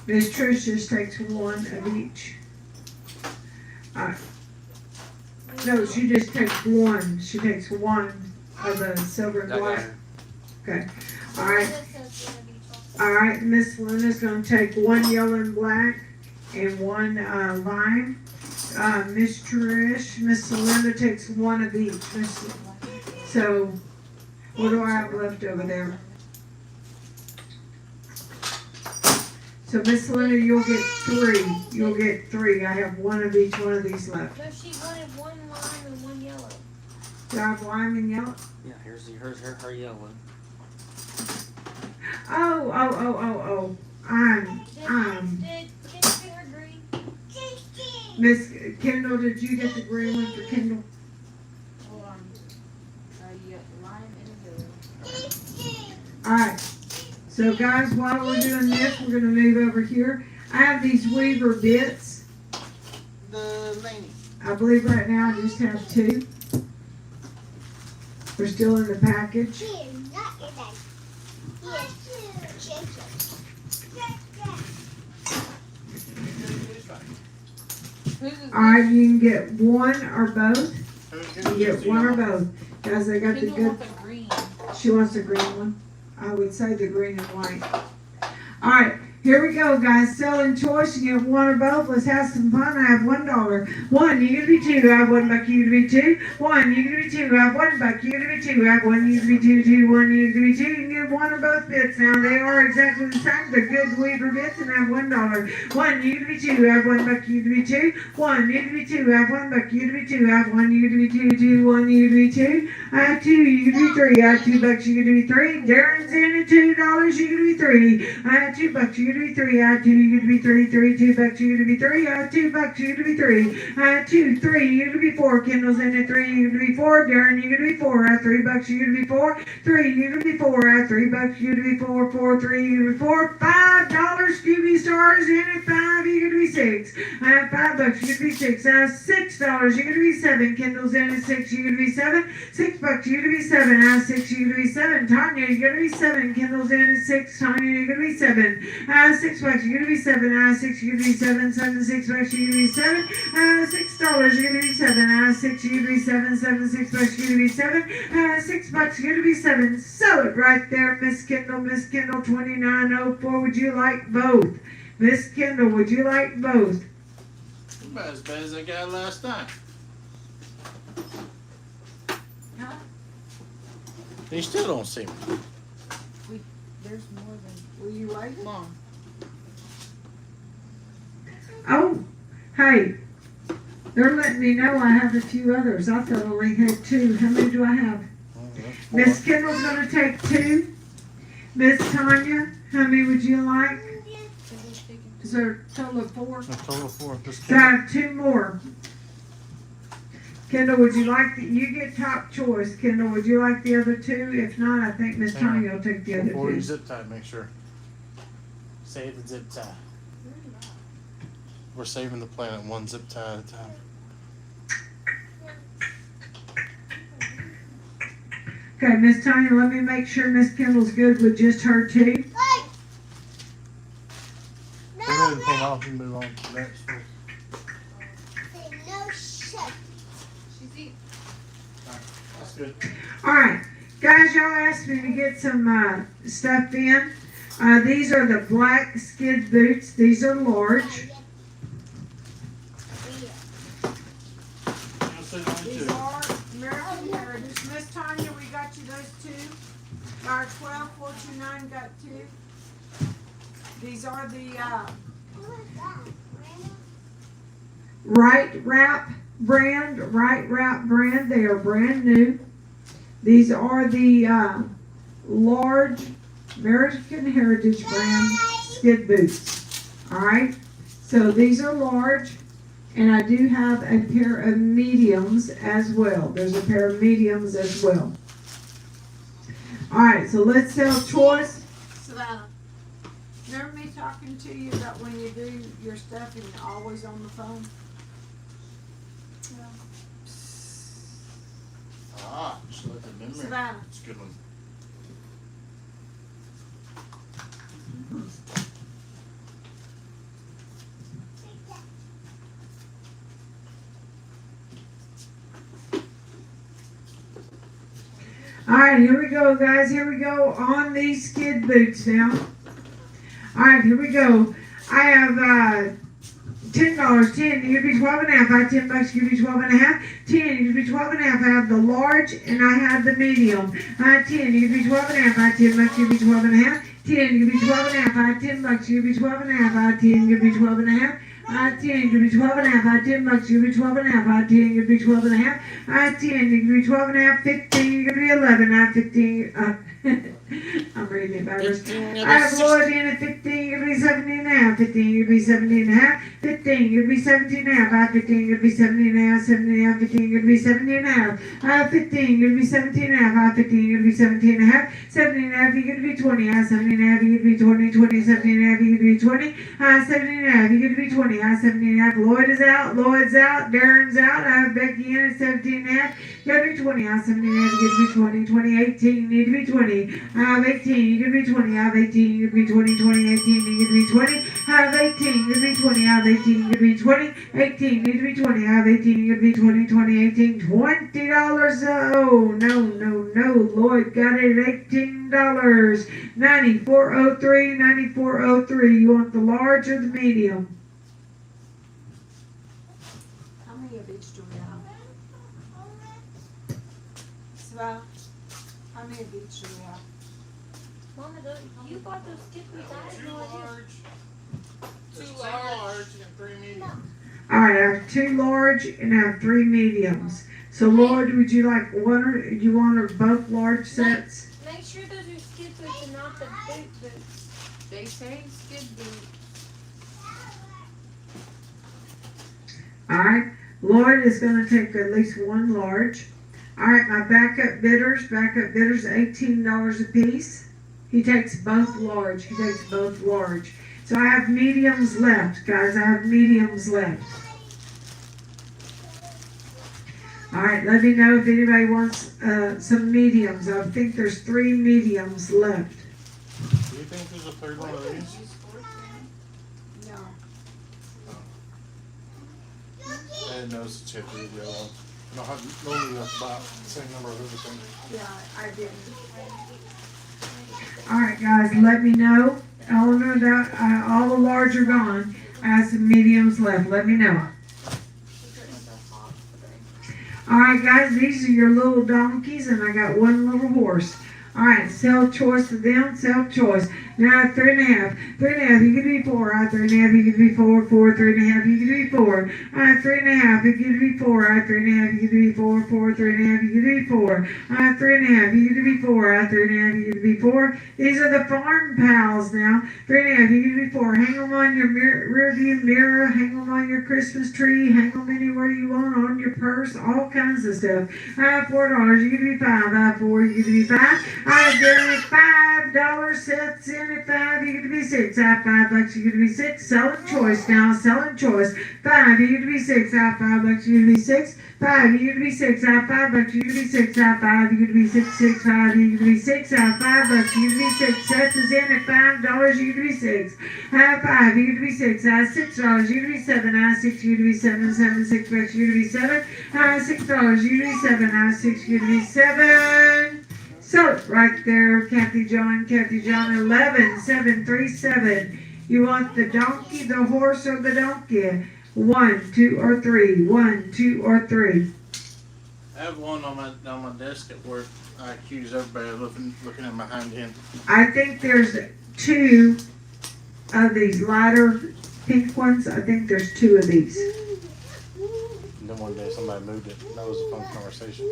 Miss Trish just takes 1 of each. No, she just takes 1. She takes 1 of the silver and black. Okay. All right. All right. Miss Linda's going to take 1 yellow and black and 1 lime. Miss Trish, Miss Linda takes 1 of each. So, what do I have left over there? So, Miss Linda, you'll get 3. You'll get 3. I have 1 of each one of these left. No, she wanted 1 lime and 1 yellow. Do I have lime and yellow? Yeah, here's her yellow. Oh. Did Kendall get her green? Miss Kendall, did you get the green one for Kendall? Hold on. You got lime and yellow. Alright. So guys, while we're doing this, we're gonna move over here. I have these Weaver bits. The lady. I believe right now I just have 2. They're still in the package. Here, not your bag. Here, check it. Whose is Alright, you can get 1 or both. Who's You gonna get use the 1 or yellow? both. Guys, I got the Kendall good. wants a green. She wants the green one. I would say the green and white. Alright, here we go, guys. Selling choice. You get 1 or both. Let's have some fun. I have $1. 1, you gonna be 2. I have $1. You gonna be 2. 1, you gonna be 2. I have $1. You gonna be 2. I have 1. You gonna be 2. 2, 1, you gonna be 2. You can get 1 or both bits. Now they are exactly the same. They're good Weaver bits, and I have $1. 1, you gonna be 2. I have $1. You gonna be 2. 1, you gonna be 2. I have $1. You gonna be 2. I have 1. You gonna be 2. 2, 1, you gonna be 2. I have 2. You gonna be 3. I have $2. You gonna be 3. Darren's in at $2. You gonna be 3. I have $2. You gonna to be three. I two, you to be three. $2, you to be three. I $2, you to be three. I two, three, you to be four. Kendall's in at three, you to be four. Darren, you to be four. I $3, you to be four. Three, you to be four. I $3, you to be four. Four, three, you to be four. $5, Scooby Stars in at five, you to be six. I have $5, you to be six. I have $6, you to be seven. Kendall's in at six, you to be seven. $6, you to be seven. I have six, you to be seven. Tanya, you're gonna be seven. Kendall's in at six. Tanya, you're gonna be seven. $6, you're gonna be seven. I have six, you're gonna be seven. $6, you're gonna be seven. $6, you're gonna be seven. I have six, you're gonna be seven. $6, you're gonna be seven. $6, you're gonna be seven. Sell it right there, Miss Kendall. Miss Kendall, 2904. Would you like both? Miss Kendall, would you like both? About as bad as I got last night. Huh? You still don't see me. There's more than, will you wait? Come on. Oh, hey. They're letting me know I have a few others. I thought I only had two. How many do I have? Miss Kendall's gonna take two. Miss Tanya, how many would you like? Is there a total of four? A total of four. Just So I have two more. Kendall, would you like you get top choice. Kendall, would you like the other two? If not, I think Miss Tanya will take the other before you two. zip tie, make sure. Save the zip tie. We're saving the planet one zip tie at a time. Okay, Miss Tanya, let me make sure Miss Kendall's good with just her two. Go ahead and pull off and move on to the next one. No shit. She's eating. That's good. Alright, guys, y'all asked me to get some stuff in. These are the black skid boots. These are large. These are American Heritage. Miss Tanya, we got you those two. Our 12429 got two. These are the Right Wrap brand. They are brand new. These are the large American Heritage brand skid boots. Alright, so these are large, and I do have a pair of mediums as well. There's a pair of mediums as well. Alright, so let's sell choice. Savannah. Remember me talking to you about when you do your stuff and you're always on the phone? Ah, just let the memory. Savannah. It's a good one. Alright, here we go, guys. Here we go on these skid boots now. Alright, here we go. I have $10. 10, you could be 12 and a half. I have $10, you could be 12 and a half. 10, you could be 12 and a half. I have the large and I have the medium. I have 10, you could be 12 and a half. I have $10, you could be 12 and a half. 10, you could be 12 and a half. I have $10, you could be 12 and a half. I have 10, you could be 12 and a half. I have 10, you could be 12 and a half. I have $10, you could be 12 and a half. I have 10, you could be 12 and a half. I have 10, you could be 12 and a half. 15, you could be 11. I have 15. I'm reading it backwards. I have Lloyd in at 15, you could be 17 and a half. 15, you could be 17 and a half. 15, you could be 17 and a half. I have 15, you could be 17 and a half. 17 and a half. 15, you could be 17 and a half. I have 15, you could be 17 and a half. I have 15, you could be 17 and a half. 17 and a half, you could be 20. I have 17 and a half, you could be 20. 20, 17 and a half, you could be 20. I have 17 and a half, you could be 20. I have 17 and a half. Lloyd is out. Lloyd's out. Darren's out. I have Becky in at 17 and a half. You gotta be 20. I have 17 and a half, you could be 20. 20, 18, you need to be 20. I have 18, you could be 20. I have 18, you could be 20. 20, 18, you could be 20. I have 18, you could be 20. I have 18, you could be 20. 18, you could be 20. I have 18, you could be 20. 20, 18, $20. Oh, no. Lloyd got it at $18. 9403, 9403. You want the large or the medium? How many of each do we have? Savannah, how many of each do we have? Mama, you bought those skid boots. I had no idea. Two large and three medium. Alright, I have 2 large and I have 3 mediums. So Lloyd, would you like one or you want or both large sets? Make sure sure those are skid boots and not the boot boots? They say skid boots. Alright, Lloyd is gonna take at least one large. Alright, my backup bidders, $18 a piece. He takes both large, So I have mediums left, guys, I have mediums left. Alright, let me know if anybody wants some mediums. I think there's 3 mediums left. Do you think there's a third one of these? No. I didn't notice the chip either. The other one. No, normally that's about the same number of everything. Yeah, I didn't. Alright guys, let me know. Eleanor, that all the large are gone. I have some mediums left. Let me know. Alright guys, these are your little donkeys and I got one little horse. Alright, sell choice to them, sell choice. Now 3.5, you can be 4. 3.5, you can be 4, 3.5, you can be 4. 3.5, you can be 4. 3.5, you can be 4, 3.5, you can be 4. 3.5, you can be 4. 3.5, you can be 4. These are the farm pals now. 3.5, you can be 4. Hang them on your rear view mirror, hang them on your Christmas tree, hang them anywhere you want, on your purse, all kinds of stuff. $4, you can be 5. 4, you can be 5. There $5 sets in at 5, you get to be 6. $5, you get to be 6. Selling choice now, selling choice. 5, you get to be 6. $5, you get to be 6. 5, you get to be 6. $5, you get to be 6. 5, you get to be 6. 6, 5, you get to be 6. $5, you get to be 6. Sets is in at $5, you get to be 6. 5, you get to be 6. $6, you get to be 7. 6, you get to be 7. 7, $6, you get to be 7. $6, you get to be 7. 6, you get to be 7. So, right there, Kathy John, 11737. You want the donkey, the horse, or the donkey? 1, 2, or 3. 1, 2, or 3. I have one on my desk at work. I accuse everybody of looking at behind him. I think there's 2 of these lighter pink ones. I think there's 2 of these. And then one day somebody moved it. That was a fun conversation.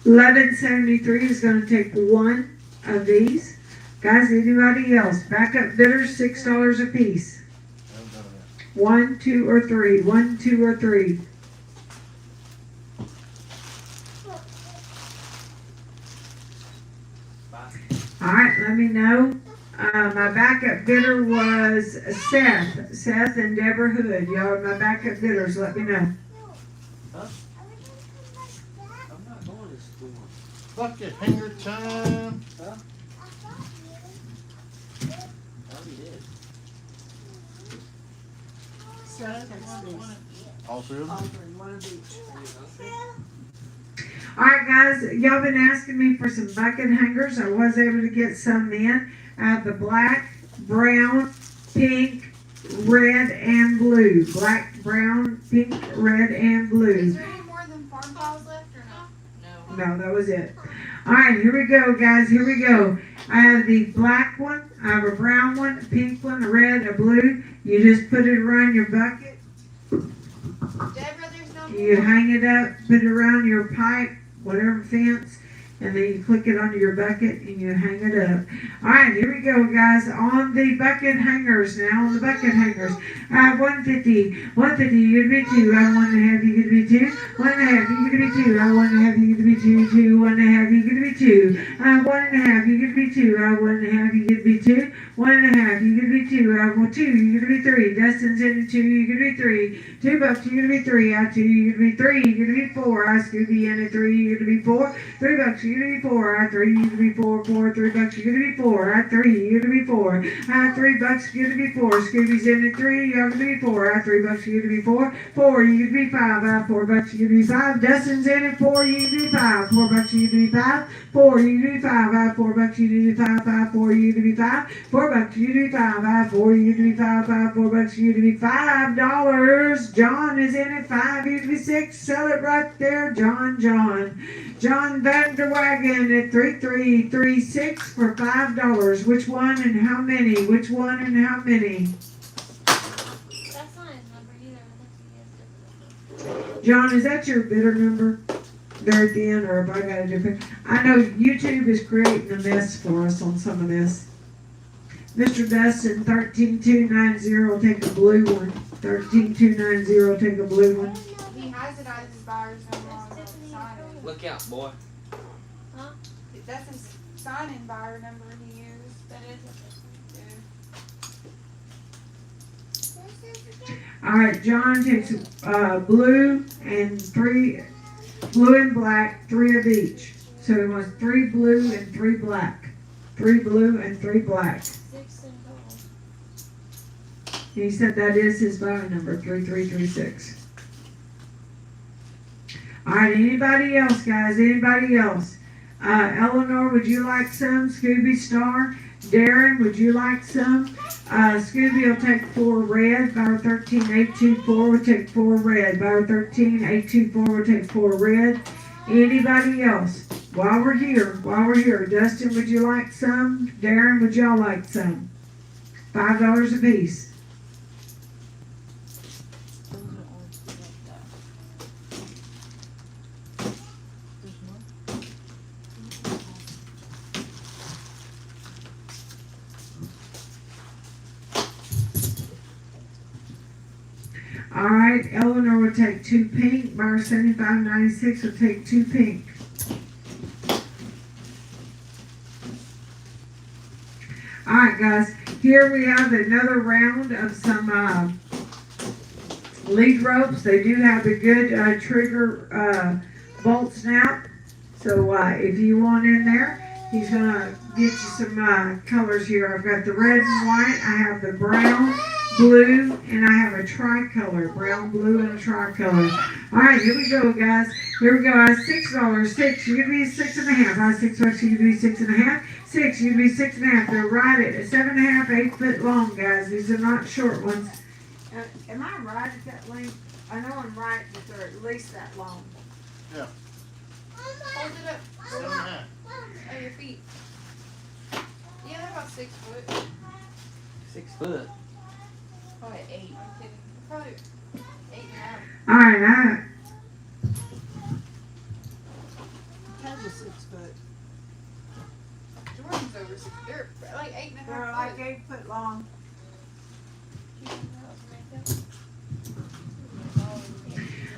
1173 is going to take 1 of these. Guys, anybody else? Backup bidders, $6 a piece. 1, 2, or 3. 1, 2, or 3. Alright, let me know. My backup bidder was Seth and Deborah Hood. Y'all are my backup bidders. Let me know. Bucket hanger time. All 3 of them? One of each. Alright guys, y'all been asking me for some bucket hangers. I was able to get some in. I have the black, brown, pink, red, and blue. Black, brown, pink, red, and blue. Is there any more than farm piles left or not? No. No, that was it. Alright, here we go guys, here we go. I have the black one, I have a brown one, a pink one, a red, a blue. You just put it around your bucket. Deborah, there's no more. You hang it up, put it around your pipe, whatever fence, and then you click it onto your bucket and you hang it up. Alright, here we go guys, on the bucket hangers now, on the bucket hangers. I have 150, you get to be 2, I have 1.5, you get to be 2, 1.5, you get to be 2, I have 1.5, you get to be 2, 2, 1.5, you get to be 2, I have 1.5, you get to be 2, I have 1.5, you get to be 2, 1.5, you get to be 2, I have 2, you get to be 3, Dustin's in 2, you get to be 3, $2, you get to be 3, I have 2, you get to be 3, you get to be 4, I Scooby in at 3, you get to be 4, $3, you get to be 4, I have 3, you get to be 4, $3, you get to be 4, I have 3, you get to be 4, I have $3, you get to be 4, Scooby's in at 3, you have to be 4, I have $3, you get to be 4, 4, you get to be 5, I have $4, you get to be 5, Dustin's in at 4, you get to be 5, $4, you get to be 5, 4, you get to be 5, I have $4, you get to be 5, 5, 4, you get to be 5, $4, you get to be 5, I have 4, you get to be 5, 5, $4, you get to be $5. John is in at 5, you get to be 6, sell it right there, John Vanderwagen at 3336 for $5. Which one and how many? Which one and how many? That's not his number either. That's his different number. John, is that your bidder number? there at the end, or if I gotta do it. I know YouTube is creating a mess for us on some of this. Mr. Dustin, 13290 will take a blue one. 13290 will take a blue one. He has it as his buyer's number on the sign. Look out, boy. That's his sign-in buyer number he used. That is. Yeah. Alright, John takes blue and black, 3 of each. So he wants 3 blue and 3 black. 3 blue and 3 black. 6 and gold. He said that is his buyer number, 3336. Alright, anybody else, guys? Anybody else? Eleanor, would you like some? Scooby Star. Darren, would you like some? Scooby will take 4 red. Buyer 13824 will take 4 red. Buyer 13824 will take 4 red. Anybody else? While we're here, Dustin, would you like some? Darren, would y'all like some? $5 a piece. Alright, Eleanor will take 2 pink. Buyer 7596 will take 2 pink. Alright guys, here we have another round of some lead ropes. They do have a good trigger bolt snap. So if you want in there, he's going to get you some colors here. I've got the red and white, I have the brown, blue, and I have a tricolor. Brown, blue, and a tricolor. Alright, here we go guys. Here we go. I have $6. 6. You give me 6.5. I have $6. You give me 6.5. 6. You give me 6.5. They're right at 7.5, 8 foot long, guys. These are not short ones. Am I right at that length? I know I'm right that they're at least that long. Yeah. Hold it up. 7.5. Oh, your feet. Yeah, they're about 6 foot. 6 foot. Probably 8. I'm kidding. Probably 8.5. Alright, Kind of 6 foot. Jordan's over 6. They're like 8.5 they're like 8 foot long.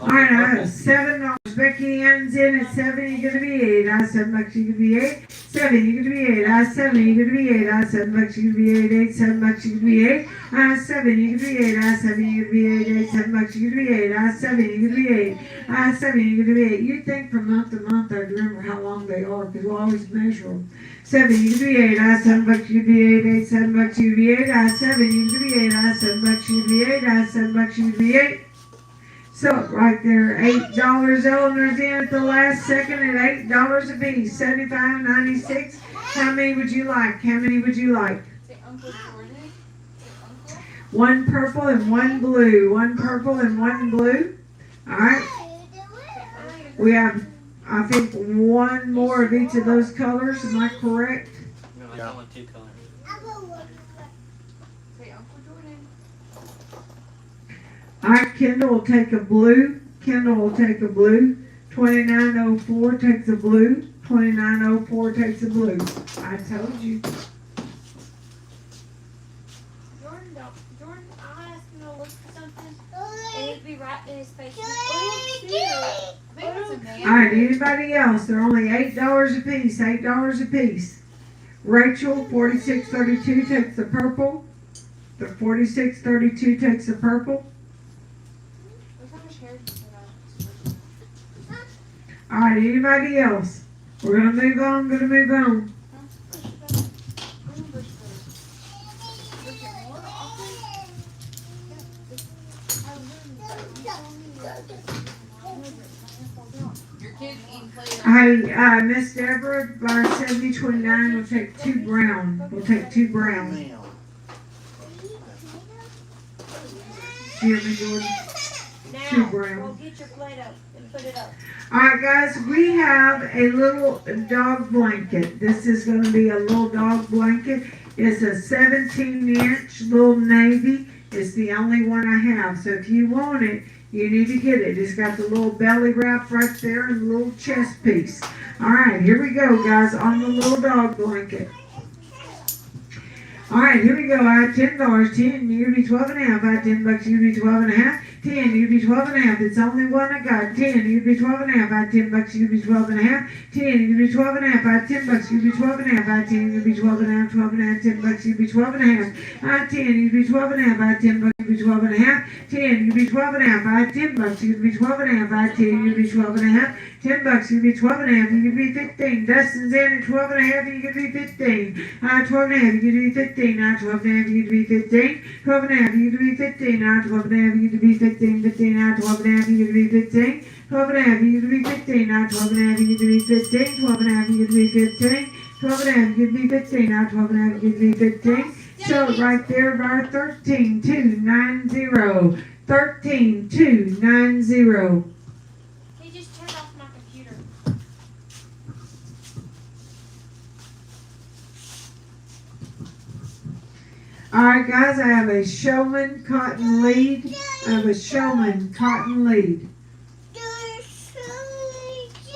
Alright, I have $7. Becky Ann's in at 7, you're gonna be 8. I have $7, you're gonna be 8. 7, you're gonna be 8. I have 7, you're gonna be 8. I have $7, you're gonna be 8. 8, $7, you're gonna be 8. I have 7, you're gonna be 8. I have 7, you're gonna be 8. 8, $7, you're gonna be 8. I have 7, you're gonna be 8. I have 7, you're gonna be 8. You'd think from month to month I'd remember how long they are, because we'll always measure them. 7, you can be 8. I have $7, you can be 8. 8, $7, you can be 8. I have 7, you can be 8. I have $7, you can be 8. I have $7, you can be 8. So right there, $8. Eleanor's in at the last second at $8 a piece. 75.96. How many would you like? How many would you like? Say Uncle Jordan. Say Uncle. 1 purple and 1 blue. 1 purple and 1 blue. All right. We have, I think, 1 more of each of those colors. Am I correct? No, I Yeah. want 2 colors. Say Uncle Jordan. All right, Kendall will take a blue. Kendall will take a blue. 2904 takes a blue. 2904 takes a blue. I told you. Jordan, I'll ask him to look for something, and it'd be right in his face. I think it's a man. All right, anybody else? They're only $8 a piece. $8 a piece. Rachel, 4632 takes the purple. The 4632 takes the purple. Look how much hair you put on. All right, anybody else? We're gonna move on. Look at more Your kids eating Play-Doh. Hey, Miss Deborah, bar 7029 will take 2 brown. We'll take 2 brown. Now. Hear me, Jordan? 2 Now, brown. go get your Play-Doh and put it up. Alright guys, we have a little dog blanket. This is going to be a little dog blanket. It's a 17-inch little navy. It's the only one I have. So if you want it, You need to get it. It's got the little belly wrap right there and the little chest piece. All right, here we go, guys, on the little dog blanket. All right, here we go. I had $10, 10, you'd be 12 and a half. I had $10, you'd be 12 and a half. 10, you'd be 12 and a half. It's only one I got. 10, you'd be 12 and a half. I had $10, you'd be 12 and a half. 10, you'd be 12 and a half. I had $10, you'd be 12 and a half. I had 10, you'd be 12 and a half. 12 and a half. $10, you'd be 12 and a half. I had 10, you'd be 12 and a half. I had $10, you'd be 12 and a half. 10, you'd be 12 and a half. I had $10, you'd be 12 and a half. I had 10, you'd be 12 and a half. $10, you'd be 12 and a half. You could be 15. Dustin's in at 12 and a half. You could be 15. I had 12 and a half. You could be 15. I had 12 and a half. You could be 15. 12 and a half. You could be 15. I had 12 and a half. You could be 15. 15. I had 12 and a half. You could be 15. 12 and a half. You could be 15. I had 12 and a half. You could be 15. 12 and a half. You could be 15. 12 and a half. You could be 15. I had 12 and a half. You could be 15. So right there, bar 13,290. 13,290. He just turned off my computer. Alright guys, I have a Showman cotton lead. I have a Showman cotton lead.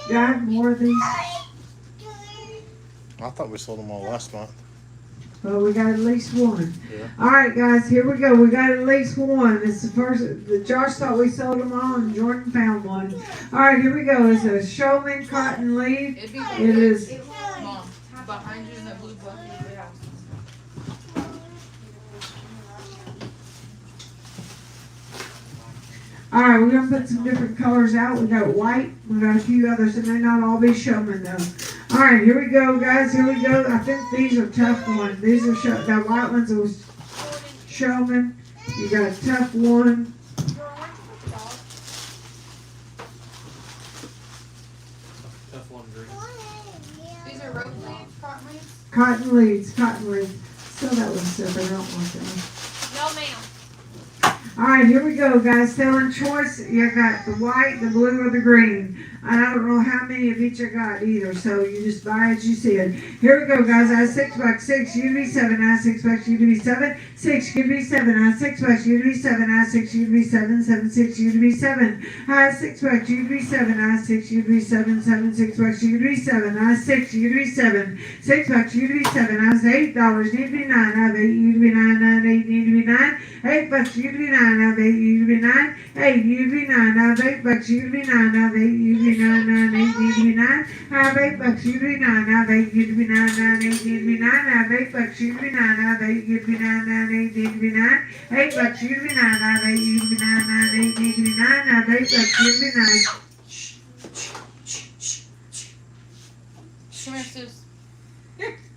Do I have more of these? I thought we sold them all last month. Well, we got at least one. Yeah. Alright guys, here we go. We got at least one. It's the first, Josh thought we sold them all and Jordan found one. Alright, here we go. It's a Showman cotton lead. It'd be It is, Mom, behind you in that blue bucket is the house. alright, we're going to put some different colors out. We got white. We got a few others. It may not all be Showman though. Alright, here we go guys. Here we go. I think these are tough ones. These are, that white one's a Showman. You got a tough one. Tough one, green. These are rope leaves, cotton leaves. Cotton leads, cotton leads. Still that one separate. I don't want that. No, ma'am. Alright, here we go, guys. Selling choice. You got the white, the blue, or the green. And I don't know how many of each I got either, so you just buy as you see it. Here we go, guys. I have $6. 6, you be 7. I have $6, you be 7. 6, you be 7. I have $6, you be 7. I have 6, you be 7. 7, 6, you be 7. I have $6, you be 7. I have 6, you be 7. 7, $6, you be 7. I have 6, you be 7. $6, you be 7. I have $8, you be 9. I have 8, you be 9. 9, 8, you be 9. $8, you be 9. I have 8, you be 9. 8, you be 9. I have $8, you be 9. I have 8, you be 9. 9, 8, you be 9. I have $8, you be 9. I have 8, you be 9. 9, 8, you be 9. I have $8, you be 9. I have 8, you be 9. 9, 8, you be 9. $8, you be 9. I have 8, you be 9. 9, 8, you be 9. I have $8, you be 9. Come here, Sus.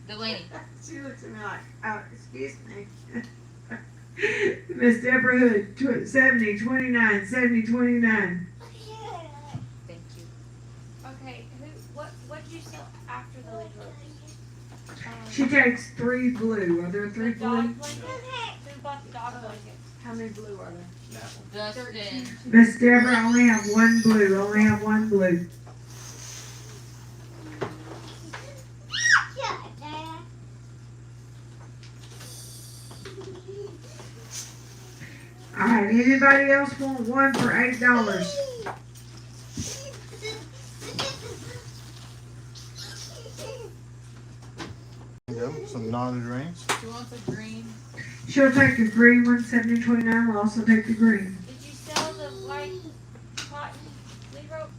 Delaney. She looks at me like, oh, excuse me. Miss Deborah Hood, 70, 29, 70, 29. Thank you. Okay, what did you sell after the lead ropes? She takes 3 blue. Are there 3 The blue? dog blanket? Who bought the dog blanket? How many blue are there? Dustin. Miss Deborah, I only have 1 blue. Only have 1 blue. Alright, anybody else want one for $8? Go. Some knotted rings. She wants a green. She'll take the green one, 7029. We'll also take the green. Did you sell the white cotton lead rope?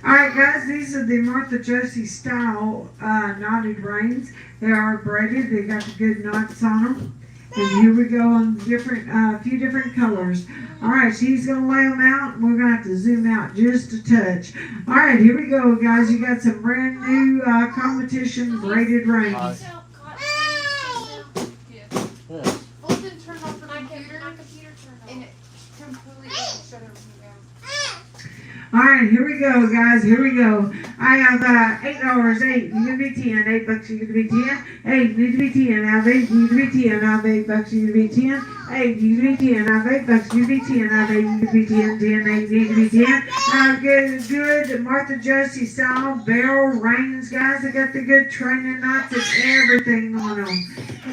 Alright guys, these are the Martha Josie style knotted rings. They are braided, they got the good knots on them. And here we go on different, few different colors. Alright, she's gonna lay them out and we're gonna have to zoom out just a touch. Alright, here we go guys. You got some brand new competition braided rings. Did you sell cotton leaves? Yes. Yeah. Bolton turned off the My computer computer turned and off. it completely shut everything down. Alright, here we go, guys. Here we go. I have $8, 8. You give me 10. $8, you give me 10. 8, you give me 10. I have 8, you give me 10. I have $8, you give me 10. 8, you give me 10. I have $8, you give me 10. I have 8, you give me 10, 10, 8, you give me 10. Good Martha Josie style, barrel, reins, guys. I got the good training knots and everything going on.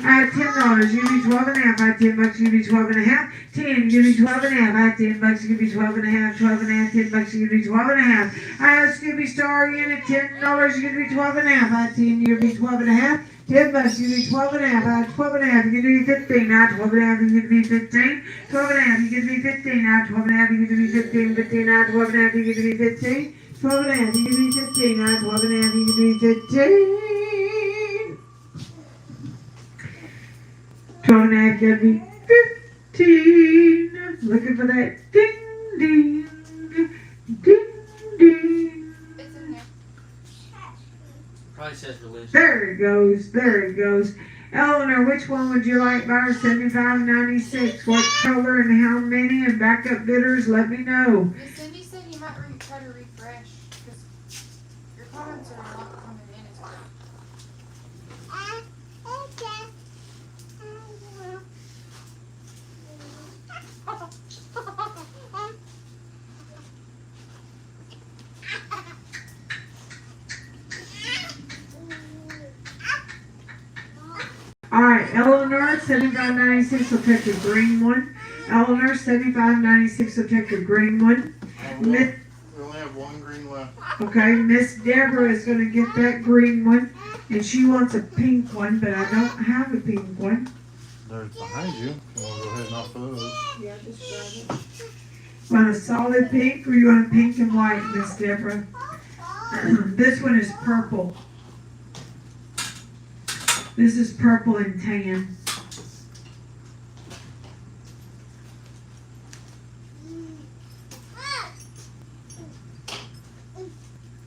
I have $10, you give me 12 and a half. I have $10, you give me 12 and a half. 10, you give me 12 and a half. I have $10, you give me 12 and a half. 12 and a half, $10, you give me 12 and a half. I have Scooby Star unit, $10, you give me 12 and a half. I have 10, you give me 12 and a half. $10, you give me 12 and a half. I have 12 and a half, you give me 15. I have 12 and a half, you give me 15. 12 and a half, you give me 15. I have 12 and a half, you give me 15. 15, I have 12 and a half, you give me 15. 12 and a half, you give me 15. I have 12 and a half, you give me 15. 12 and a half, give me 15. Looking for that ding, ding, ding, ding. It's in there. Probably says religion. There it goes. There it goes. Eleanor, which one would you like? Bar 75.96. What color and how many? And backup bidders, let me know. Miss Cindy said you might try to refresh because your comments are not coming in as well. Alright, Eleanor, 75.96 will take the green one. Eleanor, 75.96 will take the green one. We only have one green left. Okay, Miss Deborah is going to get that green one. And she wants a pink one, but I don't have a pink one. They're behind you. You want to go ahead and offer those? Yeah, just grab it. Want a solid pink or you want a pink and white, Miss Deborah? This one is purple. This is purple and tan.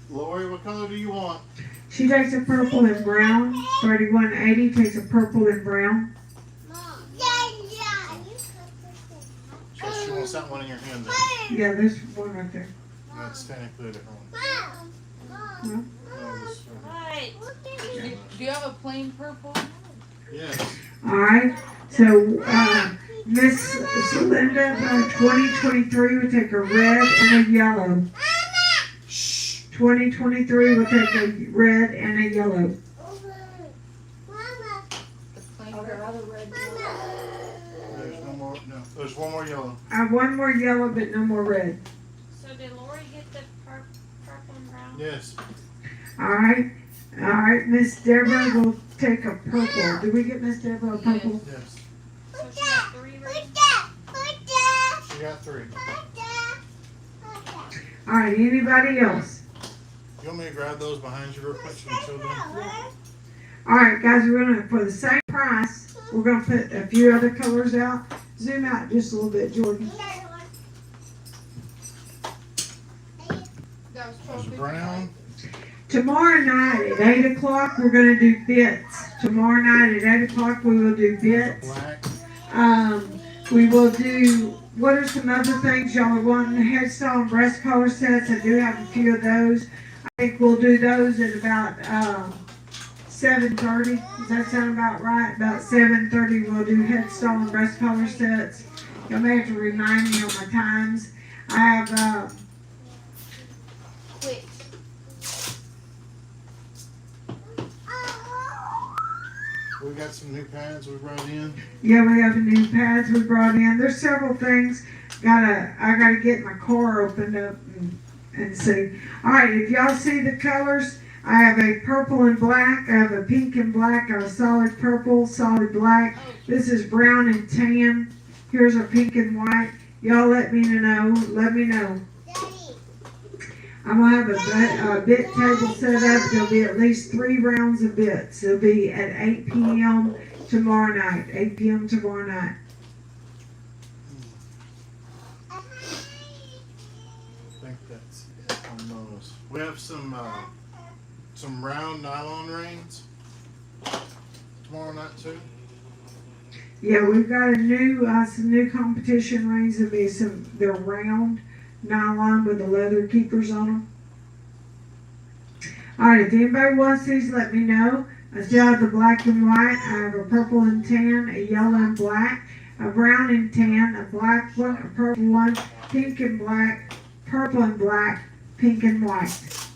Lori, what color do you want? She takes a purple and brown. 3180 takes a purple and brown. So she wants that one in your hand then. Yeah, there's one right there. That's technically a different one. Well, No, this one. Do you have a plain purple? Yes. alright, so Miss Linda, 2023 would take a red and a yellow. 2023 would take a red and a yellow. The plain purple. There's no more. No. There's one more yellow. I have one more yellow, but no more red. So did Lori get the purple and brown? Yes. Alright, Miss Deborah will take a purple. Did we get Miss Deborah a purple? Yes. So she got 3 reds? She got 3. Alright, anybody else? You want me to grab those behind you real quick so you can show them? Alright, guys, we're gonna, for the same price, we're gonna put a few other colors out. Zoom out just a little bit, Jordan. That was There's $12.55. brown. Tomorrow night at 8 o'clock, we're gonna do bits. Tomorrow night at 8 o'clock, we will do bits. Black. We will do, what are some other things y'all are wanting? Headstone and breast color sets. I do have a few of those. I think we'll do those at about 7:30. Does that sound about right? About 7:30 we'll do headstone and breast color sets. Y'all may have to remind me on my times. I have Quick. We got some new pads we brought in. yeah, we have new pads we brought in. There's several things. I gotta get my car opened up and see. Alright, if y'all see the colors, I have a purple and black, I have a pink and black, I have a solid purple, solid black. This is brown and tan. Here's a pink and white. Y'all let me know. Let me know. I'm gonna have a bit table set up. There'll be at least 3 rounds of bits. It'll be at 8 p.m. tomorrow night. 8 p.m. tomorrow night. I think that's it on those. We have some round nylon reins tomorrow night too. Yeah, we've got some new competition rings. There'll be they're round nylon with the leather keepers on them. Alright, if anybody wants these, let me know. I still have the black and white. I have a purple and tan, a yellow and black. a brown and tan, a black one, a purple one, pink and black, purple and black, pink and white.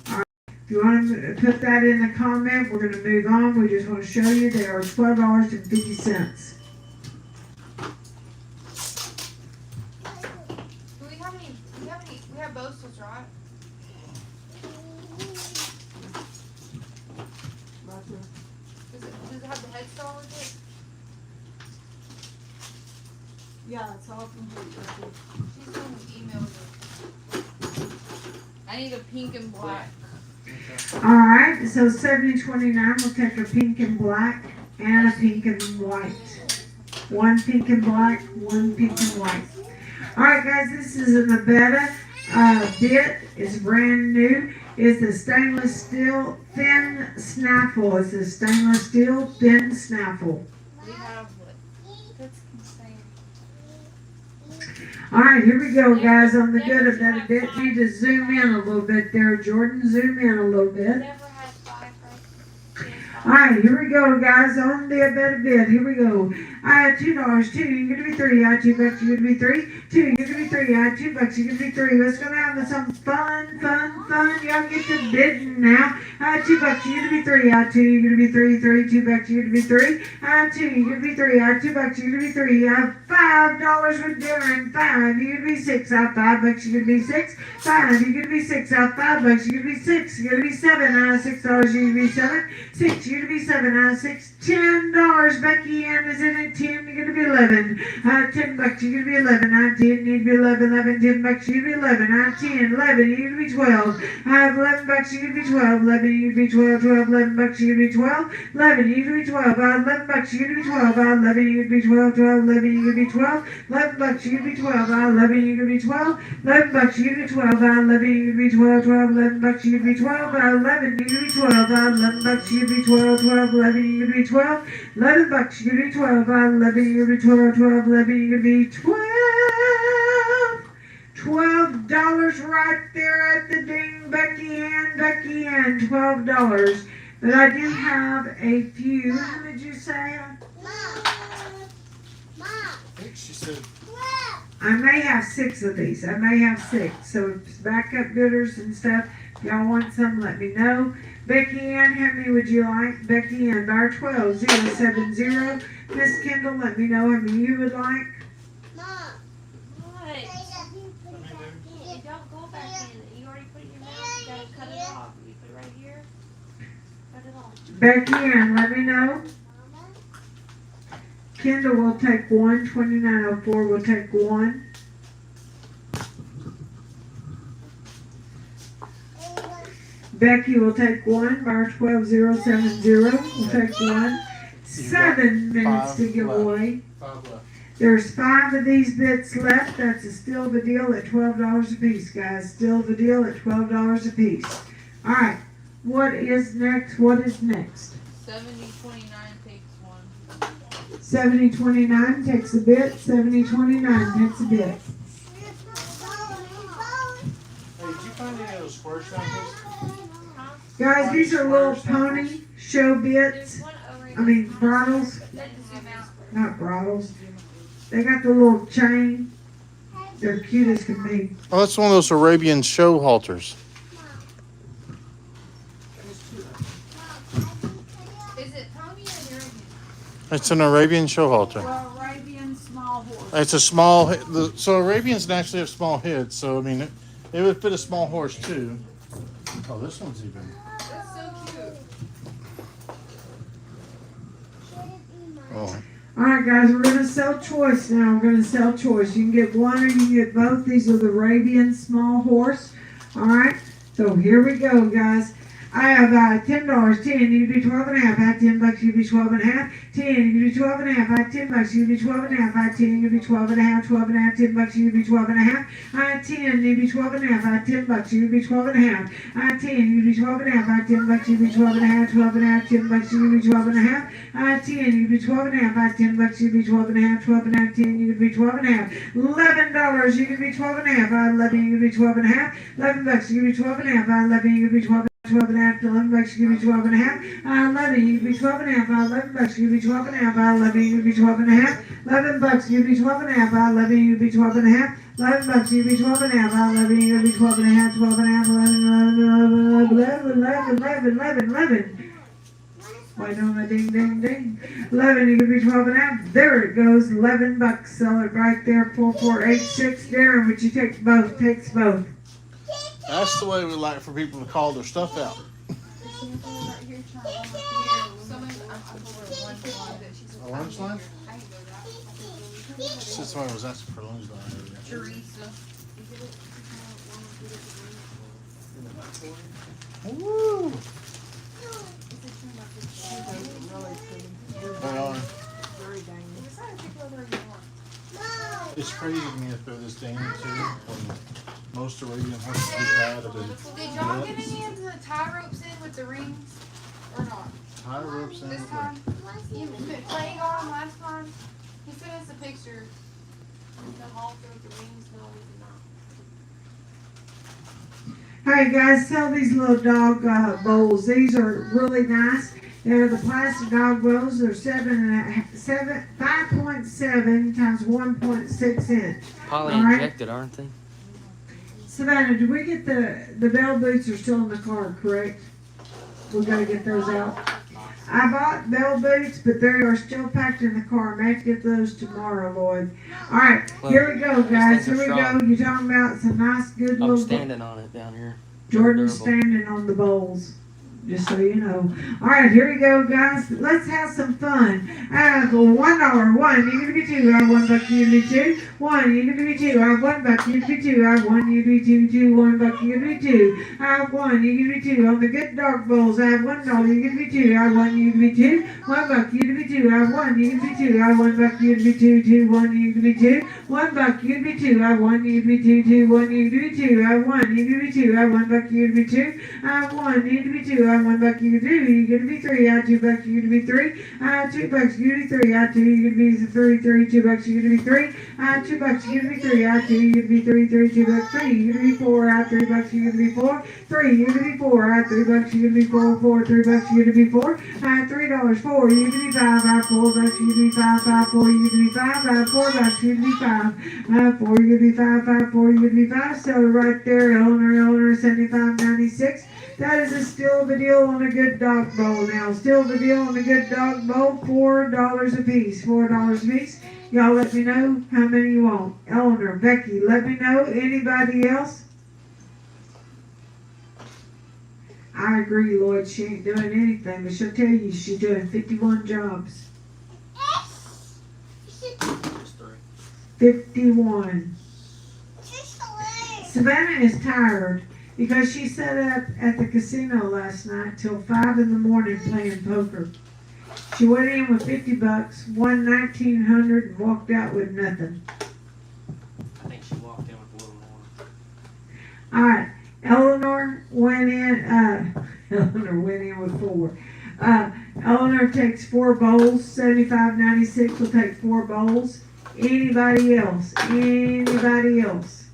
Alright, if you want to put that in the comment, we're going to move on. We just want to show you they are $12.50. Do we have any? We have Boastals, right? Right there. Does it have the headstall with it? Yeah, it's all complete right there. She's going to email it. I need a pink and black. Alright, so 7029 will take a pink and black and a pink and white. One pink and black, one pink and white. Alright guys, this is an Abeta bit. It's brand new. It's a stainless steel thin snaffle. It's a stainless steel thin snaffle. We have what? That's insane. Alright, here we go guys on the good Abeta bit. Need to zoom in a little bit there, Jordan. Zoom in a little bit. Never had 5, right? Alright, here we go, guys, on the Abeta bid. Here we go. I had $2, $2, you're gonna be $3. I had $2, you're gonna be $3. $2, you're gonna be $3. I had $2, you're gonna be $3. Let's go have some fun. Y'all get to bidding now. I had $2, you're gonna be $3. I had $2, you're gonna be $3. $2, you're gonna be $3. I had $2, you're gonna be $3. I had $2, you're gonna be $3. I have $5 with dinner and $5, you're gonna be $6. I have $5, you're gonna be $6. $5, you're gonna be $6. I have $5, you're gonna be $6. You're gonna be $7. I have $6, you're gonna be $7. $6, you're gonna be $7. I have $6. $10. Becky Ann is in it. 10, you're gonna be 11. $10, you're gonna be 11. I have 10, you're gonna be 11. 10, $10, you're gonna be 11. I have 10, 11, you're gonna be 12. I have $11, you're gonna be 12. 11, you're gonna be 12. 12, $11, you're gonna be 12. 11, you're gonna be 12. I have $11, you're gonna be 12. I have 11, you're gonna be 12. 12, 11, you're gonna be 12. 11, you're gonna be 12. I have 11, you're gonna be 12. 11, you're gonna be 12. I have 11, you're gonna be 12. 12, 11, you're gonna be 12. I have 11, you're gonna be 12. I have 11, you're gonna be 12. 12, 11, you're gonna be 12. 11, you're gonna be 12. I have 11, you're gonna be 12. 12, 11, you're gonna be 12. $12 right there at the ding, Becky Ann, $12. But I do have a few. What did you say? I think she said I may have 6 of these. I may have 6. So if it's backup bidders and stuff, if y'all want some, let me know. Becky Ann, how many would you like? Becky Ann, bar 12070. Miss Kendall, let me know how many you would like. What? I mean, You don't go back in. You already put it in your mouth. You gotta cut it off. You put it right here. Cut it off. Becky Ann, let me know. Kendall will take 1. 2904 will take 1. Becky will take 1. Bar 12070 will take 1. 7 minutes to give left. away. 5 left. There's 5 of these bits left. That's still the deal at $12 a piece, guys. Still the deal at $12 a piece. All right. What is next? 7029 takes one. 7029 takes a bit. 7029 takes a bit. Hey, did you find any of those square samples? Guys, these are little pony show There's bits. one over I mean, bridles. Let it zoom out. Not bridles. They got the little chain. They're cute as can be. Oh, that's one of those Arabian show halters. Is it pony or Arabian? It's an Arabian show halter. Well, Arabian small horse. It's a small. So Arabians naturally have small heads. So I mean, it would fit a small horse too. Oh, this one's even. That's so cute. Oh. Alright guys, we're gonna sell choice now. We're gonna sell choice. You can get one or you can get both. These are the Arabian small horse. Alright, so here we go guys. I have $10, 10, you'd be 12 and a half. I have $10, you'd be 12 and a half. 10, you'd be 12 and a half. I have $10, you'd be 12 and a half. I have 10, you'd be 12 and a half. 12 and a half, $10, you'd be 12 and a half. I have 10, you'd be 12 and a half. I have $10, you'd be 12 and a half. I have 10, you'd be 12 and a half. I have $10, you'd be 12 and a half. 12 and a half, $10, you'd be 12 and a half. I have 10, you'd be 12 and a half. I have $10, you'd be 12 and a half. 12 and a half, 10, you'd be 12 and a half. $11, you could be 12 and a half. I have 11, you'd be 12 and a half. $11, you could be 12 and a half. I have 11, you could be 12 and a half. 12 and a half, 11 bucks, you give me 12 and a half. I love it, you give me 12 and a half. I 11 bucks, you give me 12 and a half. I love it, you give me 12 and a half. 11 bucks, you give me 12 and a half. I love it, you give me 12 and a half. 11 bucks, you give me 12 and a half. I love it, you give me 12 and a half. 12 and a half, 11. Why don't I ding, ding, ding? 11, you give me 12 and a half. There it goes, 11 bucks. Sell it right there, 4486. Darren, would you take both? Takes both. That's the way we like for people to call their stuff out. A lunch line? Since somebody was asking for a lunch line earlier. Teresa. Woo! Really pretty. They are. Very dainty. It's crazy to me to throw this thing into when most Arabian horses we've had have been Did y'all get any of the tie ropes in with the rings? Or not? tie ropes in This with time? You put Clay got them last time? He sent us a picture. The halter with the rings, no, we did not. Hey guys, sell these little dog bowls. These are really nice. They're the plastic dog bowls. They're 5.7 times 1.6 inch. Poly All right. injected, aren't they? Savannah, did we get the bell boots are still in the car, correct? We gotta get those out. I bought bell boots, but they are still packed in the car. I may have to get those tomorrow, Lloyd. All right, Well, here we go, guys. Here things we are go. You're talking about some nice, good I'm little. standing on it down here. Jordan's Durable. standing on the bowls, just so you know. All right, here we go, guys. Let's have some fun. I have $1. One, you give me two. I have $1. You give me two. One, you give me two. I have $1. You give me two. I have one. You give me two. Two. $1. You give me two. I have one. You give me two. On the good dog bowls, I have $1. You give me two. I have one. You give me two. $1. You give me two. I have one. You give me two. I have $1. You give me two. Two. One. You give me two. $1. You give me two. I have one. You give me two. Two. One. You give me two. I have one. You give me two. I have $1. You give me two. I have one. You give me two. I have $1. You give me two. You give me three. I have $2. You give me three. I have $2. You give me three. I have two. You give me three. $2. You give me three. I have $2. You give me three. I have two. You give me three. $2. Three. You give me four. I have $3. You give me four. Three. You give me four. I have $3. You give me four. $3. You give me four. I have $3. Four. You give me five. I have $4. You give me five. Four. You give me five. I have $4. You give me five. I have four. You give me five. Four. You give me five. So right there, owner, 75.96. That is a still the deal on a good dog bowl now. Still the deal on a good dog bowl. $4 a piece. $4 a piece. Y'all let me know how many you want. Eleanor, Becky, let me know. Anybody else? I agree, Lloyd. She ain't doing anything, but she'll tell you she's doing 51 jobs. There's three. 51. Savannah is tired because she sat up at the casino last night till 5 in the morning playing poker. She went in with $50, won $1,900, and walked out with nothing. I think she walked in with a little more. All right, Eleanor went in. Eleanor went in with 4. Eleanor takes 4 bowls. 75.96 will take 4 bowls. Anybody else? Anybody else?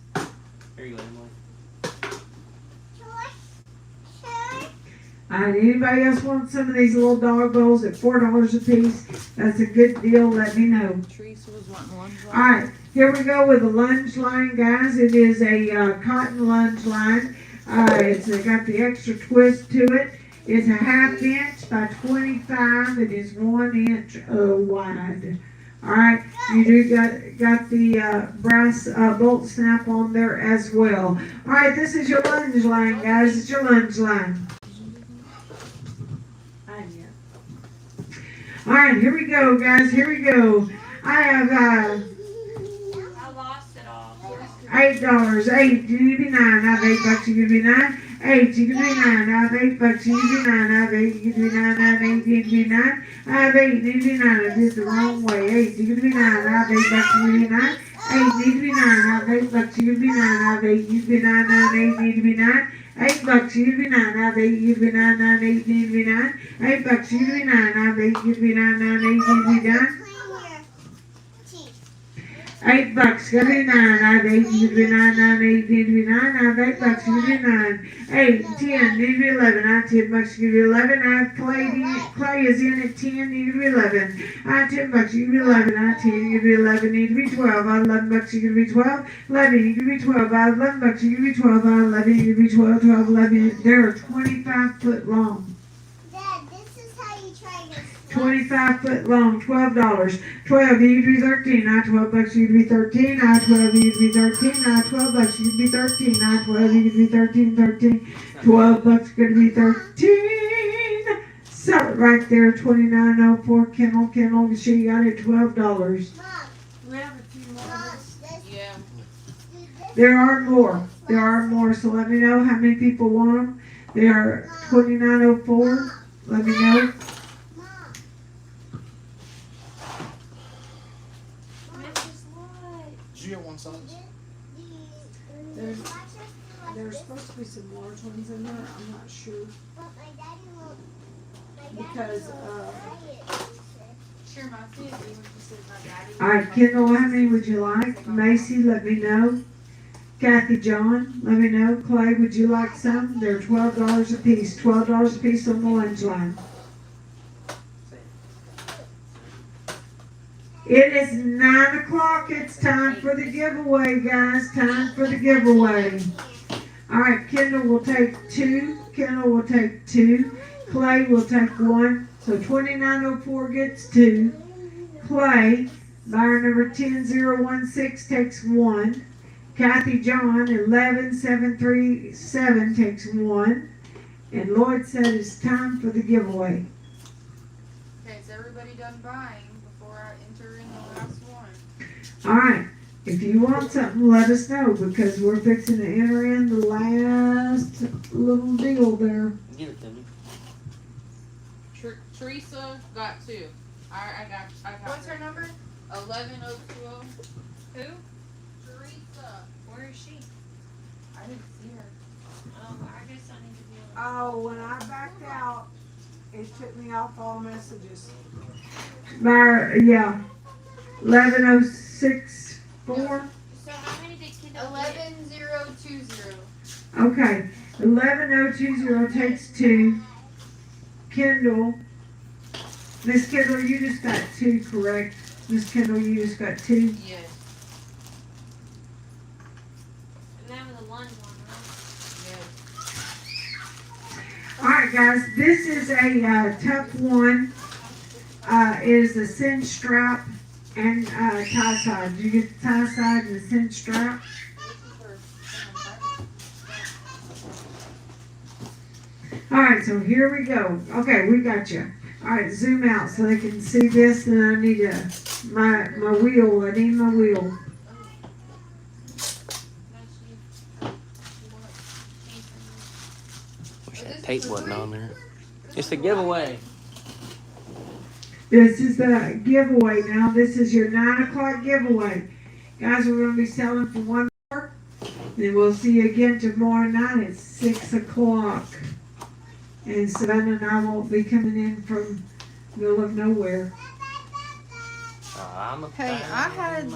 Here you go, Emily. All right, anybody else want some of these little dog bowls at $4 a piece? That's a good deal. Let me know. Teresa was wanting lunch. All right, here we go with a lunge line, guys. It is a cotton lunge line. It's got the extra twist to it. It's a 1/2 inch by 25. It is 1 inch wide. All right, you do got the brass bolt snap on there as well. All right, this is your lunge line, guys. It's your lunge line. All right, here we go, guys. Here we go. I have I lost it all. $8. 8. You give me 9. I have $8. You give me 9. 8. You give me 9. I have $8. You give me 9. I have 8. You give me 9. I have 8. You give me 9. I have 8. You give me 9. I did the wrong way. 8. You give me 9. I have $8. You give me 9. 8. You give me 9. I have $8. You give me 9. I have 8. You give me 9. 9. 8. You give me 9. $8, you give me 9, I have 8, you give me 9, 9, 8, you give me 9. $8, you give me 9, I have 8, you give me 9, 9, 8, you give me 9. $8, gonna be 9. I have 8, need to be 9, 9, 8, need to be 9. I have $8, need to be 9. 8, 10, need to be 11. I have $10, need to be 11. I have Clay is in at 10, need to be 11. I have $10, need to be 11. I have 10, need to be 11, need to be 12. I have $11, need to be 12. 11, need to be 12. I have $11, need to be 12. I have 11, need to be 12. 12, 11. They're 25 foot long. Dad, this is how you try to 25 foot long, $12. 12, you to be 13. I $12, you to be 13. I 12, you to be 13. I $12, you to be 13. I 12, you to be 13. 13. $12 going to be 13. Sell it right there, $29.04. Kennel. She got it $12. Mom, We have a few more. Mom, this, Yeah. There are more. So let me know how many people want them. They are $29.04. Let me know. Mrs. What? Did you get one size? There's supposed to be some large ones in there, I'm not sure, but my daddy won't. My daddy because, won't buy it. Sure, my family, when you said my daddy. All right, Kendall, how many would you like? Macy, let me know. Kathy John, let me know. Clay, would you like some? They're $12 a piece. $12 a piece on the lunch line. It is 9 o'clock. It's time for the giveaway, guys. Time for the giveaway. All right, Kendall will take 2. Kendall will take 2. Clay will take 1. So $29.04 gets 2. Clay, buyer number 10016 takes 1. Kathy John, 11737 takes 1. And Lloyd said it's time for the giveaway. Okay, is everybody done buying before I enter in the last one? All right. If you want something, let us know because we're fixing to enter in the last little deal there. Give it to me. Teresa got 2. I got What's her number? 11020. Who? Teresa. Where is she? I didn't see her. Oh, I guess I need to be on. oh, when I backed out, it took me off all messages. Buyer, yeah. 11064. So how many did Kendall get? 11020. Okay. 11020 takes 2. Kendall. Miss Kendall, you just got 2, correct? Miss Kendall, you just got 2. Yes. And that was a lunch one, right? Yes. Alright guys, this is a tough one. It is a cinch strap and tie side. You get the tie side and the cinch strap. Alright, so here we go. Okay, we got you. Alright, zoom out so they can see this, and I need my wheel. I need my wheel. That's you. Wish that tape wasn't on there. It's a giveaway. This is the giveaway now. This is your 9 o'clock giveaway. Guys, we're going to be selling for 1 more. Then we'll see you again tomorrow night at 6 o'clock. And Savannah and I won't be coming in from middle of nowhere. I'm a Hey, I had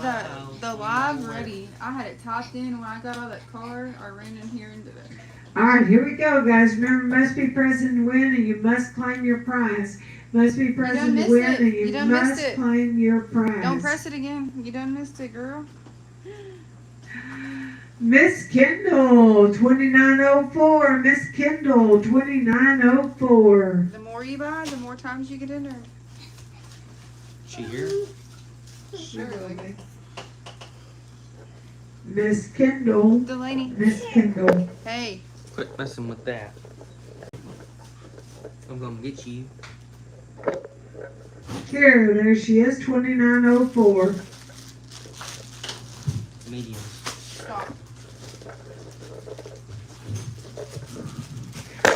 the live ready. I had it typed in when I got out of that car. I ran in here and did it. Alright, here we go, guys. Remember, must be present to win, and you must claim your prize. Must be present to missed win, it. and You you done missed must it. claim your prize. Don't press it again. You done missed it, girl. Miss Kendall, 2904. Miss Kendall, 2904. The more you buy, the more times you get in there. She here? Surely. Miss Kendall. Delaney. Miss Kendall. Hey. Quit messing with that. I'm gonna get you. Here, there she is, 2904. Mediums. Stop.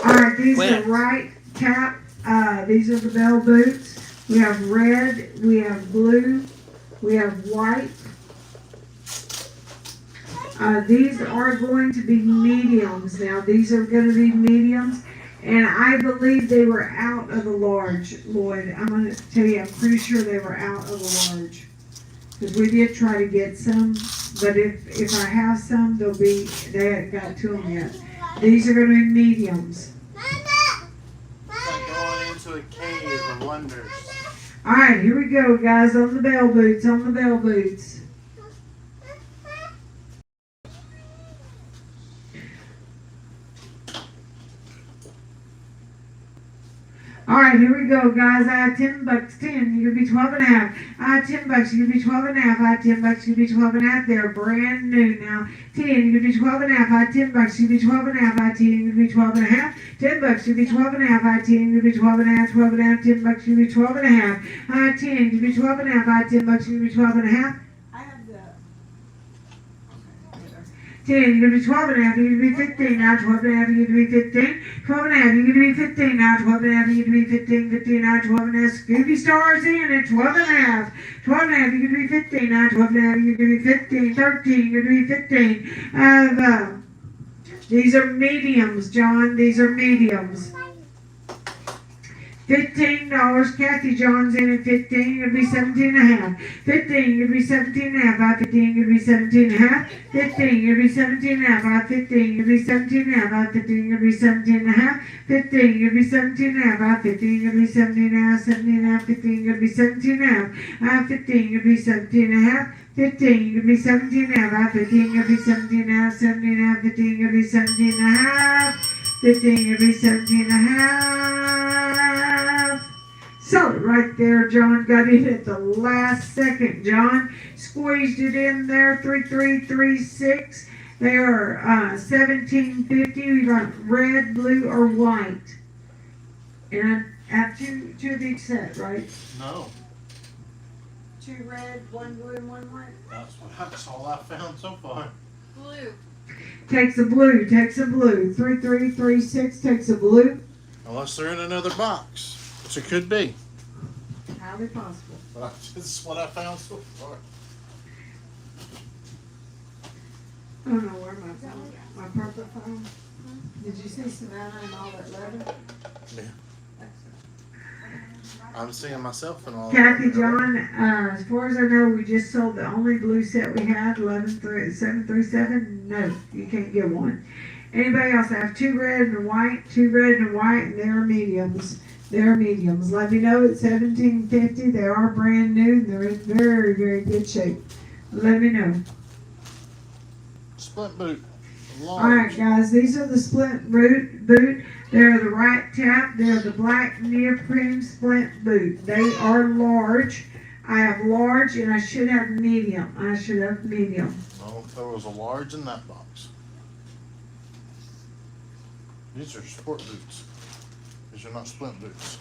Alright, these Quit. are right cap. These are the bell boots. We have red, we have blue, we have white. These are going to be mediums now. These are going to be mediums. And I believe they were out of the large, Lloyd. I'm going to tell you, I'm pretty sure they were out of the large. Because we did try to get some, but if I have some, they haven't got to them yet. These are going to be mediums. It's like going into a cave of wonders. All right, here we go, guys, on the bell boots, on the bell boots. All right, here we go, guys. I had $10, 10. You're gonna be 12 and a half. I had $10. You're gonna be 12 and a half. I had $10. You're gonna be 12 and a half. They're brand new now. 10. You're gonna be 12 and a half. I had $10. You're gonna be 12 and a half. I had 10. You're gonna be 12 and a half. $10. You're gonna be 12 and a half. I had 10. You're gonna be 12 and a half. 12 and a half. $10. You're gonna be 12 and a half. I had 10. You're gonna be 12 and a half. I had $10. You're gonna be 12 and a half. I have the. 10, you're gonna be 12 and a half, you're gonna be 15 now, 12 and a half, you're gonna be 15, 12 and a half, you're gonna be 15 now, 12 and a half, you're gonna be 15, 15 now, 12 and a half, Scooby Stars in at 12 and a half, 12 and a half, you're gonna be 15 now, 12 and a half, you're gonna be 15, 13, you're gonna be 15, these are mediums, John, these are mediums. $15, Kathy John's in at 15, you're gonna be 17 and a half. 15, you're gonna be 17 and a half. I 15, you're gonna be 17 and a half. 15, you're gonna be 17 and a half. I 15, you're gonna be 17 and a half. I 15, you're gonna be 17 and a half. 15, you're gonna be 17 and a half. I 15, you're gonna be 17 and a half. 17 and a half. 15, you're gonna be 17 and a half. I 15, you're gonna be 17 and a half. 15, you're gonna be 17 and a half. I 15, you're gonna be 17 and a half. 17 and a half. 15, you're gonna be 17 and a half. 15, you're gonna be 17 and a half. So right there, John got it at the last second. John squeezed it in there. 3336. They are $17.50. We got red, blue, or white. And I have two of each set, right? No, 2 red, 1 blue, and 1 white. that's all I found so far. Blue. Takes a blue. Takes a blue. 3336 takes a blue. Unless they're in another box, which it could be. Highly possible. But this is what I found so far. I don't know where my phone, my purple phone. Did you see Savannah and all that leather? I'm seeing myself in all Kathy, that. John, as far as I know, we just sold the only blue set we had, 737. No, you can't get one. Anybody else? I have 2 red and a white, 2 red and a white, and they're mediums. They're mediums. Let me know at $17.50. They are brand new and they're in very, very good shape. Let me know. Splint boot. All right, guys, these are the splint boot. They're the right tap. They're the black neoprene splint boot. They are large. I have large, and I should have medium. I should have medium. Oh, there was a large in that box. These are sport boots. These are not splint boots.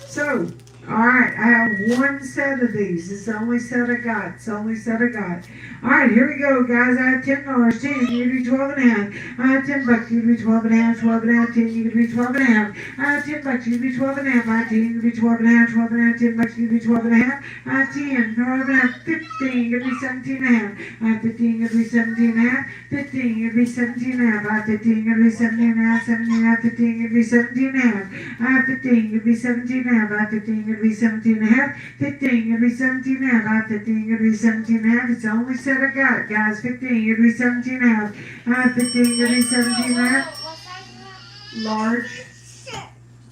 So, all right, I have 1 set of these. It's the only set I got. It's the only set I got. All right, here we go, guys. I have $10. 10, you're gonna be 12 and a half. I have $10. You're gonna be 12 and a half. 12 and a half. 10, you're gonna be 12 and a half. I have $10. You're gonna be 12 and a half. I have 10. You're gonna be 12 and a half. 12 and a half. $10. You're gonna be 12 and a half. I have 10. 12 and a half. 15. You're gonna be 17 and a half. I have 15. You're gonna be 17 and a half. 15. You're gonna be 17 and a half. I have 15. You're gonna be 17 and a half. 17 and a half. 15. You're gonna be 17 and a half. I have 15. You're gonna be 17 and a half. I have 15. You're gonna be 17 and a half. 15. You're gonna be 17 and a half. I have 15. You're gonna be 17 and a half. It's the only set I got, guys. 15. You're gonna be 17 and a half. I have 15. You're gonna be 17 and a half. What size is that? Large.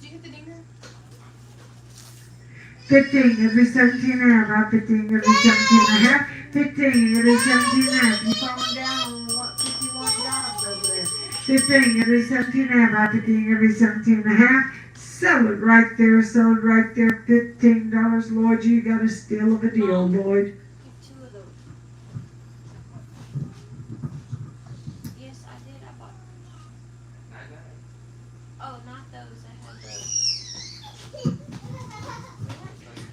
Did you hit the dinger? 15, you're gonna be 17 and a half. I have 15, you're gonna be 17 and a half. 15, you're gonna be 17 and a half. You're falling down on what 51 jobs over there. 15, you're gonna be 17 and a half. I have 15, you're gonna be 17 and a half. Sell it right there, sell it right there. $15, Lloyd. You got a steal of a deal, Lloyd. Get 2 of those. Yes, I did. I bought. Oh, not those. I had those.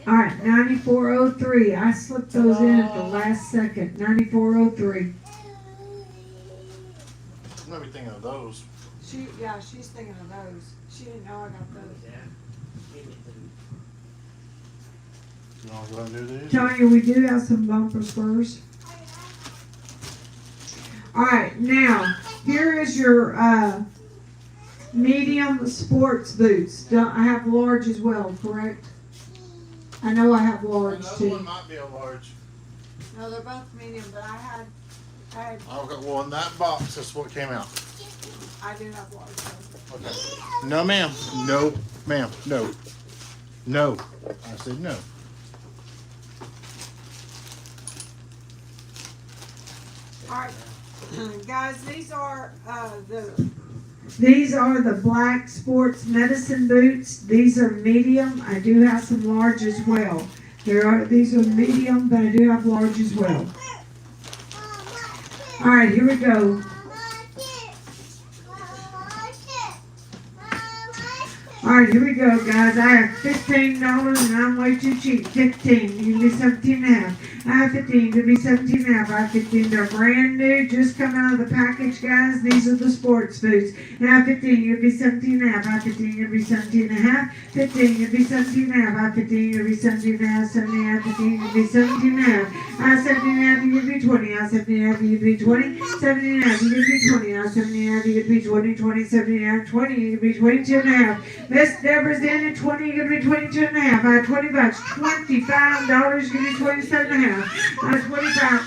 All right, 9403. I slipped those in at the last second. 9403. I'm not thinking of those. She's thinking of those. She didn't know I got those. You want to go and do these? Tanya, we do have some bumper spurs. All right, now here is your medium sports boots. I have large as well, correct? I know I have large Another one too. might be a large. No, they're both medium, but I had, Okay, well, in that box, that's what came out. I do have large. Okay. No, ma'am. No, ma'am. No. No. I said no. Alright, guys, these are, These are the black sports medicine boots. These are medium. I do have some large as well. These are medium, but I do have large as well. All right, here we go. All right, here we go, guys. I have $15 and I'm way too cheap. 15. You give me 17 and a half. I have 15. You give me 17 and a half. I have 15. They're brand new, just come out of the package, guys. These are the sports boots. And I have 15. You give me 17 and a half. I have 15. You give me 17 and a half. 15. You give me 17 and a half. I have 15. You give me 17 and a half. 17 and a half. 15. You give me 17 and a half. I have 17 and a half. You give me 20. I have 17 and a half. You give me 20. 17 and a half. You give me 20. I have 17 and a half. You give me 20. 20. 17 and a half. 20. You give me 22 and a half. Miss Deborah's in at 20, you give me 22 and a half. I have 20 bucks. $25, give me 27 and a half. I have 25.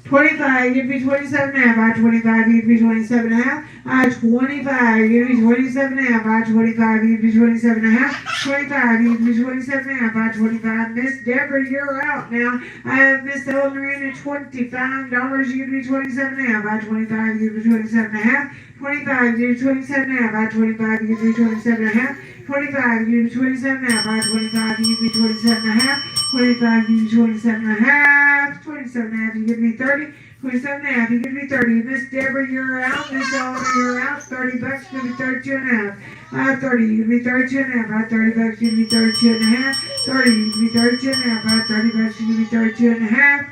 25, give me 27 and a half. I have 25, give me 27 and a half. I have 25, give me 27 and a half. I have 25, give me 27 and a half. 25, give me 27 and a half. I have 25. Miss Deborah, you're out now. I have Miss Eleanor in at $25, you give me 27 and a half. I have 25, give me 27 and a half. 25, give me 27 and a half. I have 25, give me 27 and a half. 25, give me 27 and a half. I have 25, give me 27 and a half. 25, give me 27 and a half. 27 and a half, you give me 30. 27 and a half, you give me 30. Miss Deborah, you're out. Miss Eleanor, you're out. 30 bucks, give me 32 and a half. I have 30, you give me 32 and a half. I have 30 bucks, give me 32 and a half. 30, you give me 32 and a half. I have 30 bucks, you give me 32 and a half.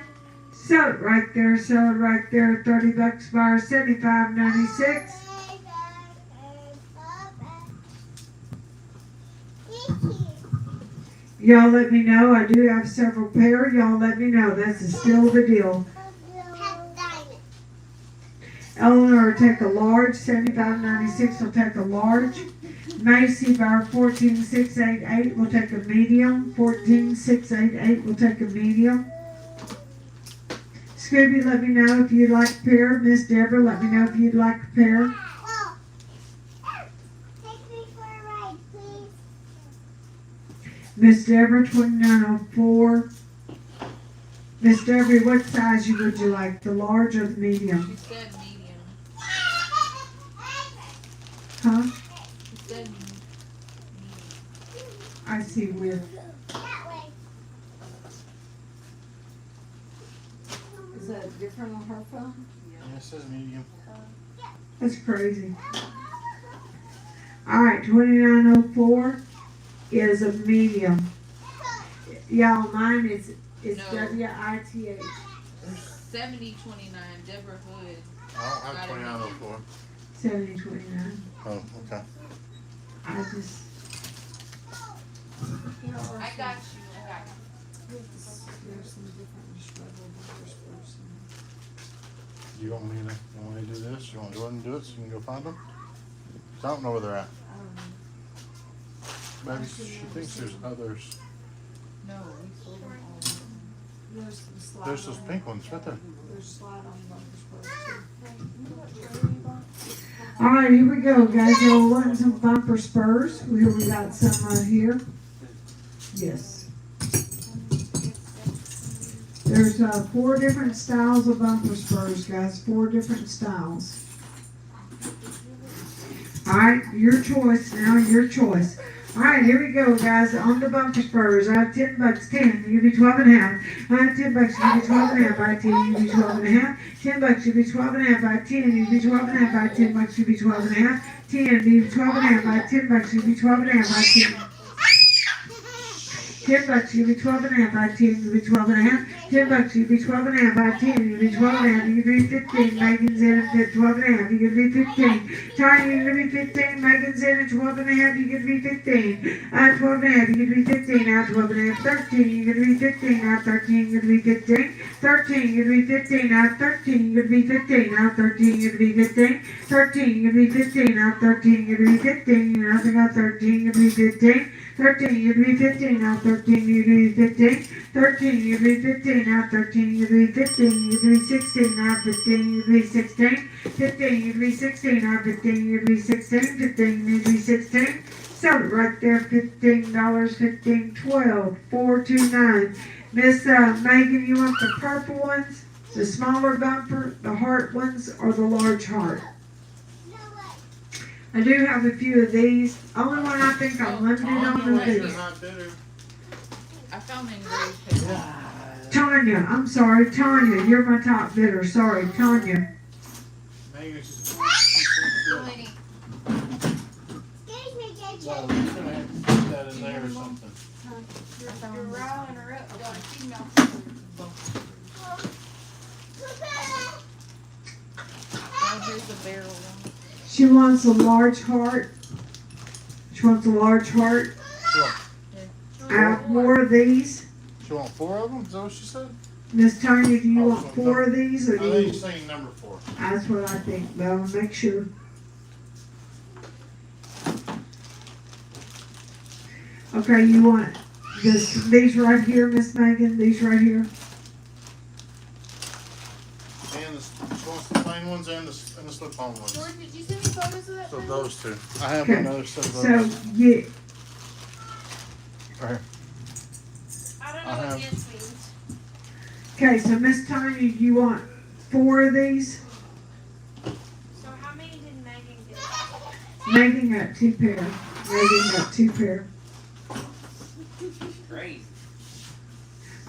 Sell it right there, sell it right there. 30 bucks bar, $75.96. Y'all let me know. I do have several pair. Y'all let me know. That's still the deal. Eleanor will take a large, $75.96 will take a large. Macy bar 14688 will take a medium. 14688 will take a medium. Scooby, let me know if you'd like a pair. Miss Deborah, let me know if you'd like a pair. Miss Deborah, 2904. Miss Deborah, what size would you like? The large or the medium? She said medium. Huh? She said medium. I see width. Is that different on her phone? Yeah, it says medium. That's crazy. All right, 2904 is a medium. Y'all, mine is No. WITH. 7029, Deborah Hood. I don't have 2904. 7029. Oh, okay. I just, I got you. There's some different disheveled spurs in You want me to do this? You want to go ahead and do it so you can go find them? 'Cause I don't know where they're at. Maybe she thinks there's others. No, we sold them all. There's some slide There's those on- pink ones right there. There's slide on bumper spurs too. all right, here we go, guys. Y'all want some bumper spurs? We got some right here. Yes. There's 4 different styles of bumper spurs, guys. 4 different styles. All right, your choice now, your choice. All right, here we go, guys. On the bumper spurs, I have 10 bucks, 10. You give me 12 and a half. I have 10 bucks, you give me 12 and a half. I have 10, you give me 12 and a half. 10 bucks, you give me 12 and a half. I have 10, you give me 12 and a half. I have 10 bucks, you give me 12 and a half. 10, you give me 12 and a half. I have 10 bucks, you give me 12 and a half. I have 10. $10, you give me 12 and a half. I 10, you give me 12 and a half. $10, you give me 12 and a half. I 10, you give me 12 and a half. You give me 15. Megan's in at 12 and a half. You give me 15. Tanya, you give me 15. Megan's in at 12 and a half. You give me 15. I 12 and a half. You give me 15. I 12 and a half. 13. You give me 15. I 13. You give me 15. 13. You give me 15. I 13. You give me 15. I 13. You give me 15. 13. You give me 15. I 13. You give me 15. I think I 13. You give me 15. 13, you give me 15, now 13, you give me 15, 13, you give me 15, now 13, you give me 15, you give me 16, now 15, you give me 16, 15, you give me 16, now 15, you give me 16, 15, you give me 16, so right there, $15, 15, 12, 429. Miss Megan, you want the purple ones, the smaller bumper, the heart ones, or the large heart? I do have a few of these. Only one I think I'm limited on is this. Not bitter. I found the engraved paper. Tanya, I'm sorry, Tanya, you're my top bidder. Sorry, Tanya. Megan's just. Lenny, Excuse me, JJ. Well, we're gonna have to put that in there or something. You're riling her up. Got a female. oh, here's the barrel one. She wants a large heart. She wants a large heart. Sure. I have more of these. She want 4 of them? Is that what she said? Miss Tanya, do you Oh, want so 4 of these, or I do think you? you're saying number 4. That's what I think, but I'll make sure. Okay, you want these right here, Miss Megan? These right here? And she wants the plain ones and the slip-on ones. George, did you send me photos of that? So thing? those 2. I have Okay. another set of So, those. yeah, Right. I don't know I what have- this means. okay, so Miss Tanya, you want 4 of these? So how many did Megan get? Megan got 2 pair. Megan got 2 pair. Crazy.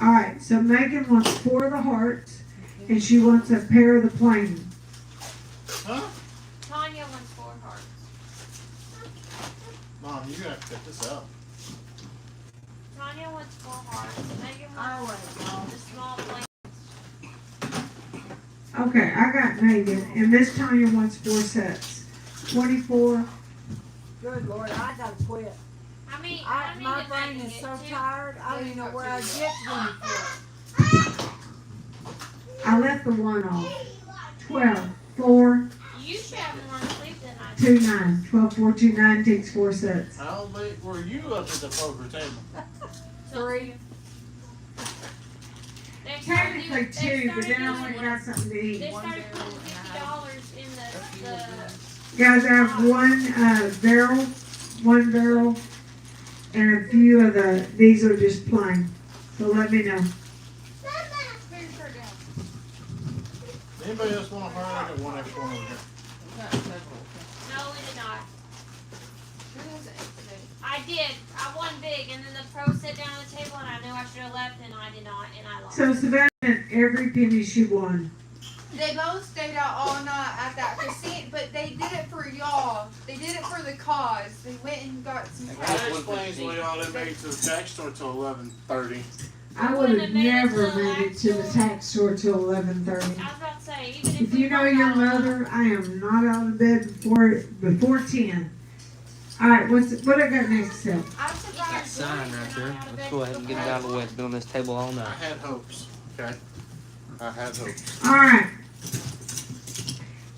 Alright, so Megan wants 4 of the hearts, and she wants a pair of the plain. Huh? Tanya wants 4 hearts. Mom, you're gonna have to cut this out. Tanya wants 4 hearts. Megan wants the small plate. Okay, I got Megan, and Miss Tanya wants 4 sets. 24. Good Lord, I gotta quit. How many My did brain Megan is get? so 2? tired, I don't even know where I get 24. I left the 1 off. 12. 4, You should have more sleep than I 2, 9. 12, 4, 2, 9 takes 4 sets. How late were you up at the poker table? 3. They started Technically doing- 2, but then I went and got something to They eat. started putting $50 in the Guys, I have 1 barrel, 1 barrel, and a few of these are just plain. So let me know. Bring your shirt down. Anybody else want a heart? I got 1 extra one over here. We've got several. No, we did not. Who has it today? I did. I won big, and then the pro sat down at the table, and I knew I should have left, and I did not, and I lost. So Savannah had every penny she won. They both stayed out all night at that casino, but they did it for y'all. They did it for the cause. They went and got some. That explains why y'all didn't make it to the tax store till 11:30. I would have never made it to the tax store till 11:30. I was about to say, even if If we you know were your out- mother, I am not out of bed before 10. All right, what I got next step? I'm surprised. Sign right there. Let's go ahead and get it out of the way. It's been on this table all I night. had hopes. Okay. I had hopes. All right.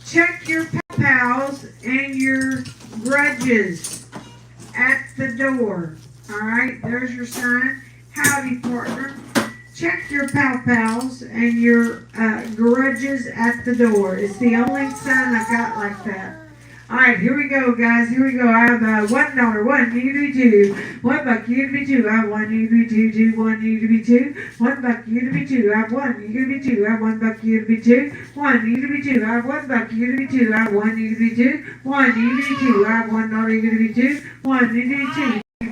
Check your pals and your grudges at the door. All right, there's your sign. Howdy, partner. Check your pals and your grudges at the door. It's the only sign I got like that. All right, here we go, guys. Here we go. I have $1, 1 you to be 2, $1 you to be 2. I have 1 you to be 2, 2, 1 you to be 2, $1 you to be 2. I have 1 you to be 2. I have $1 you to be 2, 1 you to be 2. I have $1 you to be 2. I have 1 you to be 2, 1 you to be 2. I have $1 you to be 2, 1 you to be 2.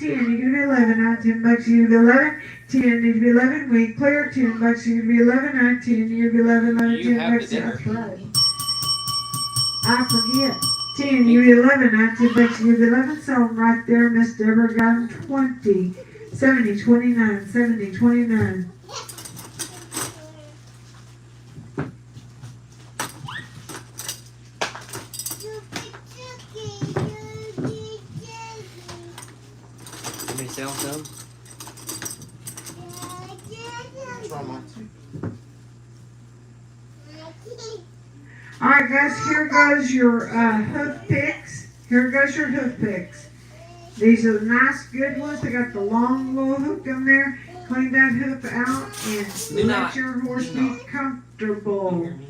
10, you give me 11, I 10 bucks, you give me 11, 10, you give me 11, we clear, 10 bucks, you give me 11, I 10, you give me 11, 11, You 10 have bucks, the I dinner. forget. I forget. 10, you give me 11, I 10 bucks, you give me 11, so right there, Miss Deborah got him 20, 70, 29, 70, 29. Want me to sell some? What's wrong, Mom? Alright guys, here goes your hoof picks. Here goes your hoof picks. These are the nice good ones. They got the long little hook in there. Clean that hoof out and Do let not. your horse Do be not. comfortable. Hear me?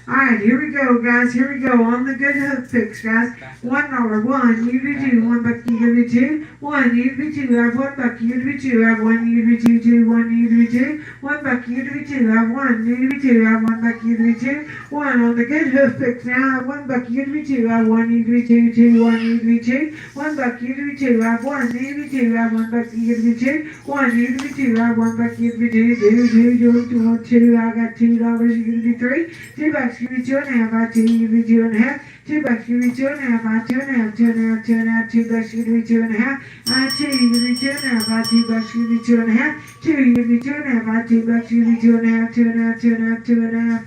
Alright, here we go guys. Here we go on the good hoof picks guys. $1, 1, you give me 2, 1 buck, you give me 2, 1, you give me 2, I have 1 buck, you give me 2, I have 1, you give me 2, 2, 1, you give me 2, 1 buck, you give me 2, I have 1, you give me 2, I have 1 buck, you give me 2, 1 on the good hoof picks now, I have 1 buck, you give me 2, I have 1, you give me 2, 2, 1, you give me 2, 1 buck, you give me 2, I have 1, you give me 2, I have 1 buck, you give me 2, 1, you give me 2, I have 1 buck, you give me 2, 2, I got $2, you give me 3, 2 bucks, give me 2 and a half, I 2, you give me 2 and a half, 2 bucks, give me 2 and a half, I 2 and a half, 2 and a half, 2 and a half, 2 bucks, give me 2 and a half, I 2, you give me 2 and a half, I 2 bucks, give me 2 and a half, 2, you give me 2 and a half, I 2 bucks, give me 2 and a half, 2 and a half, 2 and a half, 2 and a half.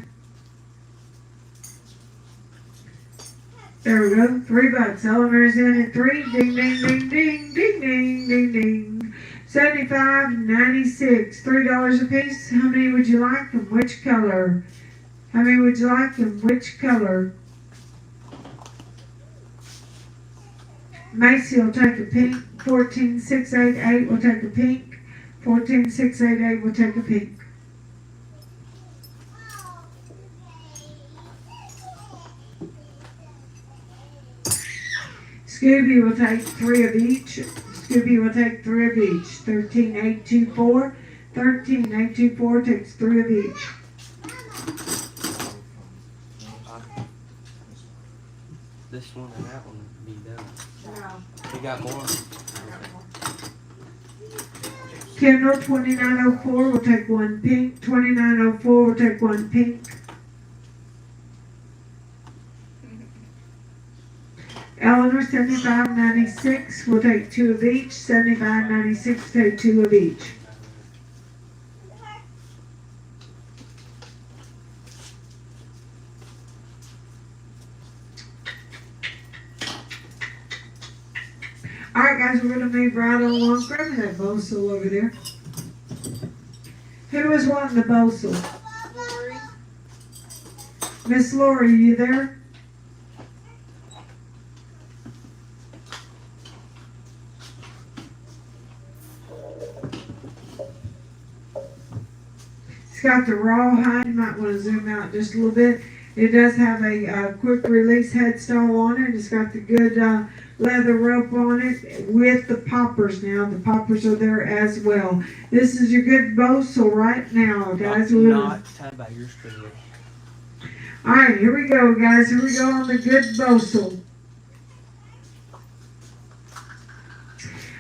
There we go, 3 bucks. Elevator's in at 3. Ding, ding, ding, ding, ding, ding, ding, ding. 75, 96, $3 a piece. How many would you like and which color? How many would you like and which color? Macy will take a pink. 14688 will take a pink. 14688 will take a pink. Scooby will take 3 of each. Scooby will take 3 of each. 13824. 13824 takes 3 of each. This one and that one would be done. No. We got more. Kendall, 2904, we'll take one pink. 2904, we'll take one pink. Eleanor, 7596, we'll take two of each. 7596, take two of each. Alright guys, we're gonna move right along. Grab me that bowl over there. Who was wanting the bowl? Lori. Miss Lori, you there? It's got the rawhide. You might want to zoom out just a little bit. It does have a quick release headstall on it. It's got the good leather rope on it with the poppers now. The poppers are there as well. This is your good Bosel right now, guys. Not tied by your string. Alright, here we go, guys. Here we go on the good Bosel.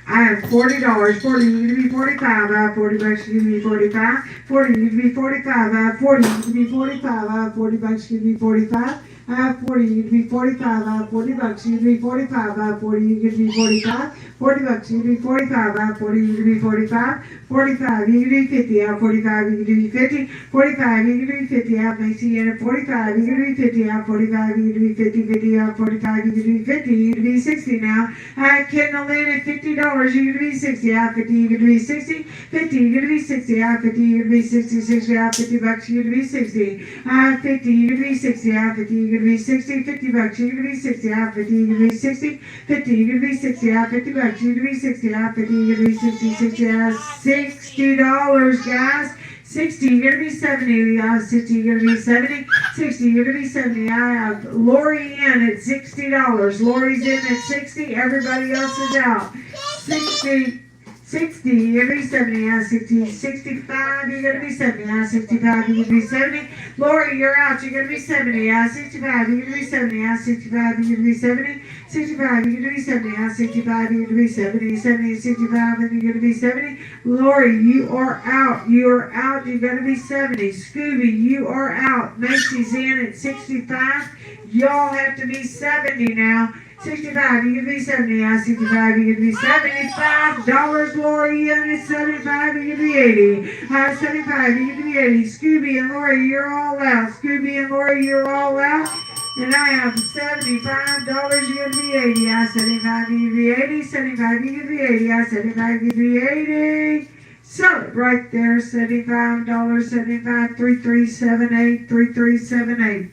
I have $40. 40, you give me 45. I have 40 bucks, you give me 45. 40, you give me 45. I have 40, you give me 45. I have 40 bucks, you give me 45. I have 40, you give me 45. I have 40 bucks, you give me 45. I have 40, you give me 45. 40 bucks, you give me 45. I have 40, you give me 45. 45, you give me 50. I have 45, you give me 50. 45, you give me 50. I have Macy in at 45, you give me 50. I have 45, you give me 50. 50, I have 45, you give me 50. You give me 60 now. I have Kendall in at $50, you give me 60. I have 50, you give me 60. 50, you give me 60. I have 50, you give me 60. 60, I have 50 bucks, you give me 60. I have 50, you give me 60. I have 50, you give me 60. 50 bucks, you give me 60. I have 50, you give me 60. 50, you give me 60. I have 50 bucks, you give me 60. I have 50, you give me 60. 60, I have $60, guys. 60, you're gonna be 70. I have 60, you're gonna be 70. 60, you're gonna be 70. I have Lori in at $60. Lori's in at 60. Everybody else is out. 60. 60, you're gonna be 70, I have 60, 65, you're gonna be 70, I have 65, you're gonna be 70, Lori, you're out, you're gonna be 70, I have 65, you're gonna be 70, I have 65, you're gonna be 70, 65, you're gonna be 70, I have 65, you're gonna be 70, 70, 65, and you're gonna be 70, Lori, you are out, you're gonna be 70, Scooby, you are out, Macy's in at 65, y'all have to be 70 now. 65, you give me 70, I have 65, you give me $75, Lori, you give me 75, you give me 80, I have 75, you give me 80, Scooby and Lori, you're all out, Scooby and Lori, you're all out, and I have $75, you give me 80, I have 75, you give me 80, 75, you give me 80, I have 75, you give me 80, so right there, $75, 75, 3378, 3378.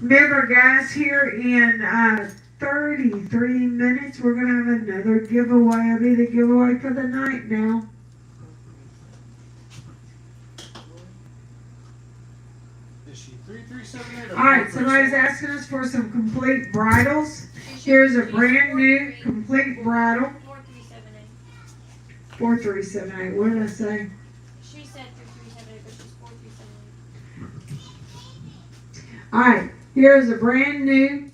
Remember, guys, here in 33 minutes, we're going to have another giveaway. I'll be the giveaway for the night now. Is she 3378 or Alright, somebody's asking us for some complete bridles. Here's a brand new complete bridle. 4378. 4378. What did I say? She said 3378, but she's 4378. Alright, here's a brand new.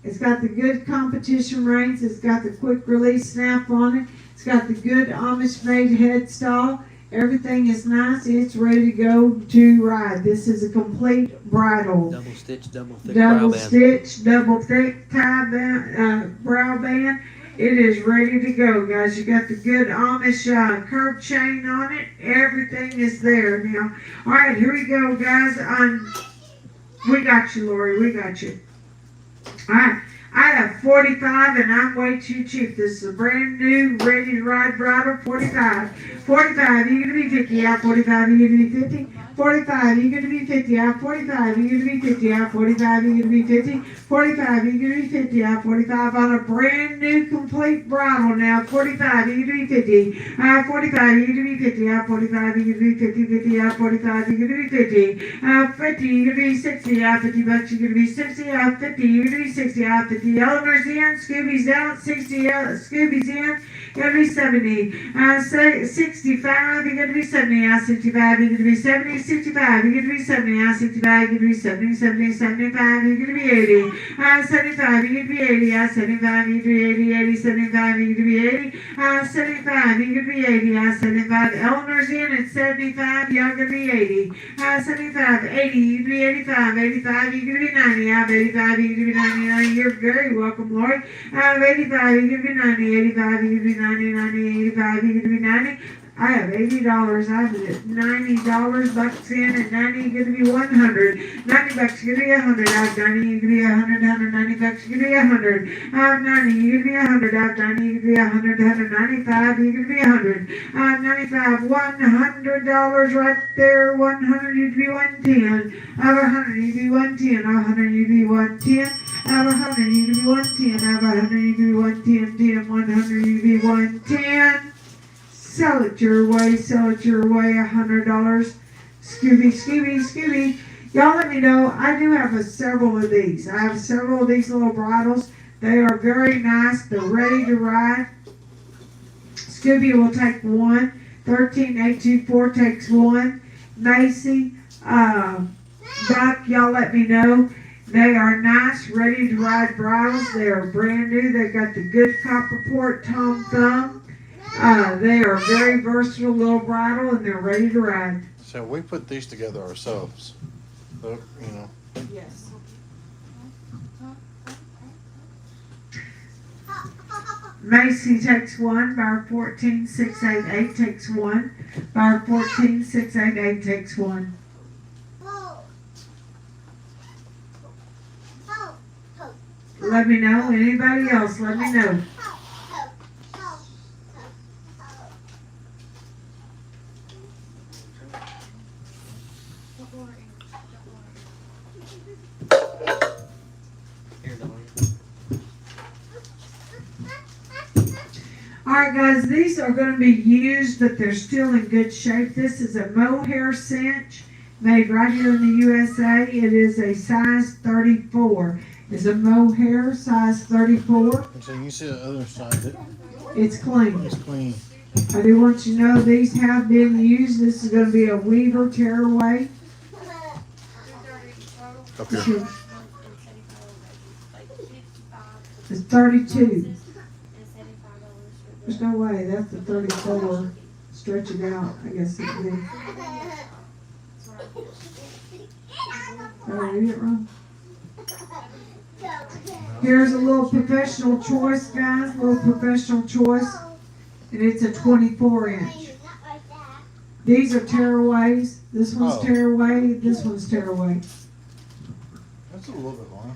It's got the good competition reins. It's got the quick release snap on it. It's got the good Amish made head stall. Everything is nice. It's ready to go to ride. This is a complete bridle. Double stitch, double thick Double brow band. stitch, double thick tie band, brow band. It is ready to go, guys. You got the good Amish curb chain on it. Everything is there now. All right, here we go, guys. We got you, Lori. We got you. All right. I have 45 and I'm way too cheap. This is a brand new, ready to ride bridle. 45. 45, you're going to be 50. I have 45, you're going to be 50. 45, you're going to be 50. I have 45, you're going to be 50. I have 45, you're going to be 50. 45, you're going to be 50. I have 45 on a brand new, complete bridle now. 45, you're going to be 50. I have 45, you're going to be 50. I have 45, you're going to be 50. 50, I have 45, you're going to be 50. I have 50, you're going to be 60. I have 50 bucks, you're going to be 60. I have 50, you're going to be 60. I have 50. Eleanor's in, Scooby's out, 60, Scooby's in, you're going to be 70. 65, you're going to be 70. I have 65, you're going to be 70. 65, you're gonna be 70, I 65, you're gonna be 70, 70, 75, you're gonna be 80, I 75, you're gonna be 80, I 75, you're gonna be 80, 80, 75, you're gonna be 80, I 75, you're gonna be 80, I 75, Eleanor's in at 75, y'all gonna be 80, I 75, 80, you're gonna be 85, 85, you're gonna be 90, I'm 85, you're gonna be 90, 90, you're very welcome, Lord, I'm 85, you're gonna be 90, 85, you're gonna be 90, 90, 85, you're gonna be 90, I have $80. I have $90 bucks in, and 90 you're gonna be 100. 90 bucks you're gonna be 100. I have 90 you're gonna be 100. 190 bucks you're gonna be 100. I have 90 you're gonna be 100. I have 90 you're gonna be 100. 195 you're gonna be 100. I have 95. $100 right there. 100 you'd be 110. I have 100 you'd be 110. I have 100 you'd be 110. I have 100 you'd be 110. I have 100 you'd be 110. 10. 100 you'd be 110. Sell it your way, $100. Scooby. Y'all let me know. I do have several of these. I have several of these little bridles. They are very nice. They're ready to ride. Scooby will take one. 13824 takes one. Macy, Buck, y'all let me know. They are nice, ready to ride bridles. They are brand new. They got the good copper port Tom Thumb. They are very versatile little bridle, and they're ready to ride. So we put these together ourselves. So, you know. Yes. Macy takes one. Bar 14688 takes one. Bar 14688 takes one. Let me know. Anybody else? Let me know. Alright guys, these are going to be used, but they're still in good shape. This is a mohair cinch made right here in the USA. It is a size 34. It's a mohair size 34. So you see the other side. It's clean. It's clean. I do want you to know these have been used. This is going to be a weaver tearaway. Up here. It's 32. There's no way. That's the 34. Stretch it out. I guess it could be. Did I read it wrong? Here's a little professional choice, guys. Little professional choice. And it's a 24 inch. These are tearaways. This one's tearaway. This one's tearaway. That's a little bit long.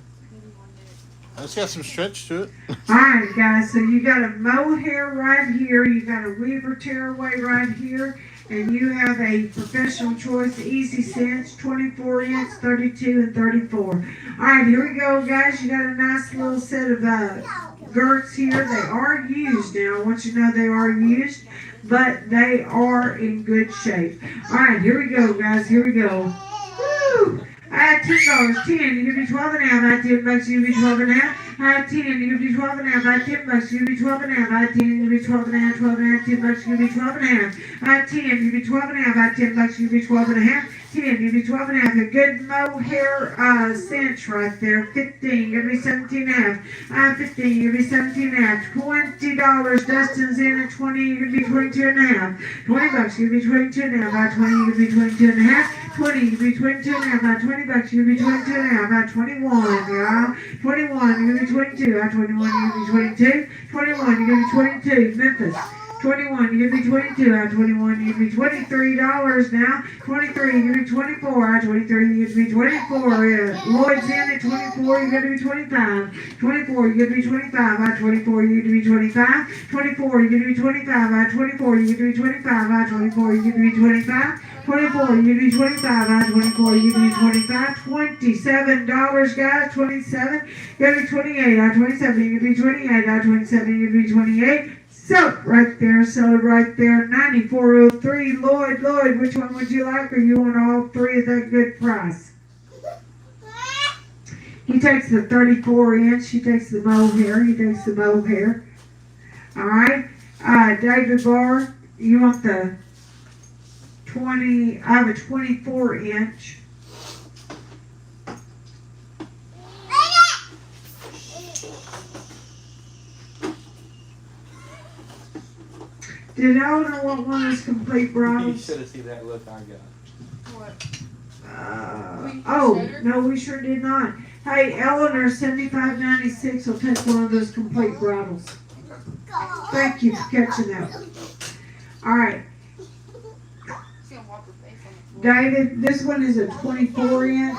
It's got some stretch to it. Alright guys, so you got a mohair right here, you got a weaver tearaway right here, and you have a professional choice easy cinch, 24 inch, 32 and 34. Alright, here we go guys, you got a nice little set of girts here. They are used now, I want you to know they are used, but they are in good shape. Alright, here we go guys, here we go. Woo! I had $10, 10, you give me 12 and a half, I had 10 bucks, you give me 12 and a half, I had 10, you give me 12 and a half, I had 10 bucks, you give me 12 and a half, I had 10, you give me 12 and a half, 12 and a half, 10 bucks, you give me 12 and a half, I had 10, you give me 12 and a half, I had 10 bucks, you give me 12 and a half, 10, you give me 12 and a half, a good mohair cinch right there, 15, give me 17 and a half, I have 15, you give me 17 and a half, $20, Dustin's in at 20, you give me 22 and a half, 20 bucks, you give me 22 and a half, I have 20, you give me 22 and a half, 20, you give me 22 and a half, I have 20 bucks, you give me 22 and a half, I have 21, y'all, 21, you give me 22, I have 21, you give me 22, 21, you give me 22, Memphis, 21, you give me 22, I have 21, you give me $23 now, 23, you give me 24, I have 23, you give me 24, Lloyd's in at 24, you give me 25, 24, you give me 25, I have 24, you give me 25, 24, you give me 25, I have 24, you give me 25, I have 24, you give me 25, 24, you give me 25, I have 24, you give me 25, $27, guys, 27, you give me 28, I have 27, you give me 28, I have 27, you give me 28, so right there, 9403, Lloyd, which one would you like, or you want all three at that good price? He takes the 34 inch, he takes the mohair, alright, David Barr, you want the I have a 24 inch. Did Eleanor want one of those complete You bras? should have seen that look I got. What? Oh, no, we sure did not. Hey, Eleanor, $75.96 will take one of those complete bridles. Thank you for catching that. All right, She's gonna wipe her face on it. David, this one is a 24 inch,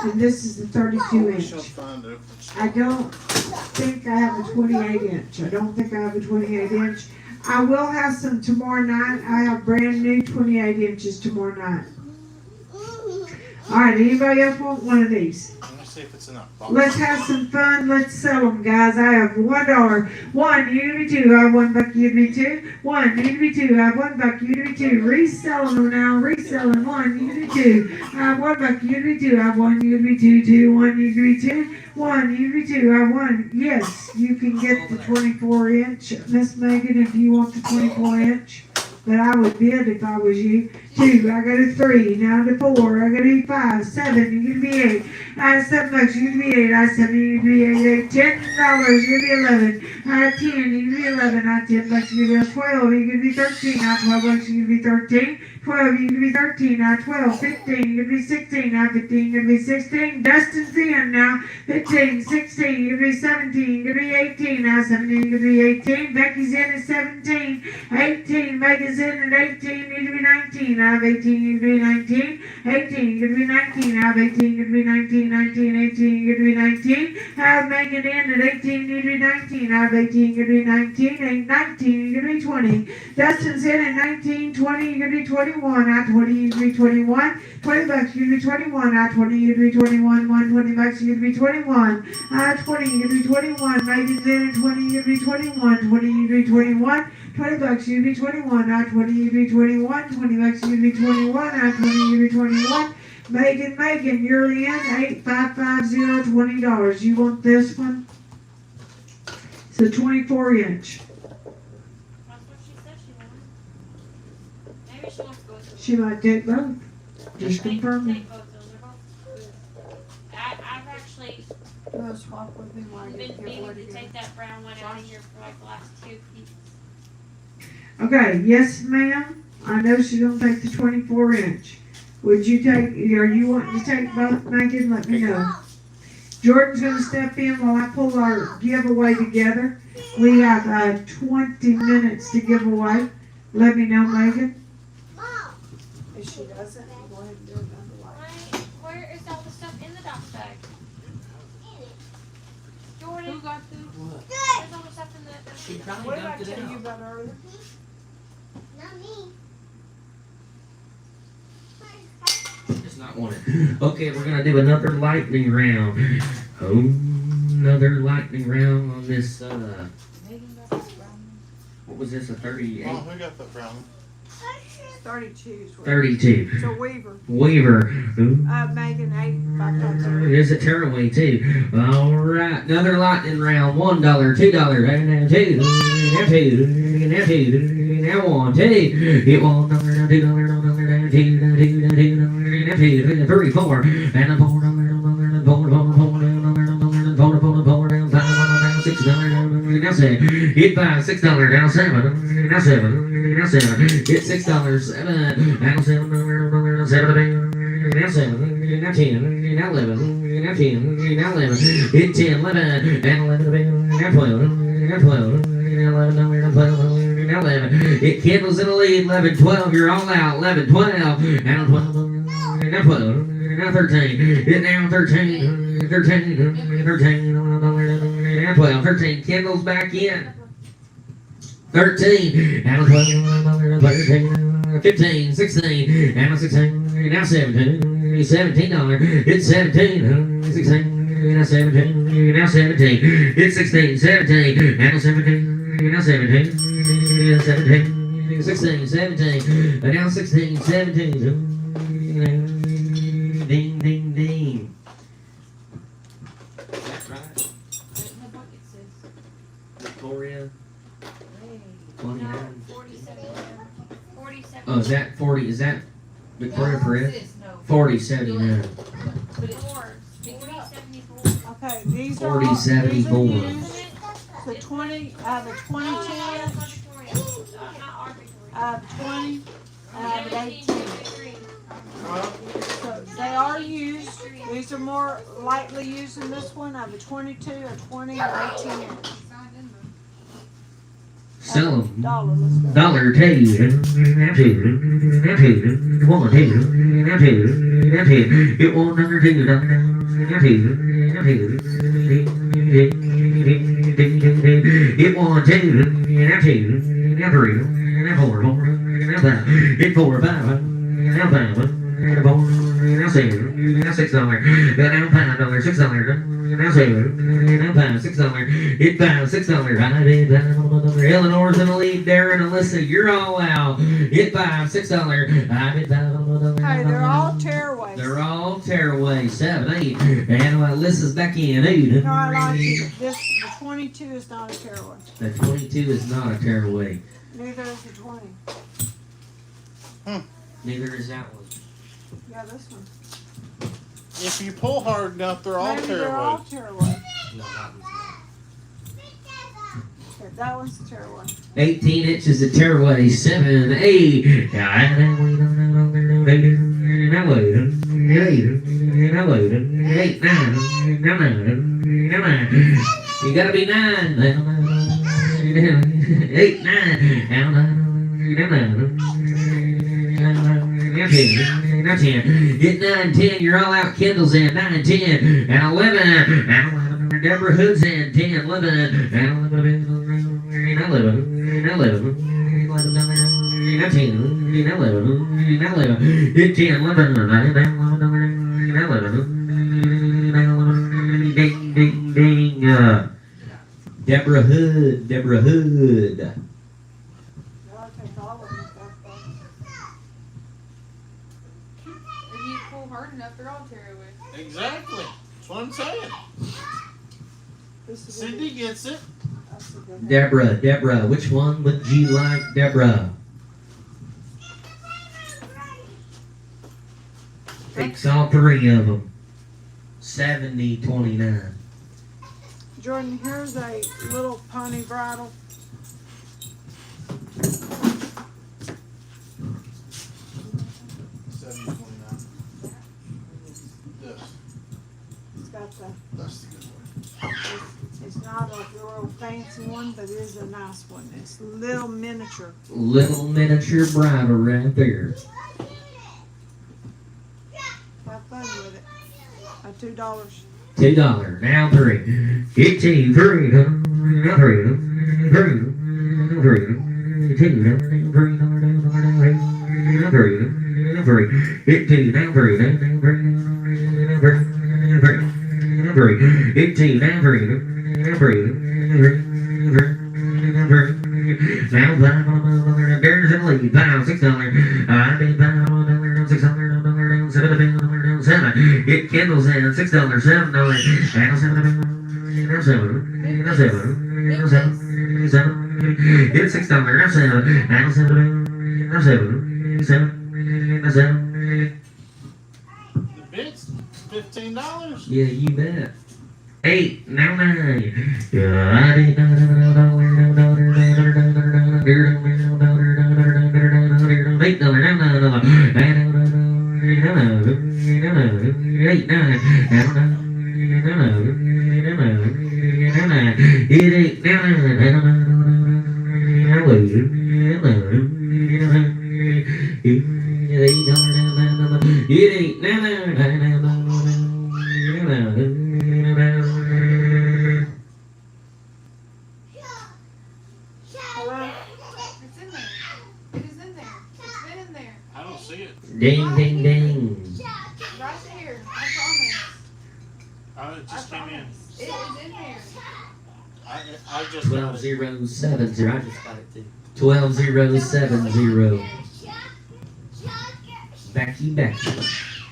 and this is a 32 inch. She'll find it. I don't think I have a 28 inch. I don't think I have a 28 inch. I will have some tomorrow night. I have brand new 28 inches tomorrow night. All right, anybody else want one of these? Let me see if it's in that box. Let's have some fun. Let's sell them, guys. I have $1. One, you give me two. I have $1. You give me two. One, you give me two. I have $1. You give me two. Reselling them now. Reselling. One, you give me two. I have $1. You give me two. I have one. You give me two. Two. One, you give me two. One, you give me two. I have one. Yes, you can get the 24 inch, Miss Megan, if you want the 24 inch. But I would bid if I was you. Two, I got a 3, now to 4, I got a 5, 7, you give me 8. I have $7, you give me 8, I have 7, you give me 8, $10, you give me 11. I have 10, you give me 11, I have $10, you give me 12, you give me 13, I have $12, you give me 13. 12, you give me 13, I have 12, 15, you give me 16, I have 15, you give me 16. Dustin's in now, 15, 16, you give me 17, you give me 18, I have 17, you give me 18. Becky's in at 17, 18, Megan's in at 18, you give me 19, I have 18, you give me 19, 18, you give me 19, I have 18, you give me 19, 19, 18, you give me 19. I have Megan in at 18, you give me 19, I have 18, you give me 19, 19, you give me 20. Dustin's in at 19, 20, you give me 21, I 20, you give me 21, $20, you give me 21, I 20, you give me 21, $20, you give me 21, I 20, you give me 21, Megan's in at 20, you give me 21, 20, you give me 21, $20, you give me 21, I 20, you give me 21, $20, you give me 21, I 20, you give me 21. Megan, you're in, 8550, $20. You want this one? It's a 24 inch. That's what she said she wanted. Maybe she wants to go with them. She might take both. Just confirm it. Take both of them. They're both good. I've actually Go swap with me while I been get meaning here. to take that brown one out of here for like the last 2 weeks. Okay, yes, ma'am. I know she's gonna take the 24 inch. Would you take, are you wanting to take both, Megan? Let me know. Jordan's gonna step in while I pull our giveaway together. We have 20 minutes to give away. Let me know, Megan. If she doesn't, go ahead and do it under light. Where is all the stuff in the doc bag? Jordan, Who got this? there's all the stuff in the. She probably What did I dumped it tell you out. about earlier? Not me. Just not wanted. Okay, we're gonna do another lightning round. Oh, another lightning round on this. Megan got this brown one. What was this? A 38? Oh, who got that brown? 32 is what. 32. So Weaver. Weaver. Ooh. Megan, 8550. There's a tearaway too. All right, another lightning round. $1, $2, and now two, now two, now two, now one, two. Get $1, now $2, now $2, now two, now two, now two, now two, 3, 4, and a $4, $4, down, $6, now 7. Get $5, $6, now 7, now 7, now 7. Get $6, 7, now 7, now 7, now 7, now 10, now 11, now 10, now 11. Hit 10, 11, and 11, now 12, now 12, now 11, now 12, now 11. Hit Kendall's in the lead, 11, 12, you're all out, 11, 12, now 12, now 12, now 13. Hit now 13, 13, 13, now 12, 13. Kendall's back in. 13, now 12, 13, 15, 16, now 16, now 17, $17, it's 17, 16, now 17, now 17, it's 16, 17, now 17, now 17, 17, 16, 17, now 16, 17, ding, ding, ding. That's right. In the bucket says. Victoria, Hey. 29. 47. 47. Oh, is that 40? Is that Victoria Fred. Sis, no. 4079. But it's Four. pick it up. 74. Okay, these are all, 4074. these are used. So 20, I have a 22 Oh, inch, that's Victoria. Not our Victoria. I have a 20, and I have an 18. Well, So they are used. These are more lightly used than this one. I have a 22, a 20, and 18 inch. Sell them. Dollar, let's go. Dollar two, now two, now two, one, two, now two, now two, get one, dollar two, now two, now two, get one, two, now two, now three, now four, now five, get four, five, now five, now four, now six $6, now $5, $6, now seven, now five, $6, get five, $6, I did $5. Eleanor's in the lead, Darren, Alyssa, you're all out. Get $5, $6, I did $5. Hey, they're all tearaways. They're all tearaway, 7, 8, and Alyssa's back in, 8. No, I like it. This, the 22 is not a tearaway. The 22 is not a tearaway. Neither is the 20. Neither is that one. Yeah, this one. if you pull hard enough, they're all Maybe they're all tearaway. tearaway. No, that one's not. Okay, that one's a tearaway. 18 inches of tearaway, 7, 8. You gotta be 9. 8, 9. 10. Get 9, 10. You're all out. Kendall's in. 9, 10, and 11. And 11. Deborah Hood's in. 10, 11. And 11. 11. Ding, ding, ding. Deborah Hood. Deborah Hood. I'll take all of them at that point. If you pull hard enough, they're all tearaway. Exactly. That's what I'm saying. This is Cindy gets it. that's a good one. Deborah, which one would you like, Deborah? Takes all 3 of them. 70-29. Jordan, here's a little pony bridle. 729. This. It's got the, That's the good one. it's not a real fancy one, but it is a nice one. It's little miniature. Little miniature bridle right there. Have fun with it. $2. $2. Now 3. Get 2, 3. Now 3. 3. 3. 2. Now 3. Now 3. Get 2. Now 3. Now 3. Now 3. Get 2. Now 3. Now 3. Now 5. There's a lead. $6. I did $6. $7. Get Kendall's in. $6. $7. Now 7. Now 7. Now 7. Now 7. 7. Get $6. Now 7. Now 7. Now 7. 7. Now 7. The bid's $15. Yeah, you bet. 8. Now 9. Yeah, I did Hello? It's in there. It is in there. It's been in there. I don't see it. Ding, ding, ding. Right there. I promise. It just came in. It is in there. I just got it. 12070. I just got it too. 12070. Backy.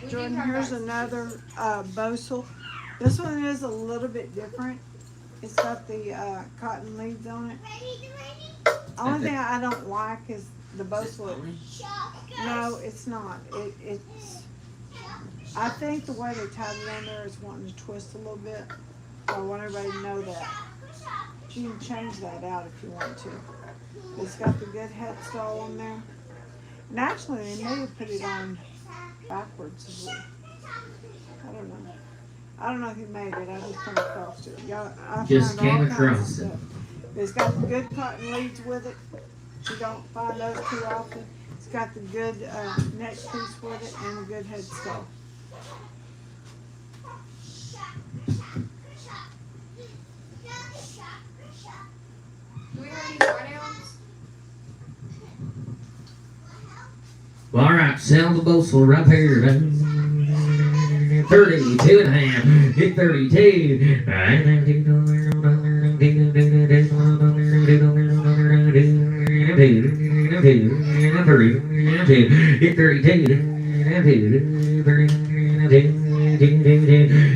Jordan, here's another Bosel. This one is a little bit different. It's got the cotton leaves on it. Only thing I don't like is the boatload. No, it's not. It's. I think the way they tied it on there is wanting to twist a little bit. I want everybody to know that. You can change that out if you want to. It's got the good head stall on there. And actually, they may have put it on backwards as well. I don't know. I don't know if he made it. I just come across it. Y'all, I Just found all came kinds across of it. stuff. It's got the good cotton leads with it. You don't find those too often. It's got the good neck piece with it and a good head stall. Do we have any drawdowns? Well, all right, sell the boastful right here. 32 and a half. Hit 32.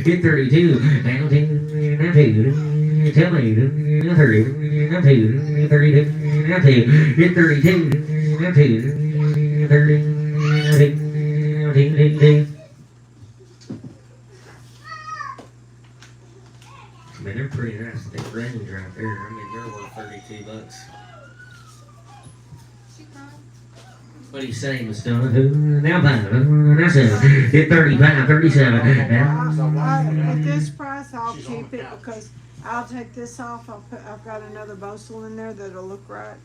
Hit 32. Hit 32. Tell me, 32. Hit 32. I mean, they're pretty nice thick range right there. I mean, they're worth $32. She crying? What do you say, Miss Donna? Now 5. That's it. Hit 35, 37. At this price, I'll She's on keep the it couch. because I'll take this off. I've got another boastful in there that'll look right,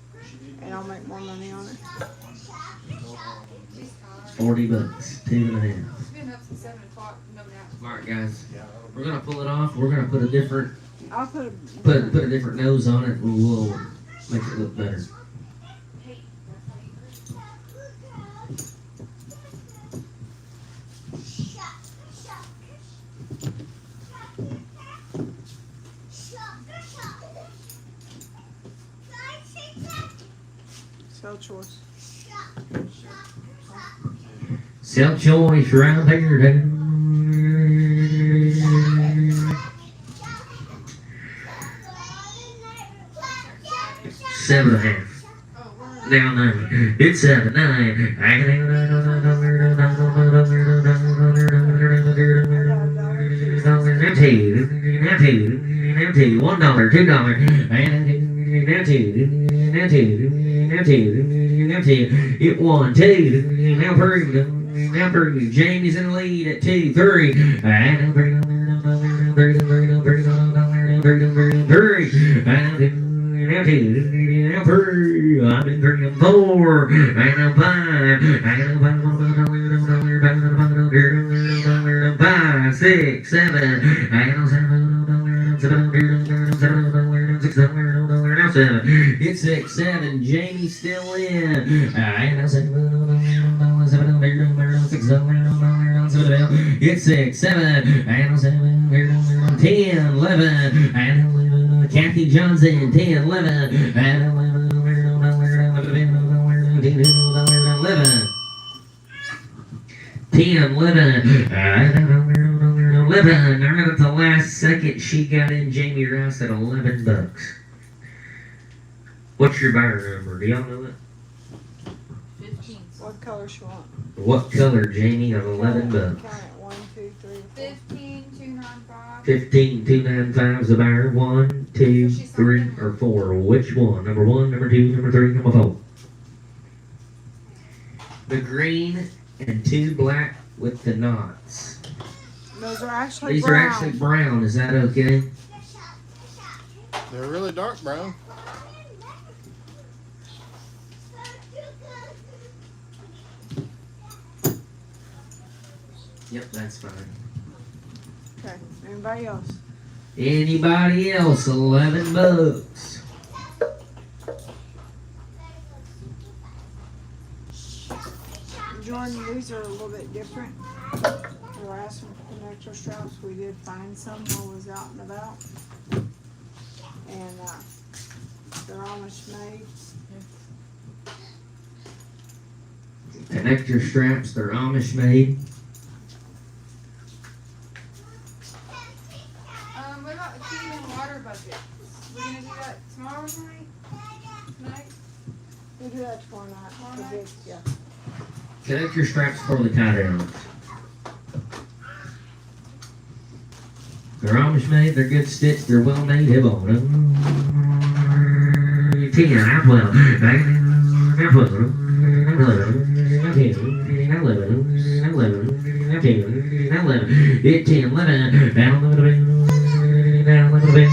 and I'll make more money on it. She's tired. $40. 2 and a half. She's been up since 7 o'clock. No nap. Alright, guys. We're gonna pull it off. We're gonna put a different I'll put a put a different nose on it, and we'll make it look better. Hey, that's how you sell choice. Sell choice right here, dude. Seven and a half. Down 9. It's 7, 9. $1, $2. It 1, 2. Now Purdue. Jamie's in the lead at 2, 3. 3. I've been drinking 4. And 5. 5, 6, 7. 7. It's 6, 7. Jamie's still in. It's 6, 7. 10, 11. Kathy Johnson. 10, 11. 11. 10, 11. 11. Right at the last second, she got in Jamie Rouse at $11. What's your buyer number? Do y'all know it? 15. What color she want? What color, Jamie? At $11. Count it. 1, 2, 3, 4. 15295. 15295 is the buyer. 1, 2, 3, or 4. Which one? Number 1, number 2, number 3, number 4. The green and 2 black with the knots. Those are actually These brown. are actually brown. Is that okay? They're really dark brown. Yep, that's fine. Okay. Anybody else? Anybody else? $11. Jordan, these are a little bit different. We're asking for connector straps. We did find some while we was out and about. And they're Amish made. Connector straps, they're Amish made. What about the feeding and water buckets? We're gonna do that tomorrow night? Tonight? It do that tomorrow night. 'Cause it's, yeah. Connect your straps for the tie downs. They're Amish made, they're good stitch, they're well made, hip on. 10, I'm 12. I'm 12. I'm 11. Hit 10, 11. Down, 11. Down, 11.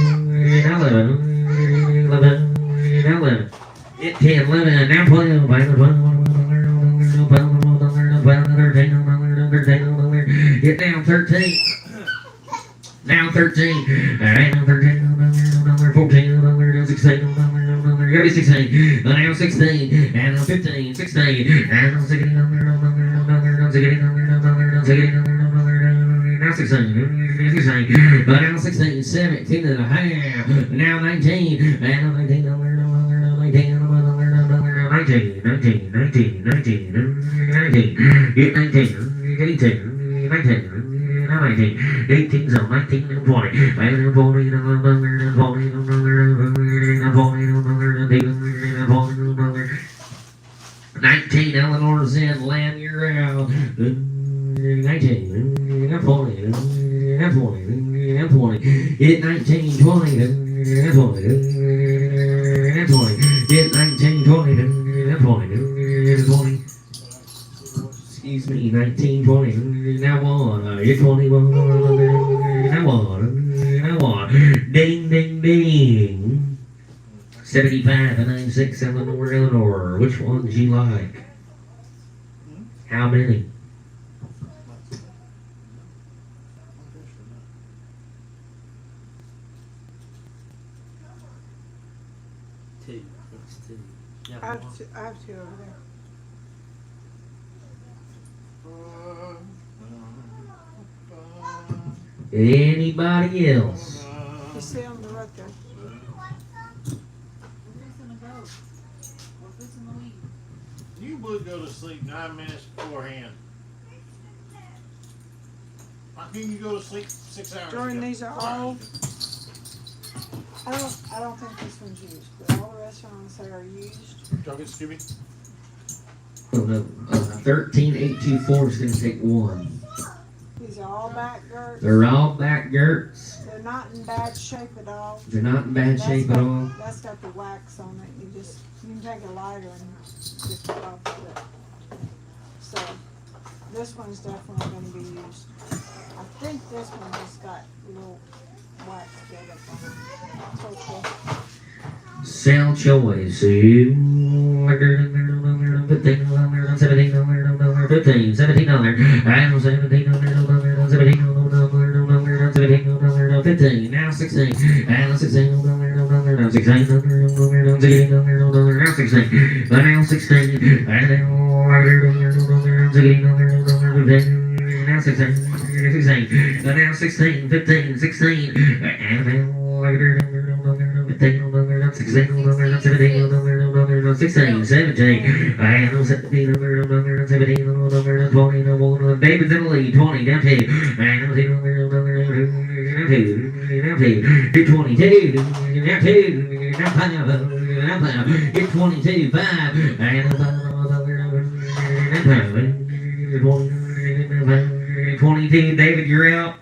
11. Hit 10, 11. Now 12. 13. Get down 13. Now 13. Alright, now 13. 14. 16. Go to 16. Now 16. And now 15. 16. And now 16. Now 16. 16. But now 16. 17 and a half. Now 19. And now 19. 19. 19. 19. 19. 19. Get 19. 18. 19. 19. 18. So 19 and 20. And 40. 19, Eleanor's in, Lamb, you're out. 19, 20, 20, hit 19, 20, 20, 20, hit 19, 20, 20, 20. Excuse me, 19, 20, now 1, hit 21, now 1, now 1, ding, ding, ding. 75 and 96, Eleanor. Which one did you like? How many? Two. It's two. I have two over there. Anybody else? You see them right there. You would go to sleep 9 minutes beforehand. Why can't you go to sleep 6 hours Jordan, ago? these are all. I don't think this one's used, but all the restaurants that are used. Talking Scooby? Oh no, 13824 is going to take one. These are all back girts. They're all back girts. They're not in bad shape at all. They're not in bad shape at all. That's got the wax on it. You can take a lighter and just put off with it. So this one's definitely going to be used. I think this one just got a little wax built up on it. It's okay. Sell choice. 15, $17. I know $17. 15. Now 16. And 16. Now 16. Now 16. But now 16. And now 16. 16. But now 16. 15. 16. And now 15. 16. 17, 17, I know 17, 17, 20, David's in the lead, 20, down 2, I know 2, 22, down 2, down 5, down 5, hit 22, 5, I know 22, David, you're out.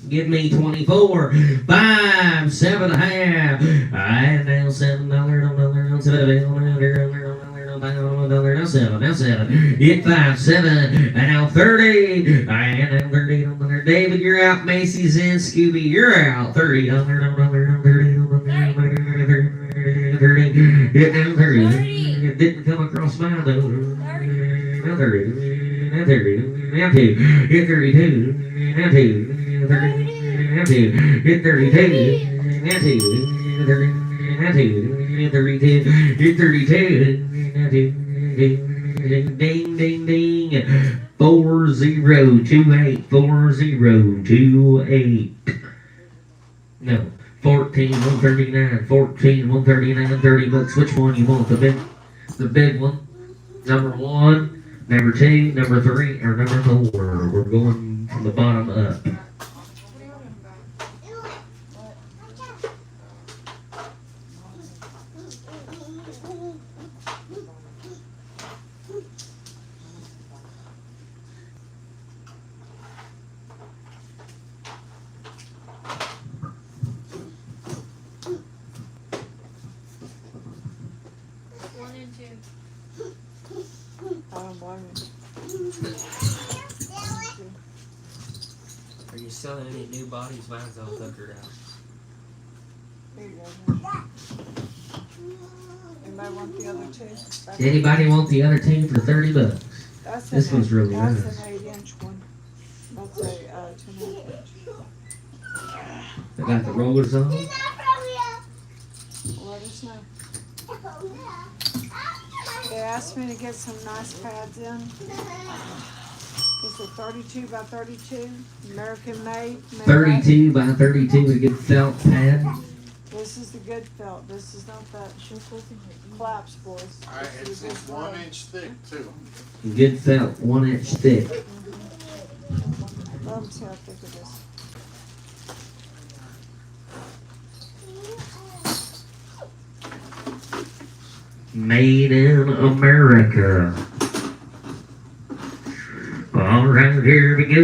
Give me 24, 5, 7.5. I now $7, now 7. Hit 5, 7, and now 30. I now 30. David, you're out. Macy's in. Scooby, you're out. 30. 30. Hit down 30. It didn't come across my though. Now 30. Now 30. Now 2. Hit 32. Now 2. 30, now 2, hit 32, now 2, 30, now 2, 32, hit 32, now 2, ding, ding, ding, 4028, 4028, no, 14, 139, 14, 139, $30, which one you want, the big one, number 1, number 2, number 3, or number 4, we're going from the bottom up. into. I don't blame you. Are you selling any new bodies? Mine's all tuckered out. Here you go. Anybody want the other two? Anybody want the other two for $30? That's This an one's really that's nice. an 8-inch one. That's a 2.5 inch. I got the rollers on. Let us know. They asked me to get some nice pads in. It's a 32 by 32, American made. 32 by 32 with a good felt pad. This is the good felt. This is not that collapse, boys. Alright, This it's is the 1 good inch thick too. Good felt, 1 inch thick. Let them see how thick it is. Made in America. All right, here we go.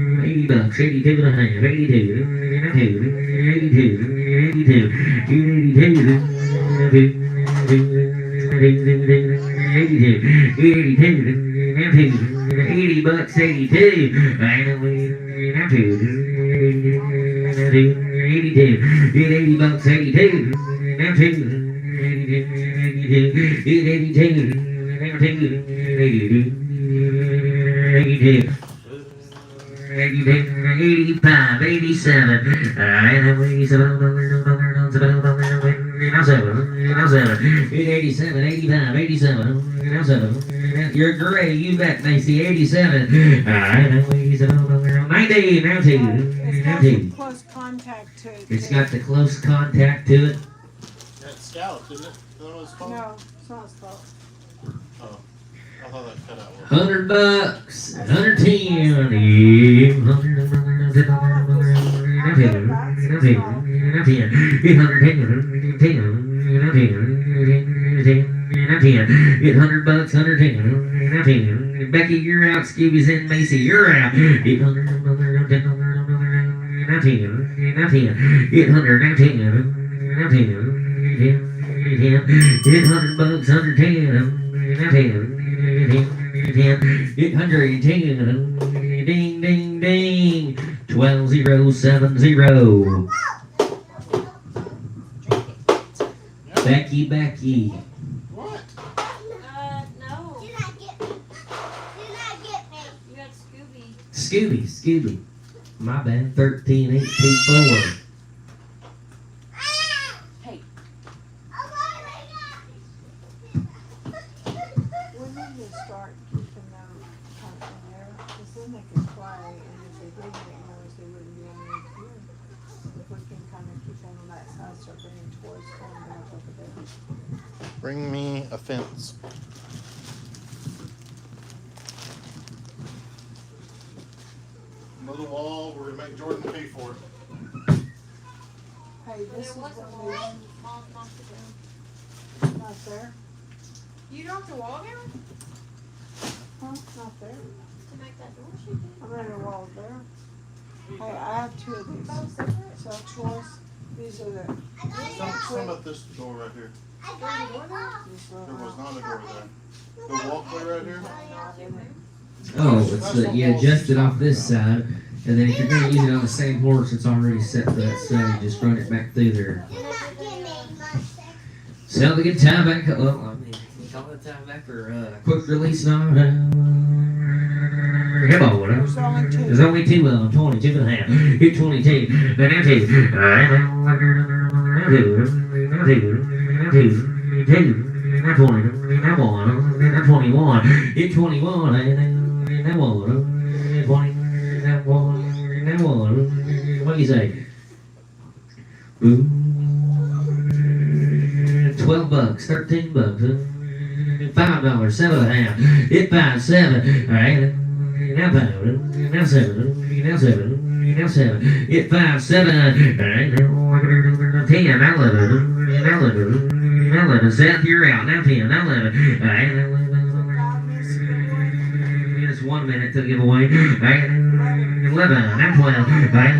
$80, 82 and a half, 82, 80 bucks, 82. I know Get 80 bucks, 82. Now 2. 82. Now 2. 82. 85, 87. I know 87. Now 7. Now 7. 87, 85, 87. Now 7. You're great. You bet, Macy. 87. I know 87. 90. Now 2. Now 2. Close contact to it. It's got the close contact to it. That's scalloped, isn't it? Is that what it's called? No, it's not spelled. Oh. I thought that cut out was. $100, 110, yeah, 800 bucks, 110. Becky, you're out. Scooby's in. Macy, you're out. 800, 800 bucks, 110. 810. Ding, ding, ding. 12070. Becky. What? No. Do not get me. Do not get me. You got Scooby. Scooby. My bad. 13824. We need to start keeping them kind of in there, because then they can play, and if they did make noise, they wouldn't be able to hear. If we can kind of keep them on that side, start bringing toys for them back over there. Bring me a fence. Another wall, we're gonna make Jordan pay for it. Hey, this is There was a what wall. we, Mom knocked it down. not there, You knocked the wall down? huh, not there, To make that door, she did. I ran a wall there. Hey, I have two of these, Both separate. so choice, these are the, Some about this door right here. these There little, was not a door there. The walkway right here. Oh, it's you adjust it off this side, and then if you're going to use it on the same horse that's already set for that side, you just run it back through there. Do not get me, monster. Sell the good time back. Well, I mean, you call it time back or quick release now. Come on, there's only two. there's only 2 of them. 22 and a half. Hit 22. Now 2. Now 20. Now 1. Now 21. Hit 21. Now 1. 20. Now 1. Now 1. What do you say? Ooh. $12, $13, $5, 7.5. Hit 5, 7. All right, now 5, now 7, now 7, now 7. Hit 5, 7. All right, now 10, now 11, now 11, now 11. Seth, you're out. Now 10, now 11. All right, now 11. It's 1 minute to give away. All right, 11, now 12. All right,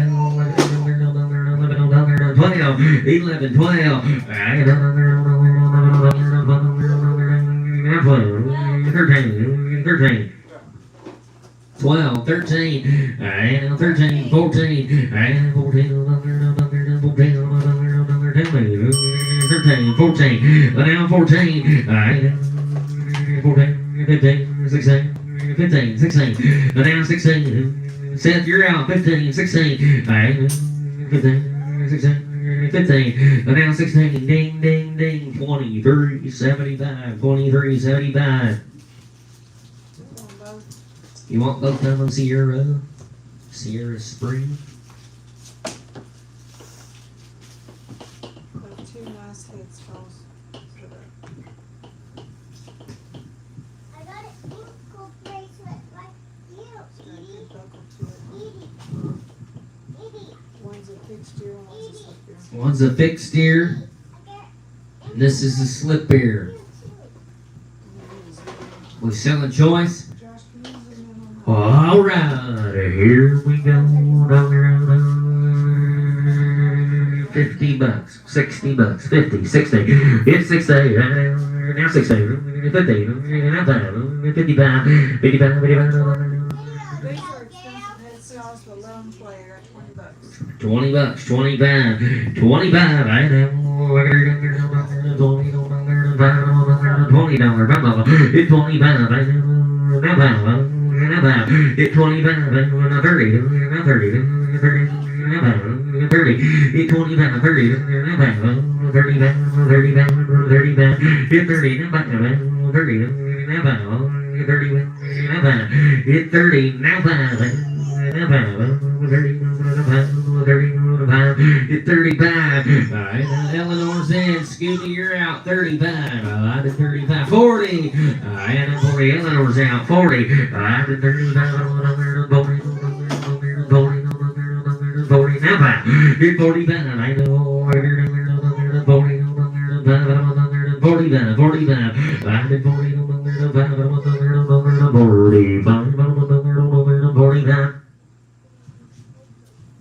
$20. 12, 11, 12, 13, 13. 12, 13, and 13, 14, and 14, 13, 14, now 14, and 14, 15, 16, 15, 16, now 16, Seth, you're out, 15, 16, and 15, 16, 15, now 16, ding, ding, ding, 23, 75, 23, 75. You want both of them Sierra Spring? Those two nice headstones for that. I got an ankle bracelet like you, Edie. Buckle to it. Edie. One's a fixed ear and one's a slip ear. One's a fixed ear, I got and this is a slip ear. We selling choice? Josh, can you zoom in on that? All right, here we go. 50 bucks, 60 bucks, 50, 60. It's 60. Now 60. 50. Now 5. 55. 55. 55. These are expensive headstones, but let them play. I got $20. 20 bucks, 25. 25. I know. $20. It's 25. I know. Now it's 25, now 30, now 30, now 30, now 30, it's 25, 30, now 30, 30, 30, it's 30, now 30, now 30, now it's 30, now 5, it's 35. Alright, Eleanor's in. Scooby, you're out. 35. I did 35. 40. And 40. Eleanor's out. 40. I did 35. 40. Now 5. It's 45. I know. 40. 45. 45. I did 40. 45.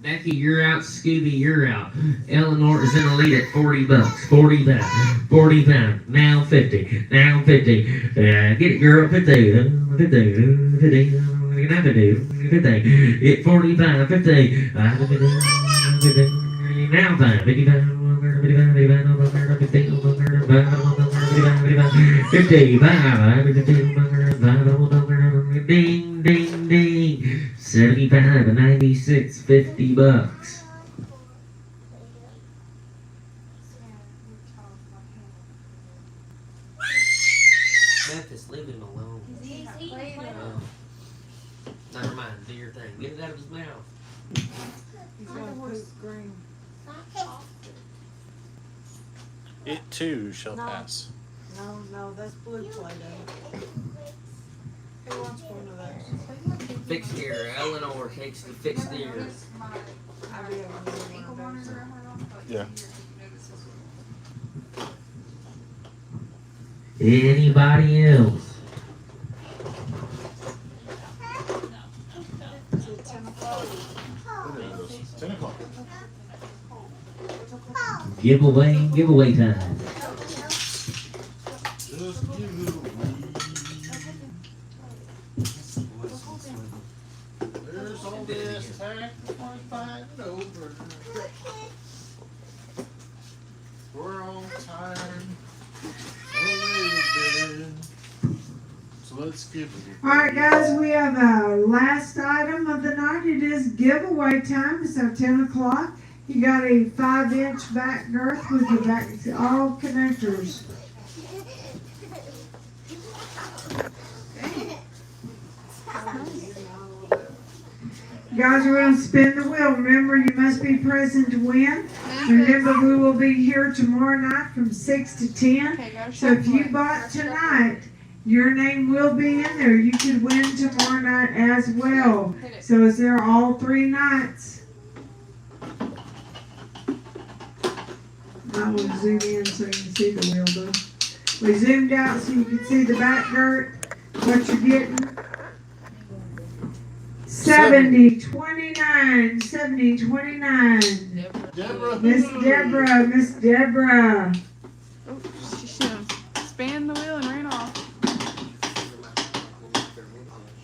Becky, you're out. Scooby, you're out. Eleanor is in the lead at 40 bucks. 45. 45. Now 50. Now 50. Get it, girl. 50. 50. 50. Now 50. 50. It's 45. 50. 50. Now 5. 55. 55. Ding, ding, ding. 75, 96, 50 bucks. Memphis, leave him alone. He's eating it. Never mind, do your thing. Get it out of his mouth. He's gonna poop green. It too shall No. pass. No, that's blue Play-Doh. Who wants one of those? Fixed ear. Eleanor takes the fixed ear. I'll be able to do one of those. Yeah. Anybody else? Is it 10 o'clock? It is 10 o'clock. Giveaway time. Just give it away. There's all this tack, I find it over. We're all tired. So let's give it. All right, guys, we have a last item of the night. It is giveaway time. It's at 10 o'clock. You got a 5-inch back girth with the back, all connectors. Guys, we're going to spin the wheel. Remember, you must be present to win. Remember, we will be here tomorrow night from 6 to 10. Okay, go So if you bought tonight, your name will be in there. You could win tomorrow night as well. So is there all 3 nights? I will zoom in so you can see the wheel though. We zoomed out so you can see the back dirt, what you're getting. 7029. Deborah. Miss Deborah. Oh, she spanned the wheel and ran off.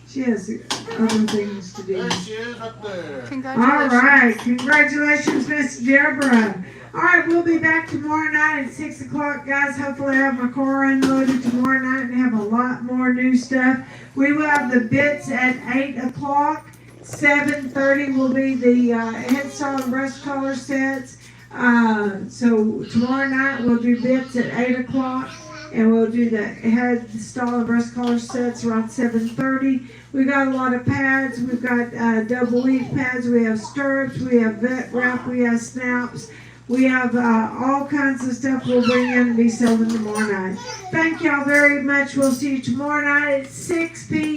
She has other things to do. There she is up there. Congratulations. All right, congratulations, Miss Deborah. All right, we'll be back tomorrow night at 6 o'clock, guys. Hopefully, I have my car unloaded tomorrow night and have a lot more new stuff. We will have the bits at 8 o'clock. 7:30 will be the headstall and breast collar sets. So tomorrow night we'll do bits at 8 o'clock, and we'll do the headstall and breast collar sets around 7:30. We got a lot of pads. We've got double weave pads. We have stirrups. We have vet wrap. We have snaps. We have all kinds of stuff we'll bring in and be selling tomorrow night. Thank y'all very much. We'll see you tomorrow night at 6 p.m.